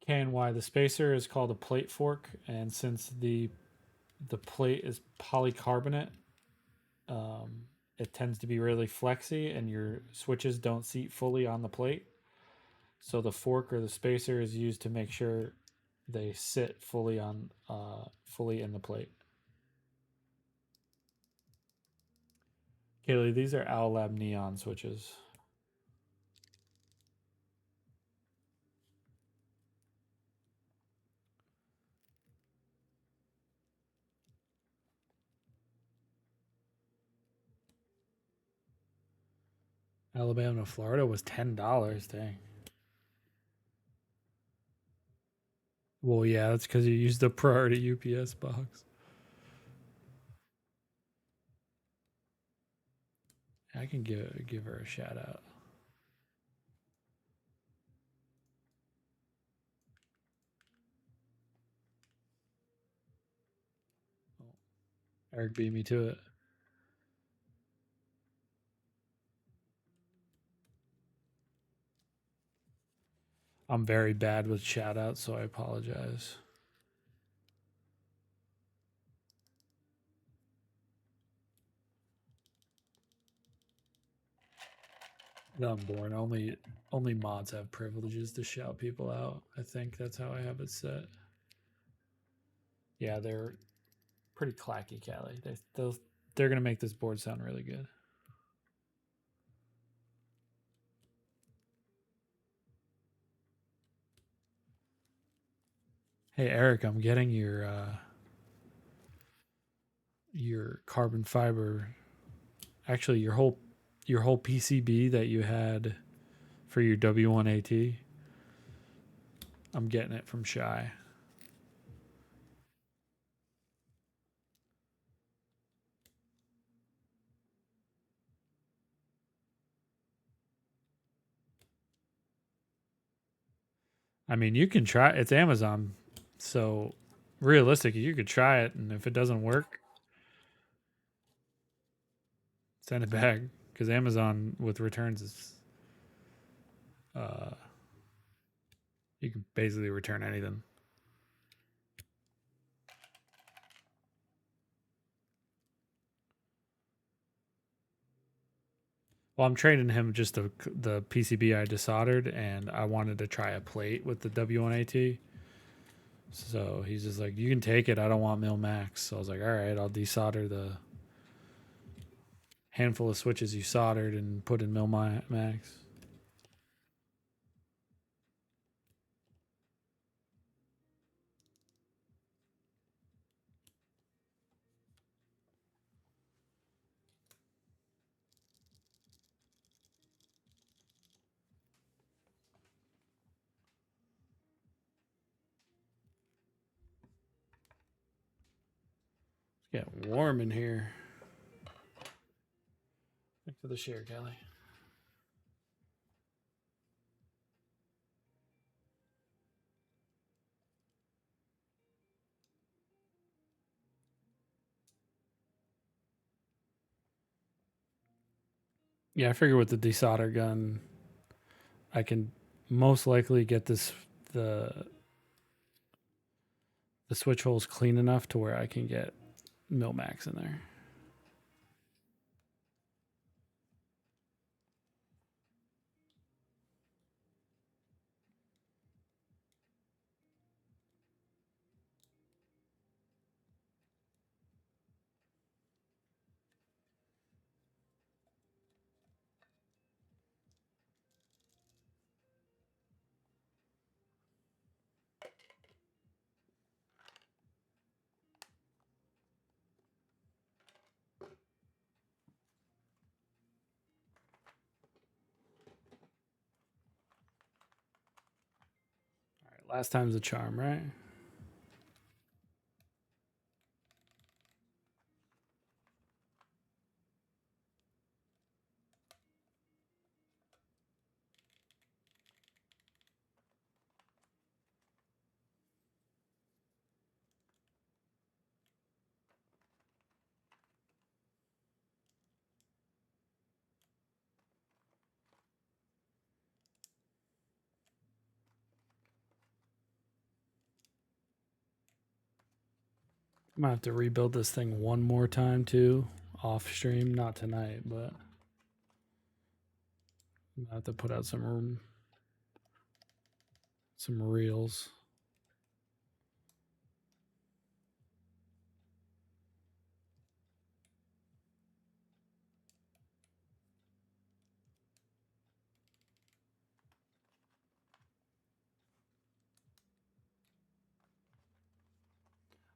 KNY, the spacer is called a plate fork, and since the plate is polycarbonate, it tends to be really flexy, and your switches don't seat fully on the plate. So the fork or the spacer is used to make sure they sit fully in the plate. Kaylee, these are Owl Lab neon switches. Alabama to Florida was $10. Dang. Well, yeah, that's because you used the priority UPS box. I can give her a shout out. Eric beat me to it. I'm very bad with shout outs, so I apologize. I'm born. Only mods have privileges to shout people out. I think that's how I have it set. Yeah, they're pretty clacky, Callie. They're gonna make this board sound really good. Hey Eric, I'm getting your carbon fiber. Actually, your whole PCB that you had for your W1AT. I'm getting it from Shy. I mean, you can try. It's Amazon, so realistic, you could try it, and if it doesn't work, send it back. Because Amazon with returns is, you can basically return anything. Well, I'm trading him just the PCB I desoldered, and I wanted to try a plate with the W1AT. So he's just like, you can take it. I don't want mil max. So I was like, all right, I'll desolder the handful of switches you soldered and put in mil max. It's getting warm in here. Thanks for the share, Kelly. Yeah, I figure with the desolder gun, I can most likely get the the switch holes clean enough to where I can get mil max in there. All right, last time's a charm, right? I'm gonna have to rebuild this thing one more time too, off stream. Not tonight, but I'm gonna have to put out some reels.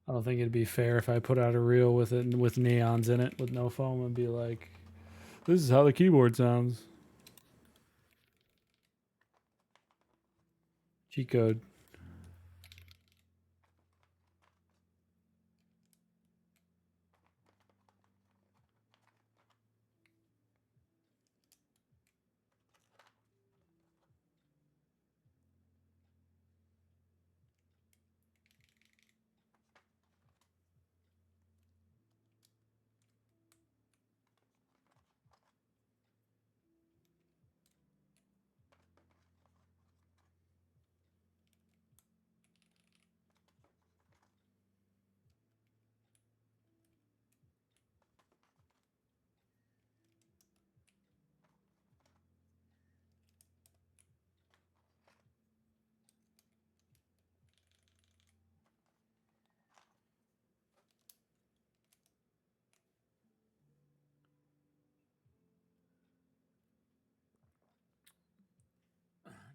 I don't think it'd be fair if I put out a reel with it with neons in it with no foam and be like, "This is how the keyboard sounds." Cheat code.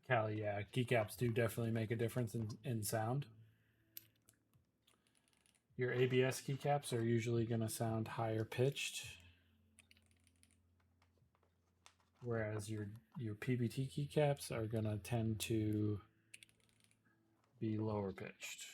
Callie, yeah, keycaps do definitely make a difference in sound. Your ABS keycaps are usually going to sound higher pitched, whereas your PBT keycaps are going to tend to be lower pitched.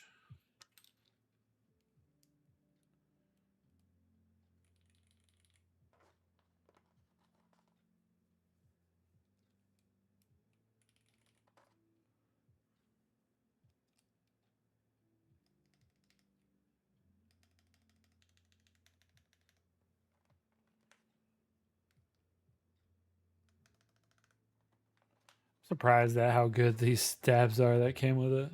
Surprised at how good these stabs are that came with it.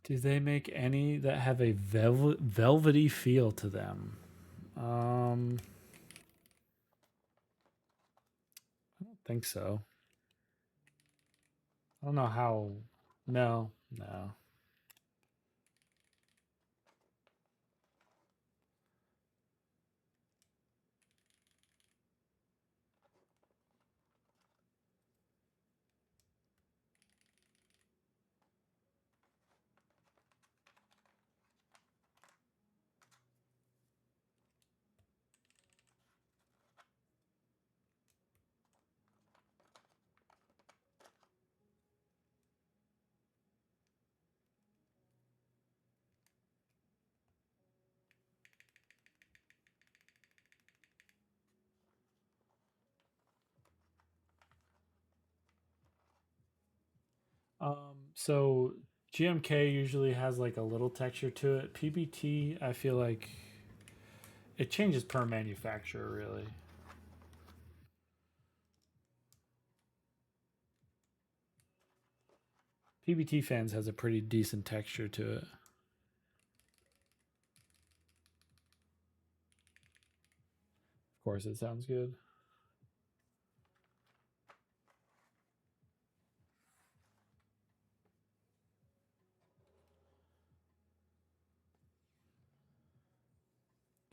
Do they make any that have a velvety feel to them? I don't think so. I don't know how. No, no. So GMK usually has like a little texture to it. PBT, I feel like it changes per manufacturer, really. PBT Fans has a pretty decent texture to it. Of course, it sounds good.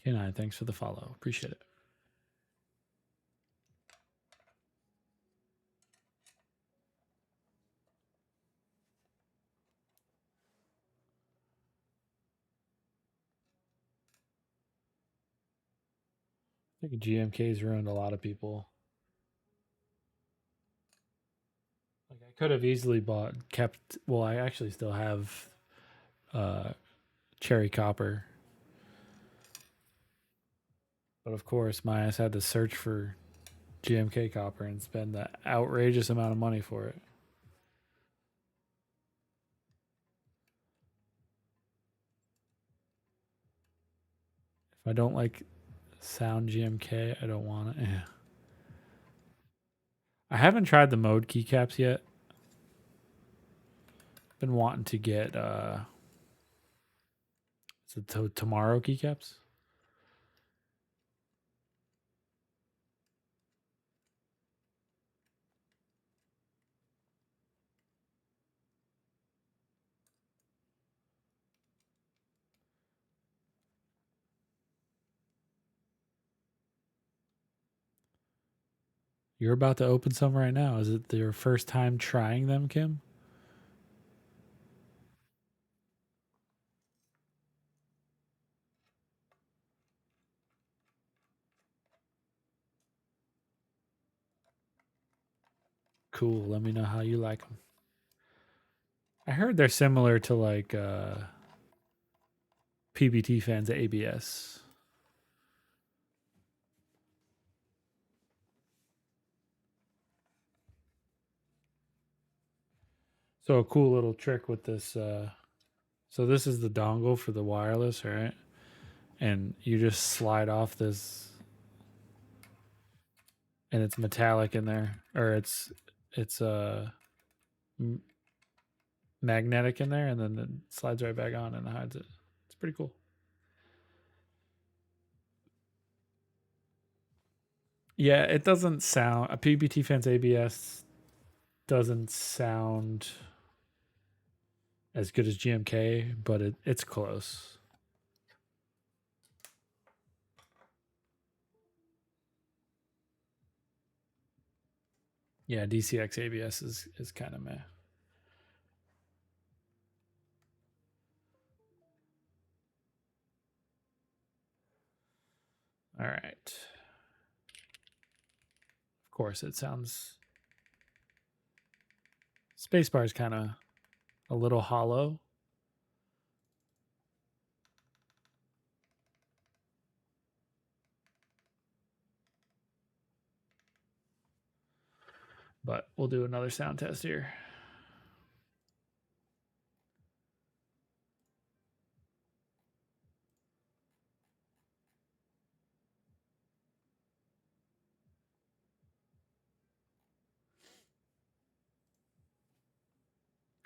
K9, thanks for the follow. Appreciate it. I think GMK's ruined a lot of people. Like I could have easily kept. Well, I actually still have Cherry Copper, but of course, my ass had to search for GMK Copper and spend the outrageous amount of money for it. If I don't like sound GMK, I don't want it. Yeah. I haven't tried the mode keycaps yet. Been wanting to get is it tomorrow keycaps? You're about to open some right now. Is it your first time trying them, Kim? Cool. Let me know how you like them. I heard they're similar to like PBT Fans ABS. So a cool little trick with this. So this is the dongle for the wireless, right? And you just slide off this, and it's metallic in there, or it's magnetic in there, and then it slides right back on and hides it. It's pretty cool. Yeah, it doesn't sound a PBT Fans ABS doesn't sound as good as GMK, but it's close. Yeah, DCX ABS is kind of meh. All right. Of course, it sounds. Spacebar is kind of a little hollow. But we'll do another sound test here.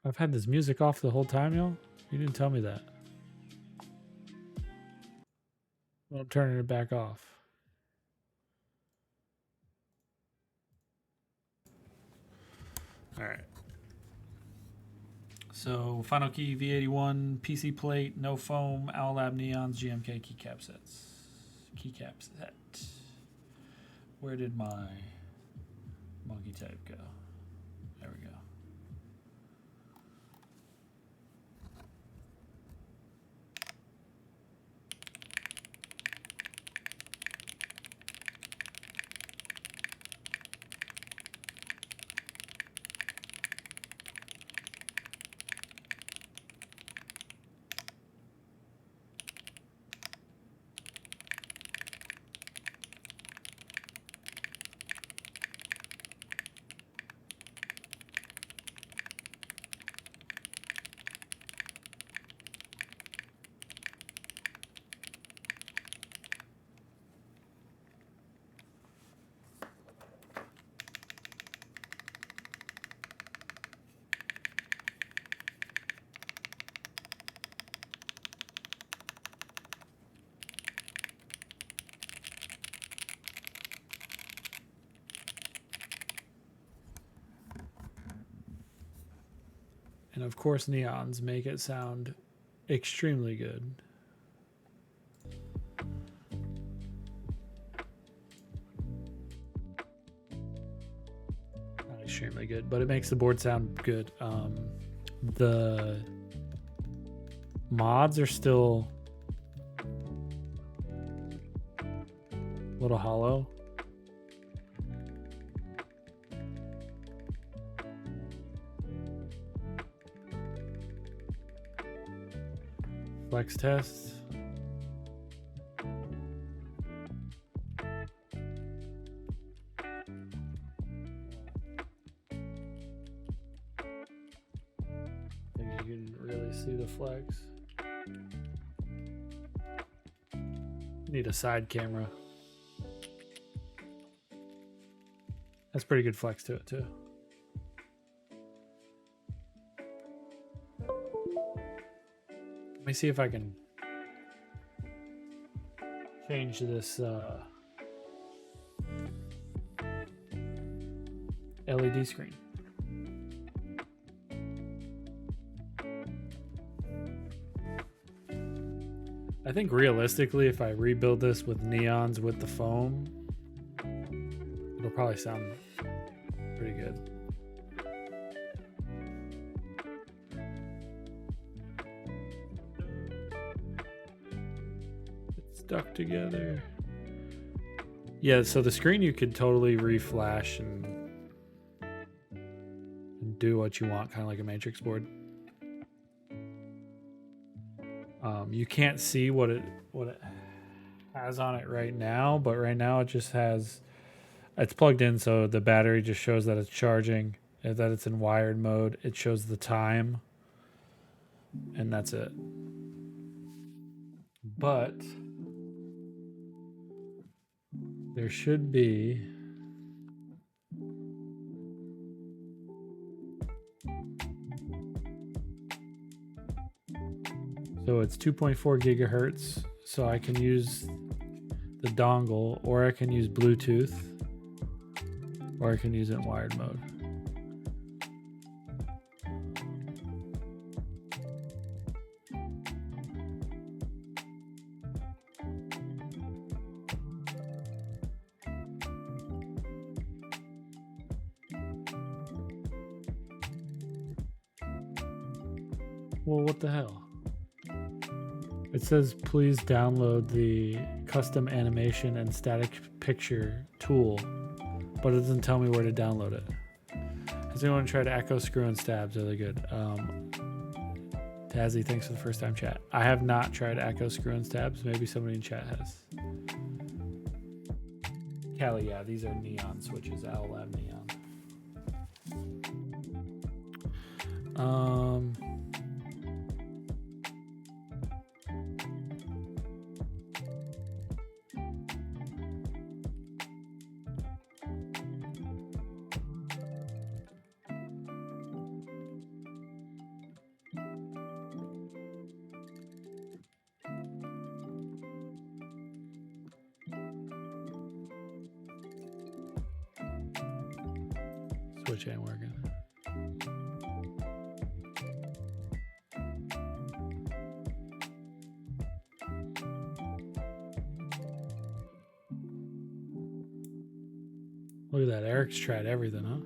I've had this music off the whole time, y'all. You didn't tell me that. Well, I'm turning it back off. All right. So Finalkey V81, PC plate, no foam, Owl Lab Neons, GMK keycap sets. Keycap set. Where did my monkey type go? There we go. And of course, neons make it sound extremely good. Not extremely good, but it makes the board sound good. The mods are still a little hollow. Flex test. I think you can really see the flex. Need a side camera. That's pretty good flex to it too. Let me see if I can change this LED screen. I think realistically, if I rebuild this with neons with the foam, it'll probably sound pretty good. It's stuck together. Yeah, so the screen you could totally reflash and do what you want, kind of like a matrix board. You can't see what it has on it right now, but right now it just has, it's plugged in, so the battery just shows that it's charging, and that it's in wired mode. It shows the time, and that's it. But there should be so it's 2.4 gigahertz, so I can use the dongle, or I can use Bluetooth, or I can use it in wired mode. Well, what the hell? It says please download the custom animation and static picture tool, but it doesn't tell me where to download it. Has anyone tried echo, screw, and stabs? Really good. Tazzy, thanks for the first time chat. I have not tried echo, screw, and stabs. Maybe somebody in chat has. Callie, yeah, these are neon switches, Owl Lab neon. Switch ain't working. Look at that. Eric's tried everything, huh?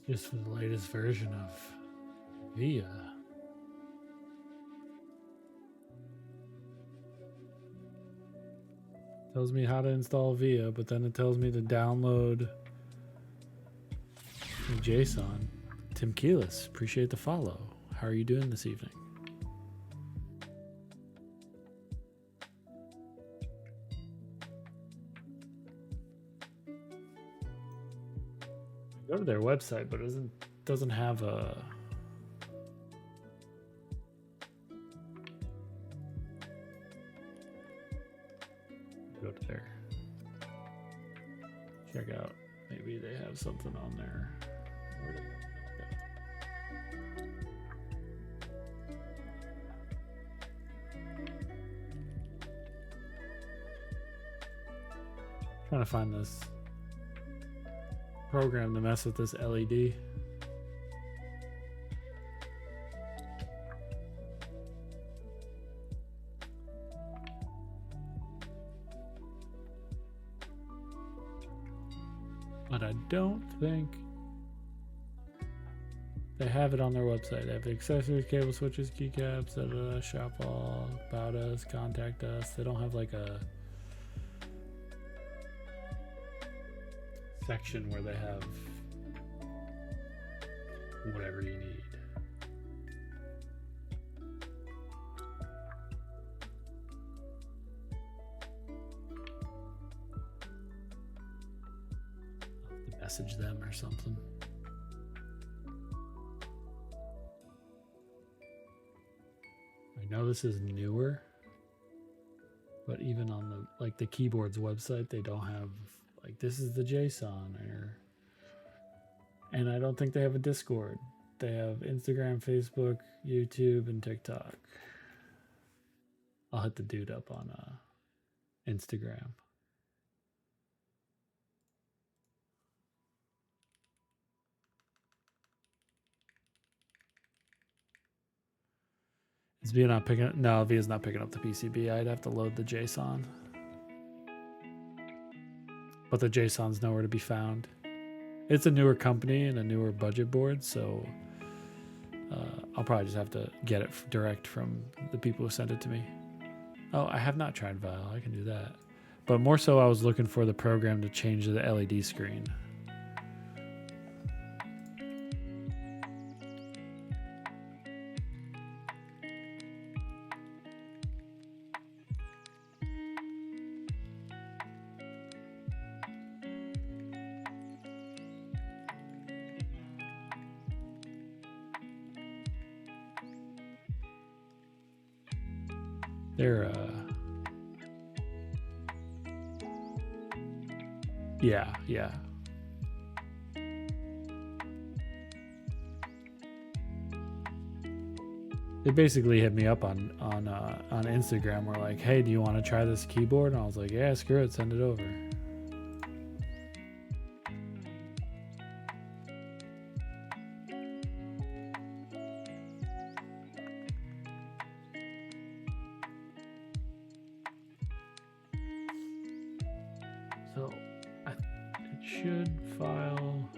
Just for the latest version of VIA. Tells me how to install VIA, but then it tells me to download JSON. Tim Keelis, appreciate the follow. How are you doing this evening? Go to their website, but it doesn't have a something on there. Where did it go? Trying to find this program to mess with this LED. But I don't think they have it on their website. They have accessories, cable switches, keycaps, shop all, about us, contact us. They don't have like a section where they have whatever you need. Message them or something. I know this is newer, but even on the the keyboard's website, they don't have like this is the JSON and I don't think they have a Discord. They have Instagram, Facebook, YouTube, and TikTok. I'll hit the dude up on Instagram. Is Via not picking up? No, Via's not picking up the PCB. I'd have to load the JSON. But the JSON's nowhere to be found. It's a newer company and a newer budget board, so I'll probably just have to get it direct from the people who sent it to me. Oh, I have not tried Vile. I can do that. But more so, I was looking for the program to change the LED screen. They're yeah. They basically hit me up on Instagram. We're like, hey, do you want to try this keyboard? And I was like, yeah, screw it, send it over. So it should file.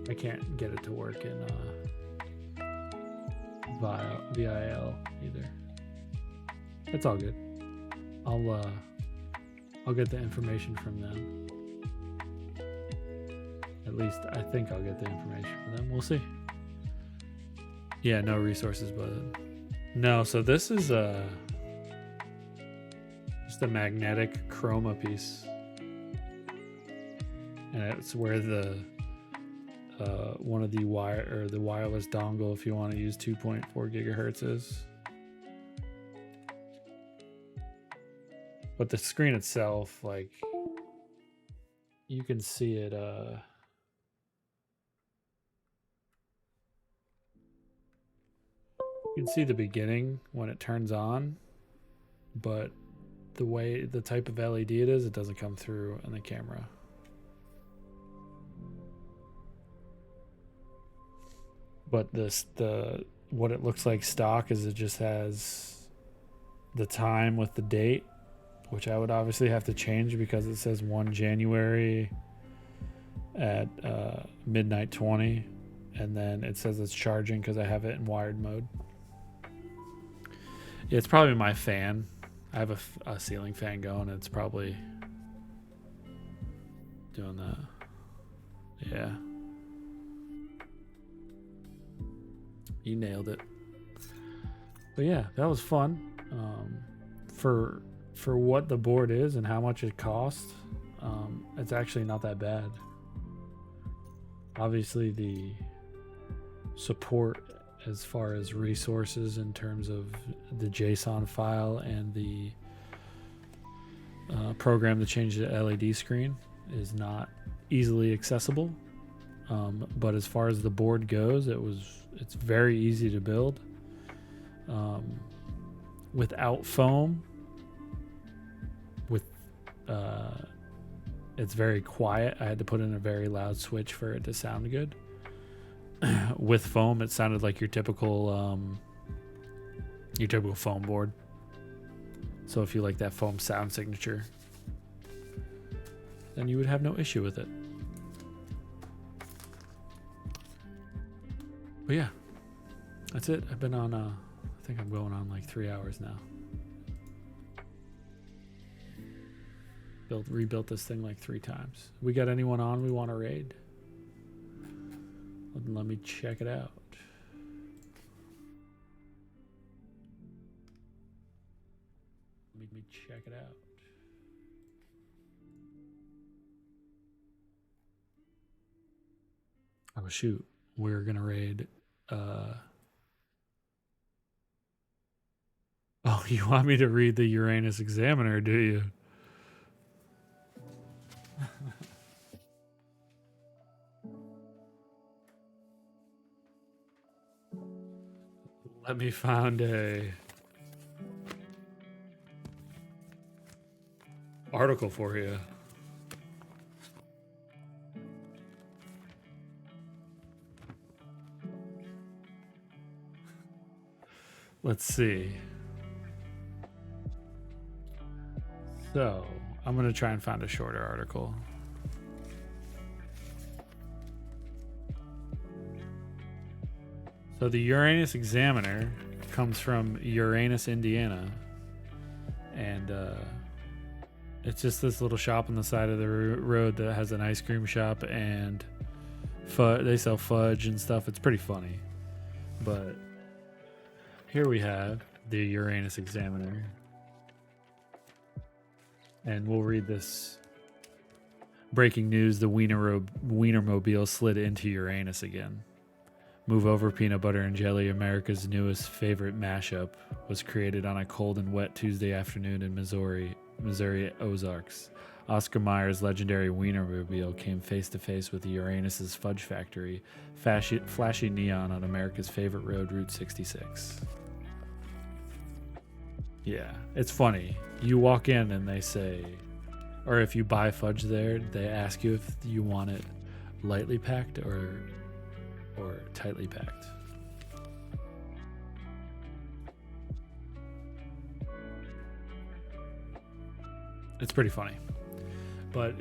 I can't get it to work in VIL either. It's all good. I'll get the information from them. At least I think I'll get the information from them. We'll see. Yeah, no resources, but no. So this is just a magnetic chroma piece, and it's where the one of the wireless dongle, if you want to use 2.4 gigahertz is. But the screen itself, like, you can see it. You can see the beginning when it turns on, but the type of LED it is, it doesn't come through in the camera. But what it looks like stock is it just has the time with the date, which I would obviously have to change because it says 1 January at midnight 20, and then it says it's charging because I have it in wired mode. Yeah, it's probably my fan. I have a ceiling fan going. It's probably doing that. Yeah. You nailed it. But yeah, that was fun. For what the board is and how much it costs, it's actually not that bad. Obviously, the support as far as resources in terms of the JSON file and the program to change the LED screen is not easily accessible. But as far as the board goes, it's very easy to build. Without foam, it's very quiet. I had to put in a very loud switch for it to sound good. With foam, it sounded like your typical foam board. So if you like that foam sound signature, then you would have no issue with it. But yeah, that's it. I've been on, I think I'm going on like 3 hours now. Rebuilt this thing like 3 times. We got anyone on we want to raid? Let me check it out. Let me check it out. Oh shoot, we're gonna raid. Oh, you want me to read the Uranus Examiner, do you? Let me find a article for you. Let's see. So, I'm going to try and find a shorter article. So the Uranus Examiner comes from Uranus, Indiana. And it's just this little shop on the side of the road that has an ice cream shop, and they sell fudge and stuff. It's pretty funny. But here we have the Uranus Examiner. And we'll read this. Breaking news, the Wienermobile slid into Uranus again. Move Over Peanut Butter and Jelly, America's newest favorite mashup, was created on a cold and wet Tuesday afternoon in Missouri Ozarks. Oscar Mayer's legendary Wienermobile came face to face with the Uranus's Fudge Factory, flashing neon on America's favorite road, Route 66. Yeah, it's funny. You walk in and they say, or if you buy fudge there, they ask you if you want it lightly packed or tightly packed. It's pretty funny. But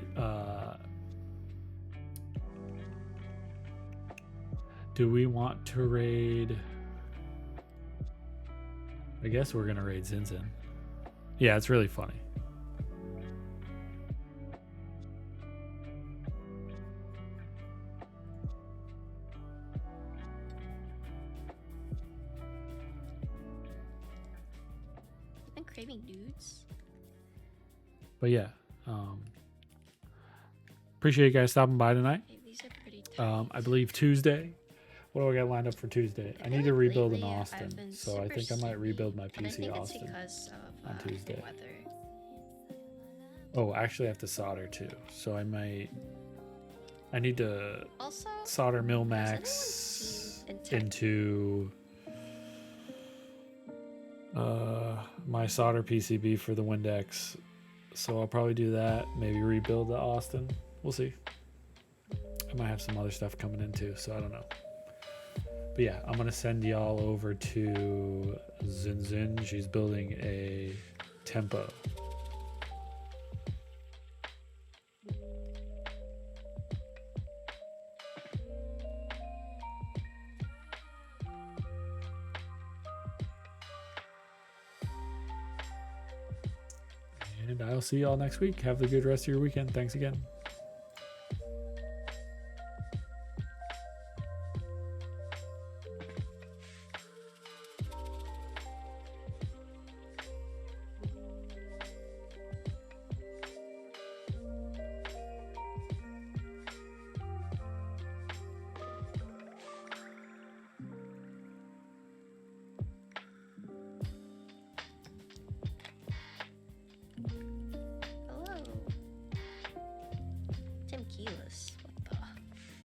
do we want to raid? I guess we're gonna raid Zinzin. Yeah, it's really funny. Craving dudes. But yeah, appreciate you guys stopping by tonight. Hey, these are pretty tight. I believe Tuesday. What do I got lined up for Tuesday? I need to rebuild in Lately, I've Austin, been so I super think I might sleepy, rebuild my and I PC think it's Austin because of on Tuesday. the weather. Oh, actually, I have to solder too, so I need to Also, solder Mil has Max anyone seen into my solder PCB for the Windex. So I'll probably do that. Maybe rebuild the Austin. We'll see. I might have some other stuff coming in too, so I don't know. But yeah, I'm gonna send y'all over to Zinzin. She's building a tempo. And I'll see y'all next week. Have a good rest of your weekend. Thanks again.